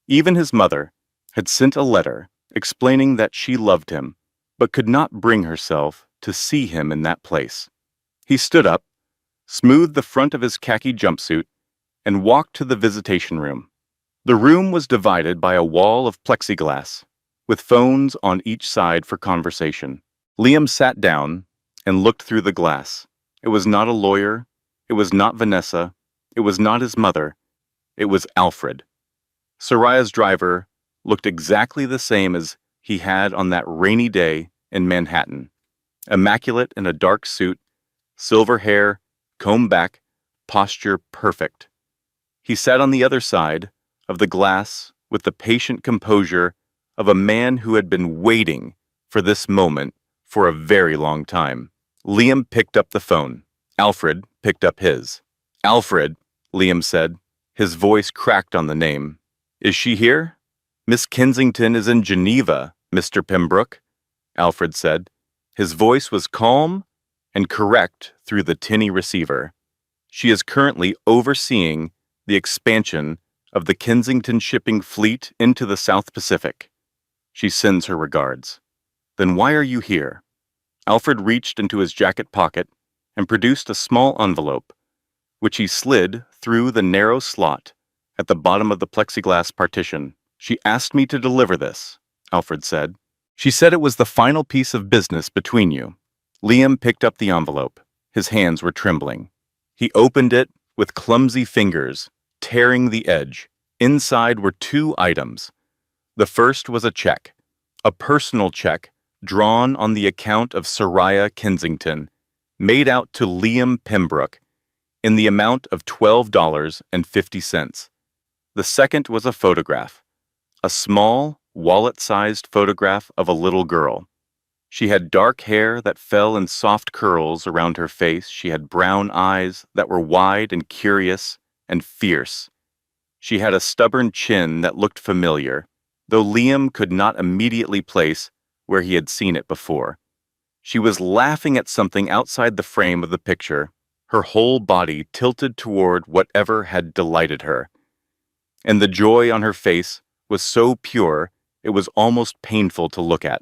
Speaker 1: Even his mother had sent a letter explaining that she loved him, but could not bring herself to see him in that place. He stood up, smoothed the front of his khaki jumpsuit, and walked to the visitation room. The room was divided by a wall of plexiglass, with phones on each side for conversation. Liam sat down and looked through the glass. It was not a lawyer. It was not Vanessa. It was not his mother. It was Alfred. Sariah's driver looked exactly the same as he had on that rainy day in Manhattan. Immaculate in a dark suit, silver hair, combed back, posture perfect. He sat on the other side of the glass with the patient composure of a man who had been waiting for this moment for a very long time. Liam picked up the phone. Alfred picked up his. Alfred, Liam said. His voice cracked on the name. Is she here? Miss Kensington is in Geneva, Mr. Pimbrook, Alfred said. His voice was calm and correct through the tinny receiver. She is currently overseeing the expansion of the Kensington shipping fleet into the South Pacific. She sends her regards. Then why are you here? Alfred reached into his jacket pocket and produced a small envelope, which he slid through the narrow slot at the bottom of the plexiglass partition. She asked me to deliver this, Alfred said. She said it was the final piece of business between you. Liam picked up the envelope. His hands were trembling. He opened it with clumsy fingers, tearing the edge. Inside were 2 items. The first was a check, a personal check drawn on the account of Sariah Kensington, made out to Liam Pimbrook in the amount of $12.50. The second was a photograph, a small, wallet-sized photograph of a little girl. She had dark hair that fell in soft curls around her face. She had brown eyes that were wide and curious and fierce. She had a stubborn chin that looked familiar, though Liam could not immediately place where he had seen it before. She was laughing at something outside the frame of the picture, her whole body tilted toward whatever had delighted her. And the joy on her face was so pure it was almost painful to look at.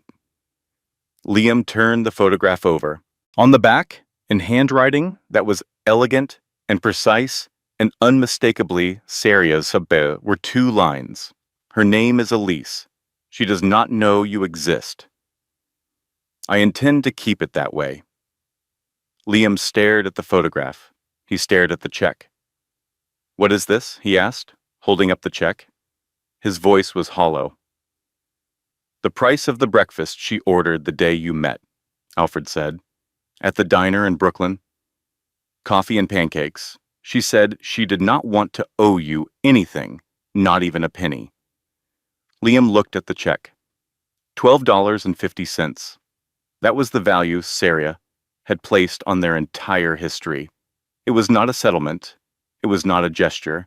Speaker 1: Liam turned the photograph over. On the back, in handwriting that was elegant and precise, and unmistakably Sariah's Sabeh were two lines. Her name is Elise. She does not know you exist. I intend to keep it that way. Liam stared at the photograph. He stared at the check. What is this? He asked, holding up the check. His voice was hollow. The price of the breakfast she ordered the day you met, Alfred said. At the diner in Brooklyn. Coffee and pancakes. She said she did not want to owe you anything, not even a penny. Liam looked at the check. $12.50. That was the value Sariah had placed on their entire history. It was not a settlement. It was not a gesture.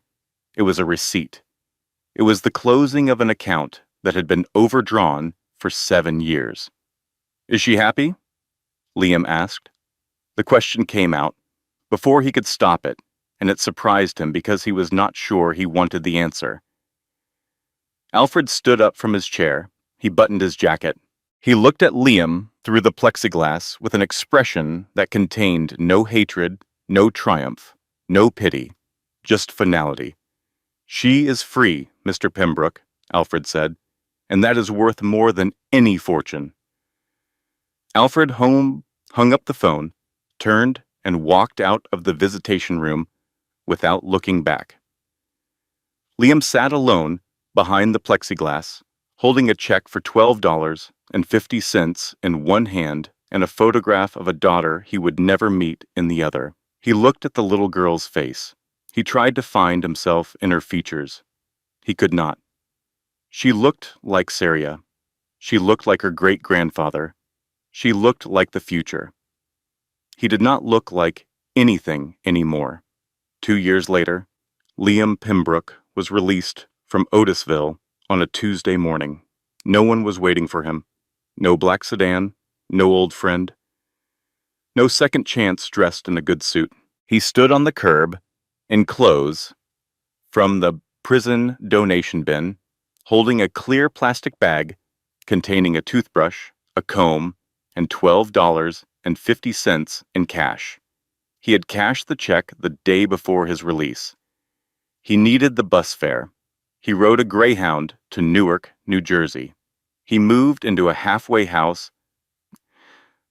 Speaker 1: It was a receipt. It was the closing of an account that had been overdrawn for 7 years. Is she happy? Liam asked. The question came out before he could stop it, and it surprised him because he was not sure he wanted the answer. Alfred stood up from his chair. He buttoned his jacket. He looked at Liam through the plexiglass with an expression that contained no hatred, no triumph, no pity, just finality. She is free, Mr. Pimbrook, Alfred said, and that is worth more than any fortune. Alfred hung up the phone, turned, and walked out of the visitation room without looking back. Liam sat alone behind the plexiglass, holding a check for $12.50 in one hand and a photograph of a daughter he would never meet in the other. He looked at the little girl's face. He tried to find himself in her features. He could not. She looked like Sariah. She looked like her great-grandfather. She looked like the future. He did not look like anything anymore. 2 years later, Liam Pimbrook was released from Otisville on a Tuesday morning. No one was waiting for him. No black sedan, no old friend. No second chance dressed in a good suit. He stood on the curb, in clothes, from the prison donation bin, holding a clear plastic bag containing a toothbrush, a comb, and $12.50 in cash. He had cashed the check the day before his release. He needed the bus fare. He rode a Greyhound to Newark, New Jersey. He moved into a halfway house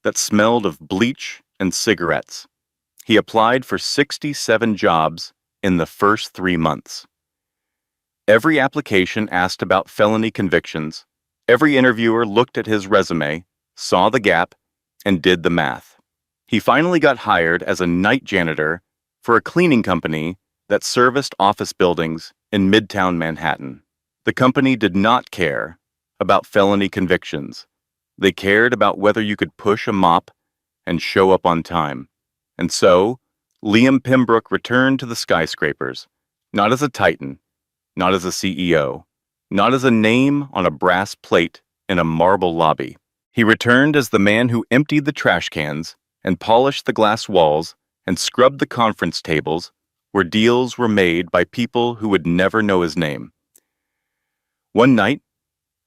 Speaker 1: that smelled of bleach and cigarettes. He applied for 67 jobs in the first 3 months. Every application asked about felony convictions. Every interviewer looked at his resume, saw the gap, and did the math. He finally got hired as a night janitor for a cleaning company that serviced office buildings in Midtown Manhattan. The company did not care about felony convictions. They cared about whether you could push a mop and show up on time. And so, Liam Pimbrook returned to the skyscrapers, not as a titan, not as a CEO, not as a name on a brass plate in a marble lobby. He returned as the man who emptied the trash cans and polished the glass walls and scrubbed the conference tables where deals were made by people who would never know his name. One night,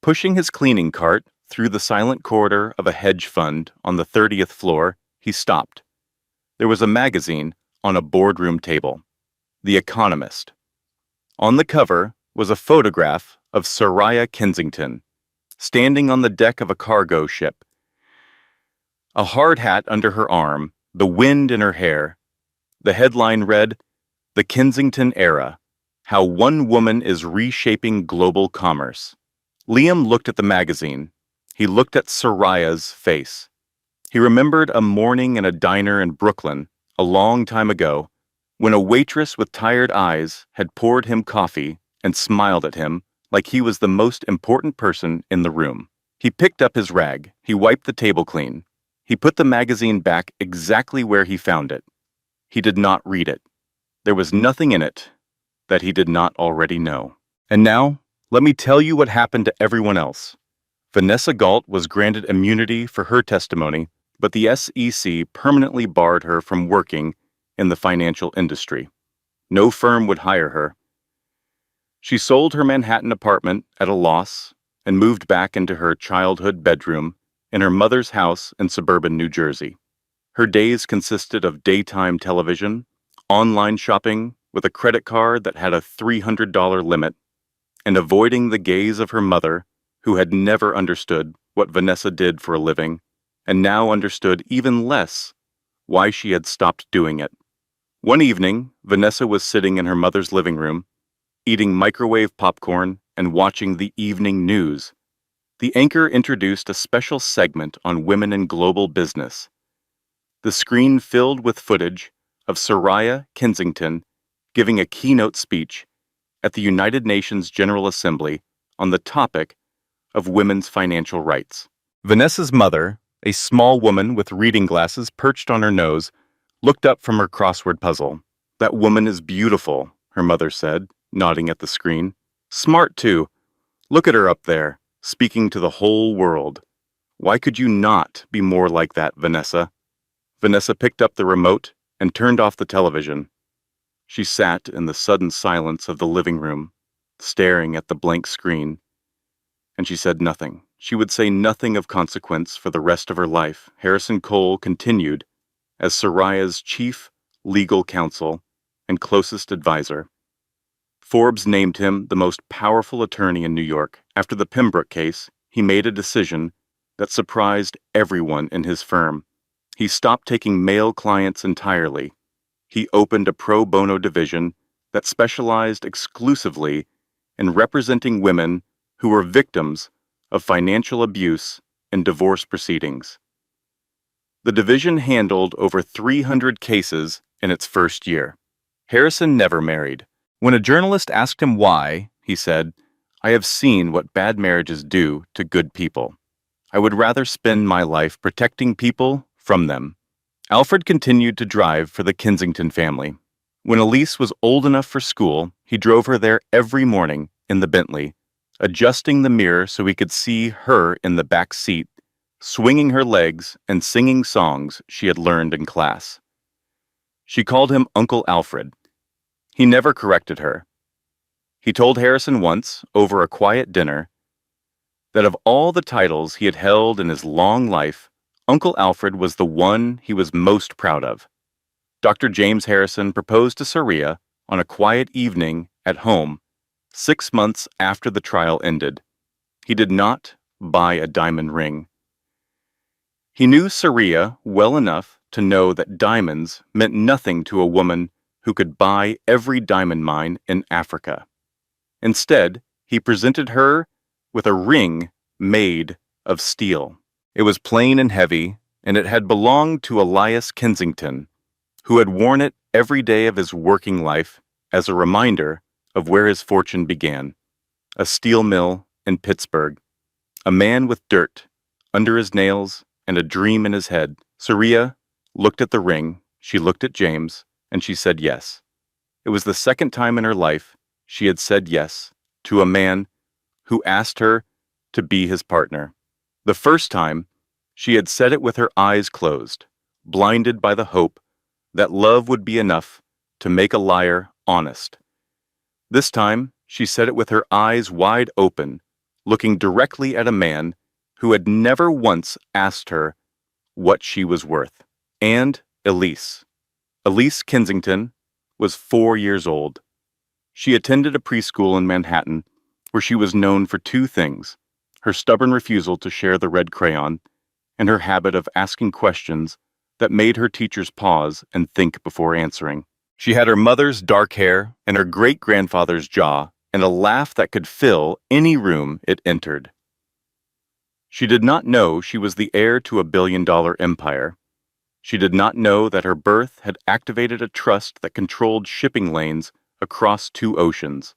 Speaker 1: pushing his cleaning cart through the silent corridor of a hedge fund on the 30th floor, he stopped. There was a magazine on a boardroom table, The Economist. On the cover was a photograph of Sariah Kensington, standing on the deck of a cargo ship. A hard hat under her arm, the wind in her hair. The headline read, "The Kensington Era, How One Woman is Reshaping Global Commerce." Liam looked at the magazine. He looked at Sariah's face. He remembered a morning in a diner in Brooklyn, a long time ago, when a waitress with tired eyes had poured him coffee and smiled at him like he was the most important person in the room. He picked up his rag. He wiped the table clean. He put the magazine back exactly where he found it. He did not read it. There was nothing in it that he did not already know. And now, let me tell you what happened to everyone else. Vanessa Galt was granted immunity for her testimony, but the SEC permanently barred her from working in the financial industry. No firm would hire her. She sold her Manhattan apartment at a loss and moved back into her childhood bedroom in her mother's house in suburban New Jersey. Her days consisted of daytime television, online shopping, with a credit card that had a $300 limit, and avoiding the gaze of her mother, who had never understood what Vanessa did for a living, and now understood even less why she had stopped doing it. One evening, Vanessa was sitting in her mother's living room, eating microwave popcorn and watching the evening news. The anchor introduced a special segment on women in global business. The screen filled with footage of Sariah Kensington giving a keynote speech at the United Nations General Assembly on the topic of women's financial rights. Vanessa's mother, a small woman with reading glasses perched on her nose, looked up from her crossword puzzle. "That woman is beautiful," her mother said, nodding at the screen. "Smart, too. Look at her up there, speaking to the whole world. Why could you not be more like that, Vanessa?" Vanessa picked up the remote and turned off the television. She sat in the sudden silence of the living room, staring at the blank screen, and she said nothing. She would say nothing of consequence for the rest of her life. Harrison Cole continued as Sariah's chief legal counsel and closest advisor. Forbes named him the most powerful attorney in New York. After the Pimbrook case, he made a decision that surprised everyone in his firm. He stopped taking male clients entirely. He opened a pro bono division that specialized exclusively in representing women who were victims of financial abuse and divorce proceedings. The division handled over 300 cases in its first year. Harrison never married. When a journalist asked him why, he said, "I have seen what bad marriages do to good people. I would rather spend my life protecting people from them." Alfred continued to drive for the Kensington family. When Elise was old enough for school, he drove her there every morning in the Bentley, adjusting the mirror so he could see her in the back seat, swinging her legs and singing songs she had learned in class. She called him Uncle Alfred. He never corrected her. He told Harrison once, over a quiet dinner, that of all the titles he had held in his long life, Uncle Alfred was the one he was most proud of. Dr. James Harrison proposed to Sariah on a quiet evening at home 6 months after the trial ended. He did not buy a diamond ring. He knew Sariah well enough to know that diamonds meant nothing to a woman who could buy every diamond mine in Africa. Instead, he presented her with a ring made of steel. It was plain and heavy, and it had belonged to Elias Kensington, who had worn it every day of his working life as a reminder of where his fortune began: a steel mill in Pittsburgh. A man with dirt under his nails and a dream in his head. Sariah looked at the ring, she looked at James, and she said yes. It was the second time in her life she had said yes to a man who asked her to be his partner. The first time, she had said it with her eyes closed, blinded by the hope that love would be enough to make a liar honest. This time, she said it with her eyes wide open, looking directly at a man who had never once asked her what she was worth. And Elise. Elise Kensington was 4 years old. She attended a preschool in Manhattan where she was known for two things: her stubborn refusal to share the red crayon and her habit of asking questions that made her teachers pause and think before answering. She had her mother's dark hair and her great-grandfather's jaw and a laugh that could fill any room it entered. She did not know she was the heir to a billion-dollar empire. She did not know that her birth had activated a trust that controlled shipping lanes across 2 oceans.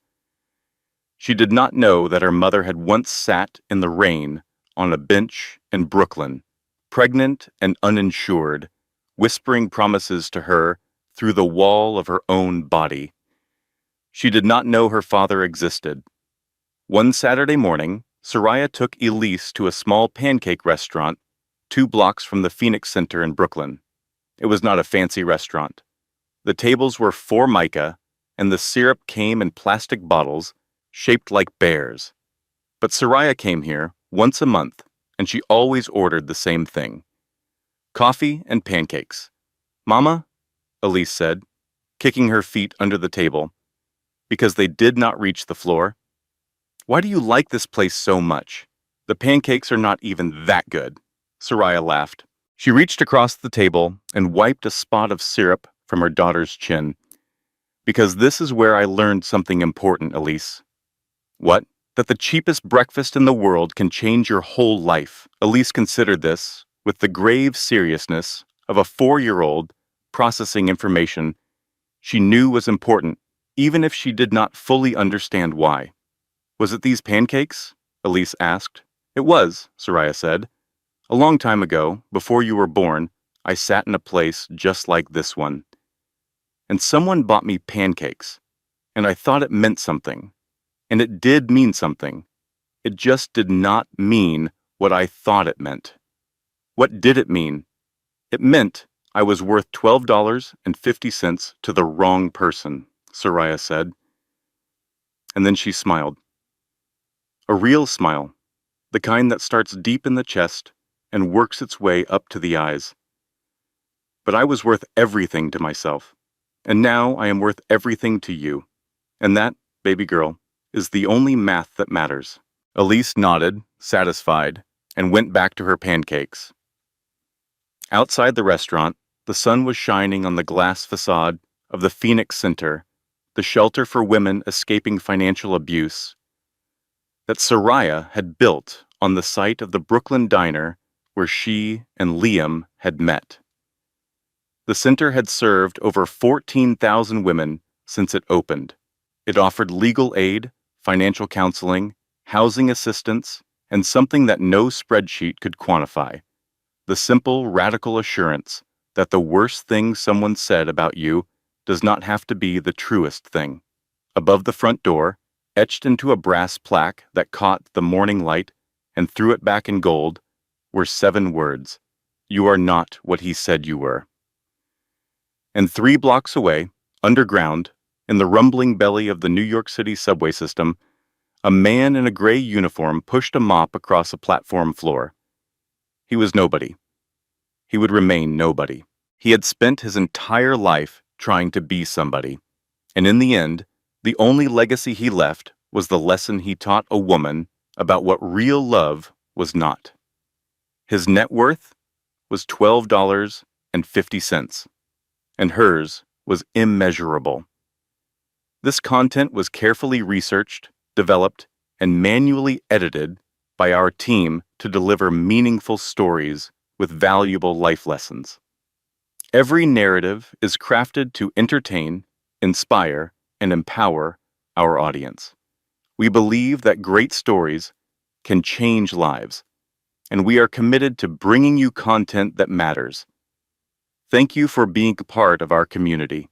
Speaker 1: She did not know that her mother had once sat in the rain on a bench in Brooklyn, pregnant and uninsured, whispering promises to her through the wall of her own body. She did not know her father existed. One Saturday morning, Sariah took Elise to a small pancake restaurant 2 blocks from the Phoenix Center in Brooklyn. It was not a fancy restaurant. The tables were Formica, and the syrup came in plastic bottles shaped like bears. But Sariah came here once a month, and she always ordered the same thing: coffee and pancakes. "Mama," Elise said, kicking her feet under the table, because they did not reach the floor. Why do you like this place so much? The pancakes are not even that good. Sariah laughed. She reached across the table and wiped a spot of syrup from her daughter's chin. Because this is where I learned something important, Elise. What? That the cheapest breakfast in the world can change your whole life. Elise considered this with the grave seriousness of a 4-year-old processing information she knew was important, even if she did not fully understand why. Was it these pancakes? Elise asked. It was, Sariah said. A long time ago, before you were born, I sat in a place just like this one. And someone bought me pancakes, and I thought it meant something. And it did mean something. It just did not mean what I thought it meant. What did it mean? It meant I was worth $12.50 to the wrong person, Sariah said. And then she smiled. A real smile, the kind that starts deep in the chest and works its way up to the eyes. But I was worth everything to myself, and now I am worth everything to you. And that, baby girl, is the only math that matters. Elise nodded, satisfied, and went back to her pancakes. Outside the restaurant, the sun was shining on the glass facade of the Phoenix Center, the shelter for women escaping financial abuse, that Sariah had built on the site of the Brooklyn diner where she and Liam had met. The center had served over 14,000 women since it opened. It offered legal aid, financial counseling, housing assistance, and something that no spreadsheet could quantify: the simple, radical assurance that the worst thing someone said about you does not have to be the truest thing. Above the front door, etched into a brass plaque that caught the morning light and threw it back in gold, were 7 words: "You are not what he said you were." And 3 blocks away, underground, in the rumbling belly of the New York City subway system, a man in a gray uniform pushed a mop across a platform floor. He was nobody. He would remain nobody. He had spent his entire life trying to be somebody, and in the end, the only legacy he left was the lesson he taught a woman about what real love was not. His net worth was $12.50, and hers was immeasurable. This content was carefully researched, developed, and manually edited by our team to deliver meaningful stories with valuable life lessons. Every narrative is crafted to entertain, inspire, and empower our audience. We believe that great stories can change lives, and we are committed to bringing you content that matters. Thank you for being a part of our community.